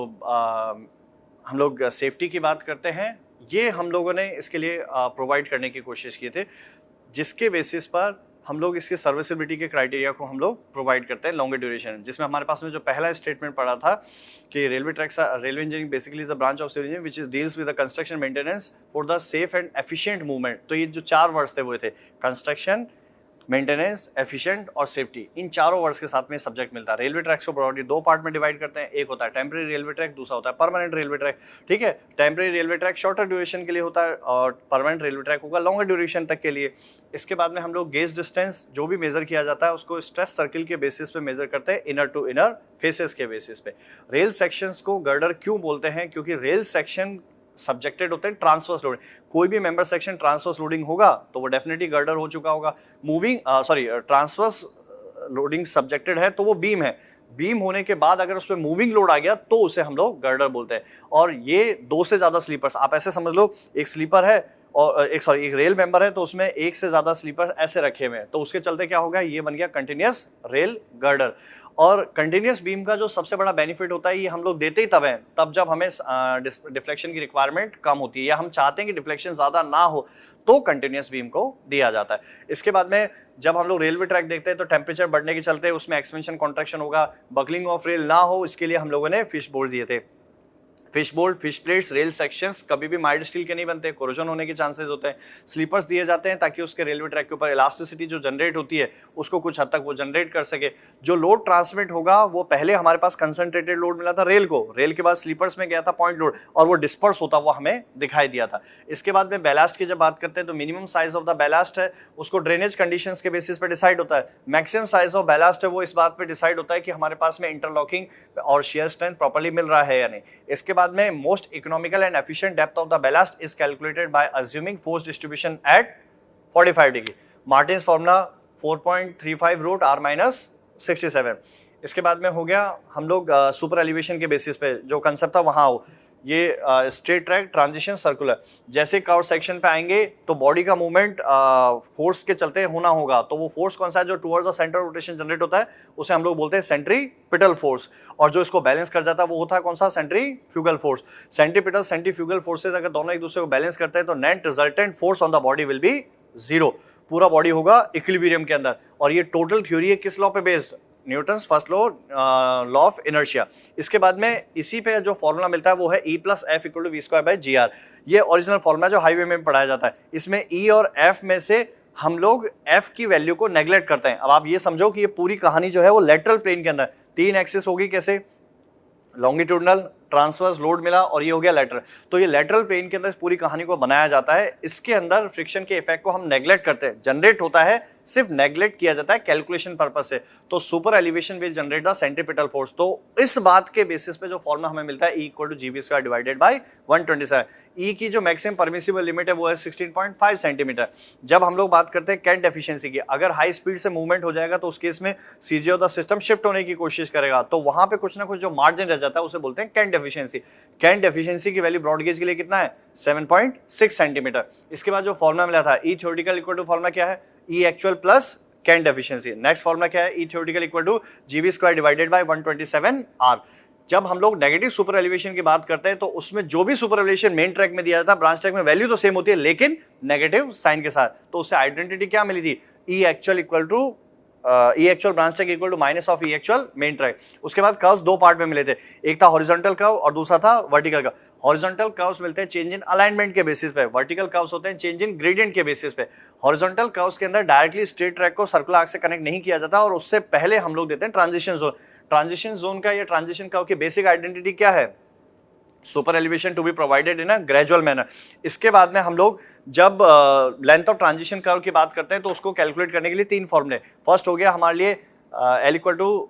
हम लोग सेफ्टी की बात करते हैं, ये हम लोगों ने इसके लिए प्रोवाइड करने की कोशिश किए थे, जिसके बेसिस पर हम लोग इसके सर्विसिबिलिटी के क्राइटेरिया को हम लोग प्रोवाइड करते हैं लॉन्गर ड्यूरेशन। जिसमें हमारे पास में जो पहला स्टेटमेंट पड़ा था कि railway engineering basically is a branch of civil engineering which is deals with the construction maintenance for the safe and efficient movement. तो ये जो 4 वर्ड्स थे वो थे कंस्ट्रक्शन, मेंटेनेंस, एफिशिएंट और सेफ्टी। इन चारों वर्ड्स के साथ में सब्जेक्ट मिलता है। रेलवे ट्रैक्स को ब्रॉडली 2 पार्ट में डिवाइड करते हैं, एक होता है टेम्परेरी रेलवे ट्रैक, दूसरा होता है परमानेंट रेलवे ट्रैक, ठीक है। Temporary railway track shorter duration के लिए होता है और परमानेंट रेलवे ट्रैक होगा लॉन्गर ड्यूरेशन तक के लिए। इसके बाद में हम लोग गेज डिस्टेंस जो भी मेजर किया जाता है उसको स्ट्रेस सर्किल के बेसिस पे मेजर करते हैं, इनर टू इनर फेसेस के बेसिस पे। रेल सेक्शंस को गर्डर क्यों बोलते हैं? क्योंकि रेल सेक्शन सब्जेक्टेड होते हैं ट्रांसवर्स लोडिंग। कोई भी मेंबर सेक्शन ट्रांसवर्स लोडिंग होगा तो वो डेफिनेटली गर्डर हो चुका होगा। ट्रांसवर्स लोडिंग सब्जेक्टेड है तो वो बीम है। बीम होने के बाद अगर उसमें मूविंग लोड आ गया तो उसे हम लोग गर्डर बोलते हैं। और ये 2 से ज्यादा स्लीपर्स, आप ऐसे समझ लो, एक स्लीपर है और एक रेल मेंबर है तो उसमें 1 से ज्यादा स्लीपर ऐसे रखे हुए हैं, तो उसके चलते क्या होगा, ये बन गया कंटिन्यूअस रेल गर्डर। और कंटिन्यूअस बीम का जो सबसे बड़ा बेनिफिट होता है, ये हम लोग देते ही तब है तब जब हमें डिफ्लेक्शन की रिक्वायरमेंट कम होती है या हम चाहते हैं कि डिफ्लेक्शन ज्यादा ना हो, तो कंटिन्यूअस बीम को दिया जाता है। इसके बाद में जब हम लोग रेलवे ट्रैक देखते हैं तो टेम्परेचर बढ़ने के चलते उसमें एक्सपेंशन कॉन्ट्रैक्शन होगा, बकलिंग ऑफ रेल ना हो, इसके लिए हम लोगों ने फिश बोल्ट दिए थे। Fish bolt, fish plates, rail sections कभी भी माइल्ड स्टील के नहीं बनते, कोरोजन होने के चांसेस होते हैं। स्लीपर्स दिए जाते हैं ताकि उसके रेलवे ट्रैक के ऊपर इलास्टिसिटी जो जनरेट होती है उसको कुछ हद तक वो जनरेट कर सके। जो लोड ट्रांसमिट होगा वो पहले हमारे पास कंसंट्रेटेड लोड मिला था रेल को, रेल के बाद स्लीपर्स में गया था पॉइंट लोड और वो डिस्पर्स होता हुआ हमें दिखाई दिया था। इसके बाद में बैलास्ट की जब बात करते हैं तो minimum size of the ballast है उसको ड्रेनेज कंडीशंस के बेसिस पे डिसाइड होता है। मैक्सिमम साइज ऑफ बैलास्ट है वो इस बात पे डिसाइड होता है कि हमारे पास में इंटरलॉकिंग और शेयर स्ट्रेंथ प्रॉपर्ली मिल रहा है या नहीं। इसके बाद में most economical and efficient depth of the ballast is calculated by assuming force distribution at 45 degree. Martin's formula 4.35 root r-67। इसके बाद में हो गया हम लोग सुपर एलिवेशन के बेसिस पे जो कंसेप्ट था वहां हो, ये स्ट्रेट ट्रैक, ट्रांजिशन, सर्कुलर। जैसे कर्व सेक्शन पे आएंगे तो बॉडी का मूवमेंट फोर्स के चलते होना होगा, तो वो फोर्स कौन सा है जो towards the centre rotation generate होता है उसे हम लोग बोलते हैं सेंट्रीपिटल फोर्स। और जो इसको बैलेंस कर जाता है वो होता है कौन सा, centrifugal force. Centripetal, centrifugal forces अगर दोनों एक दूसरे को बैलेंस करते हैं तो net resultant force on the body will be 0। पूरा बॉडी होगा इक्विलिब्रियम के अंदर। और ये टोटल थ्योरी है किस लॉ पे based, Newton's first law of inertia. इसके बाद में इसी पे जो फॉर्मूला मिलता है वो है E + F = v²/gr। ये ओरिजिनल फॉर्मूला जो हाईवे में पढ़ाया जाता है। इसमें E और F में से हम लोग F की वैल्यू को नेग्लेक्ट करते हैं। अब आप ये समझो कि ये पूरी कहानी जो है वो लेटरल प्लेन के अंदर 3 एक्सिस होगी, कैसे, लॉन्गिट्यूडनल, ट्रांसवर्स लोड मिला और ये हो गया लेटरल। तो ये लेटरल प्लेन के अंदर पूरी कहानी को बनाया जाता है। इसके अंदर फ्रिक्शन के इफेक्ट को हम नेग्लेक्ट करते हैं, जनरेट होता है, सिर्फ नेग्लेक्ट किया जाता है कैलकुलेशन पर्पस से। तो super elevation will generate the centripetal force. तो इस बात के बेसिस पे जो फॉर्मूला हमें मिलता है E = gv² / 127। E की जो मैक्सिमम परमिसिबल लिमिट है वो है 16.5 सेंटीमीटर। जब हम लोग बात करते हैं कैंट एफिशिएंसी की, अगर हाई स्पीड से मूवमेंट हो जाएगा तो उस केस में CG of the system shift होने की कोशिश करेगा, तो वहां पे कुछ ना कुछ जो मार्जिन रह जाता है उसे बोलते हैं कैंट एफिशिएंसी। कैंट एफिशिएंसी की वैल्यू ब्रॉड गेज के लिए कितना है, 7.6 सेंटीमीटर। इसके बाद जो फॉर्मूला मिला था E थ्योरेटिकल = फॉर्मूला क्या है, E actual plus cant efficiency. Next formula क्या है, E थ्योरेटिकल = gv² / 127r। जब हम लोग नेगेटिव सुपर एलिवेशन की बात करते हैं तो उसमें जो भी सुपर एलिवेशन मेन ट्रैक में दिया जाता है, ब्रांच ट्रैक में वैल्यू तो सेम होती है लेकिन नेगेटिव साइन के साथ। तो उससे आइडेंटिटी क्या मिली थी, E actual branch track = minus of E actual main track. उसके बाद कर्व्स 2 पार्ट में मिले थे, एक था हॉरिजॉन्टल कर्व और दूसरा था वर्टिकल कर्व। हॉरिजॉन्टल कर्व्स मिलते हैं चेंज इन अलाइनमेंट के बेसिस पे, वर्टिकल कर्व्स होते हैं चेंज इन ग्रेडियंट के बेसिस पे। हॉरिजॉन्टल कर्व्स के अंदर डायरेक्टली स्ट्रेट ट्रैक को सर्कुलर आर्क से कनेक्ट नहीं किया जाता और उससे पहले हम लोग देते हैं ट्रांजिशन जोन। ट्रांजिशन जोन का या ट्रांजिशन कर्व की बेसिक आइडेंटिटी क्या है? Super elevation to be provided in a gradual manner. इसके बाद में हम लोग जब लेंथ ऑफ ट्रांजिशन कर्व की बात करते हैं तो उसको कैलकुलेट करने के लिए 3 फॉर्मूले। फर्स्ट हो गया हमारे लिए L equal to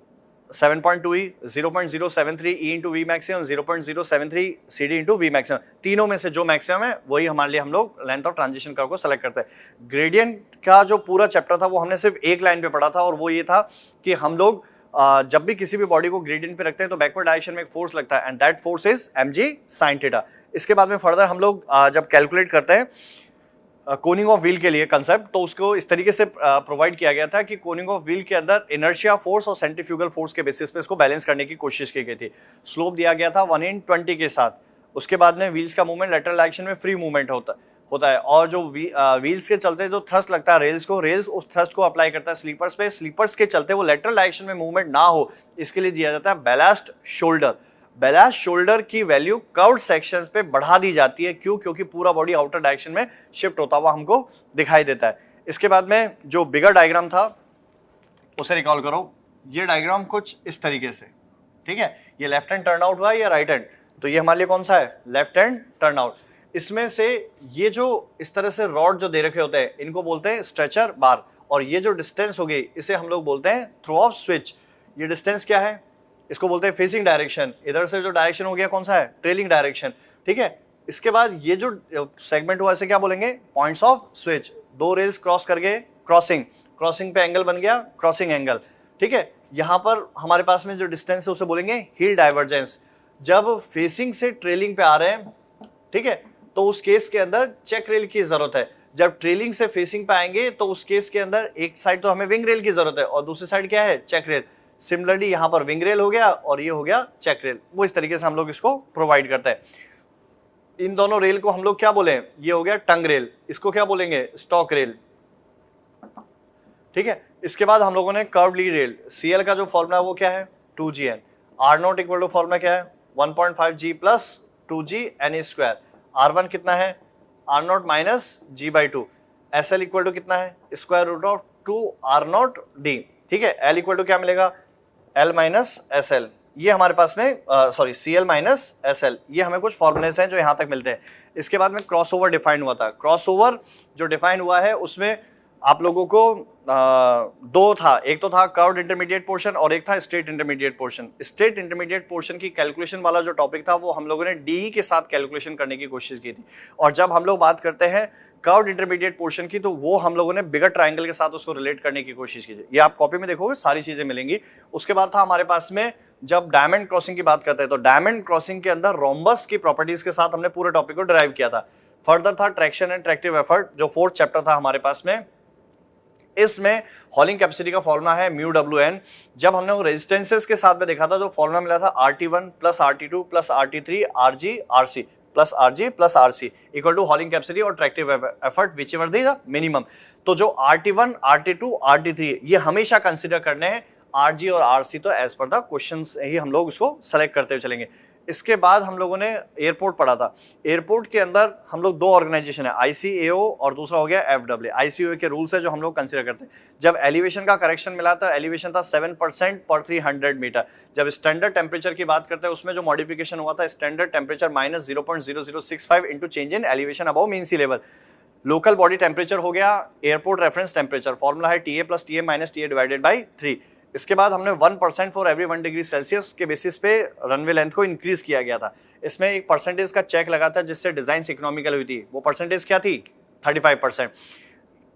7.2e 0.073 e into V maximum 0.073 CD into V maximum. तीनों में से जो मैक्सिमम है वही हमारे लिए हम लोग लेंथ ऑफ ट्रांजिशन कर्व को सेलेक्ट करते हैं। ग्रेडियंट का जो पूरा चैप्टर था वो हमने सिर्फ एक लाइन पे पढ़ा था और वो ये था कि हम लोग जब भी किसी भी बॉडी को ग्रेडियंट पे रखते हैं तो बैकवर्ड डायरेक्शन में एक फोर्स लगता है and that force is mg sin theta. इसके बाद में फर्दर हम लोग जब कैलकुलेट करते हैं कोनिंग ऑफ व्हील के लिए कंसेप्ट, तो उसको इस तरीके से प्रोवाइड किया गया था कि कोनिंग ऑफ व्हील के अंदर इनर्शिया फोर्स और सेंट्रीफ्यूगल फोर्स के बेसिस पे इसको बैलेंस करने की कोशिश की गई थी। स्लोप दिया गया था 1/20 के साथ। उसके बाद में व्हील्स का मूवमेंट लेटरल डायरेक्शन में फ्री मूवमेंट होता है और जो व्हील्स के चलते जो थ्रस्ट लगता है रेल्स उस थ्रस्ट को अप्लाई करता है स्लीपर्स पे। स्लीपर्स के चलते वो लेटरल डायरेक्शन में मूवमेंट ना हो, इसके लिए दिया जाता है बैलास्ट शोल्डर। बैलास्ट शोल्डर की वैल्यू कर्व्ड सेक्शंस पे बढ़ा दी जाती है। क्यों? क्योंकि पूरा बॉडी आउटर डायरेक्शन में शिफ्ट होता हुआ हमको दिखाई देता है। इसके बाद में जो बिगर डायग्राम था उसे रिकॉल करो। ये डायग्राम कुछ इस तरीके से, ठीक है, ये लेफ्ट हैंड टर्न आउट हुआ या राइट हैंड, तो ये हमारे लिए कौन सा है? Left hand turn out. इसमें से ये जो इस तरह से रॉड जो दे रखे होते हैं इनको बोलते हैं स्ट्रेचर बार, और ये जो डिस्टेंस हो गई इसे हम लोग बोलते हैं थ्रो ऑफ स्विच। ये डिस्टेंस क्या है? इसको बोलते हैं फेसिंग डायरेक्शन। इधर से जो डायरेक्शन हो गया कौन सा है? ट्रेलिंग डायरेक्शन, ठीक है। इसके बाद ये जो सेगमेंट हुआ इसे क्या बोलेंगे? Points off switch. दो रेल्स क्रॉस करके क्रॉसिंग पे एंगल बन गया क्रॉसिंग एंगल, ठीक है। यहाँ पर हमारे पास में जो डिस्टेंस है उसे बोलेंगे हील डाइवर्जेंस। जब फेसिंग से ट्रेलिंग पे आ रहे हैं, ठीक है, तो उस केस के अंदर चेक रेल की जरूरत है। जब ट्रेलिंग से फेसिंग पे आएंगे तो उस केस के अंदर एक साइड तो हमें विंग रेल की जरूरत है और दूसरी साइड क्या है? Check rail. सिमिलरली यहाँ पर विंग रेल हो गया और ये हो गया चेक रेल। वो इस तरीके से हम लोग इसको प्रोवाइड करते हैं। इन दोनों रेल को हम लोग क्या बोले? ये हो गया टंग रेल, इसको क्या बोलेंगे? स्टॉक रेल, ठीक है। इसके बाद हम लोगों ने कर्व्ड लीड रेल। CL का जो फॉर्मूला है वो क्या है? 2GN। R0 equal to formula क्या है? 1.5G plus 2G N²। R1 कितना है? R0 minus G/2। SL equal to कितना है? स्क्वायर रूट ऑफ 2R0D, ठीक है। L इक्वल टू क्या मिलेगा? L minus SL। ये हमारे पास में CL माइनस SL, ये हमें कुछ फॉर्मूलेस हैं जो यहाँ तक मिलते हैं। इसके बाद में क्रॉसओवर डिफाइन हुआ था। क्रॉसओवर जो डिफाइन हुआ है उसमें आप लोगों को दो था, एक तो था कर्व्ड इंटरमीडिएट पोर्शन और एक था straight intermediate portion. Straight intermediate portion की कैलकुलेशन वाला जो टॉपिक था वो हम लोगों ने DE के साथ कैलकुलेशन करने की कोशिश की थी। और जब हम लोग बात करते हैं कर्व्ड इंटरमीडिएट पोर्शन की तो वो हम लोगों ने बिगर ट्रायंगल के साथ उसको रिलेट करने की कोशिश की थी। ये आप कॉपी में देखोगे सारी चीजें मिलेंगी। उसके बाद था हमारे पास में जब डायमंड क्रॉसिंग की बात करते हैं तो डायमंड क्रॉसिंग के अंदर रोम्बस की प्रॉपर्टीज के साथ हमने पूरे टॉपिक को डिराइव किया था। फर्दर था ट्रैक्शन एंड ट्रैक्टिव एफर्ट, जो 4th चैप्टर था हमारे पास में। इसमें हॉलिंग कैपेसिटी का फॉर्मूला है μWN। जब हमने वो रेजिस्टेंसेस के साथ में देखा था जो फॉर्मूला मिला था RT1 plus RT2 plus RT3 RG RC plus RG plus RC equal to hauling capacity और tractive effort whichever the minimum. तो जो RT1 RT2 RT3 ये हमेशा कंसिडर करने हैं। RG और RC तो एज पर द क्वेश्चंस ही हम लोग उसको सेलेक्ट करते हुए चलेंगे। इसके बाद हम लोगों ने एयरपोर्ट पढ़ा था। एयरपोर्ट के अंदर हम लोग दो ऑर्गेनाइजेशन है, ICAO और दूसरा हो गया FAA। ICAO के रूल्स है जो हम लोग कंसीडर करते हैं। जब एलिवेशन का करेक्शन मिला था, एलिवेशन था 7% पर 300 मीटर। जब स्टैंडर्ड टेम्परेचर की बात करते हैं उसमें जो मॉडिफिकेशन हुआ था standard temperature minus 0.0065 into change in elevation above mean sea level. Local body temperature हो गया एयरपोर्ट रेफरेंस टेम्परेचर, फॉर्मूला है TA plus TA minus TA divided by 3। इसके बाद हमने 1% फॉर एवरी 1 डिग्री सेल्सियस के बेसिस पे रनवे लेंथ को increase किया गया था। इसमें एक परसेंटेज का चेक लगा था जिससे डिजाइन इकोनॉमिकल हुई थी। वो परसेंटेज क्या थी? 35%।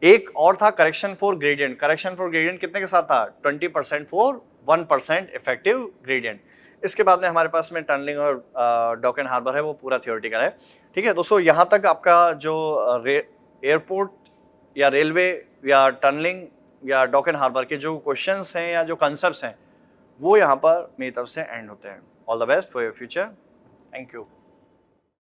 एक और था correction for gradient. Correction for gradient कितने के साथ था? 20% फॉर 1% इफेक्टिव ग्रेडियंट। इसके बाद में हमारे पास में टनलिंग और डॉक एंड हार्बर है, वो पूरा थियोरेटिकल है। ठीक है दोस्तों, यहाँ तक आपका जो एयरपोर्ट या रेलवे या टनलिंग या डॉक एंड हार्बर के जो क्वेश्चंस हैं या जो कंसेप्ट्स हैं वो यहाँ पर मेरी तरफ से एंड होते हैं। All the best for your future. Thank you.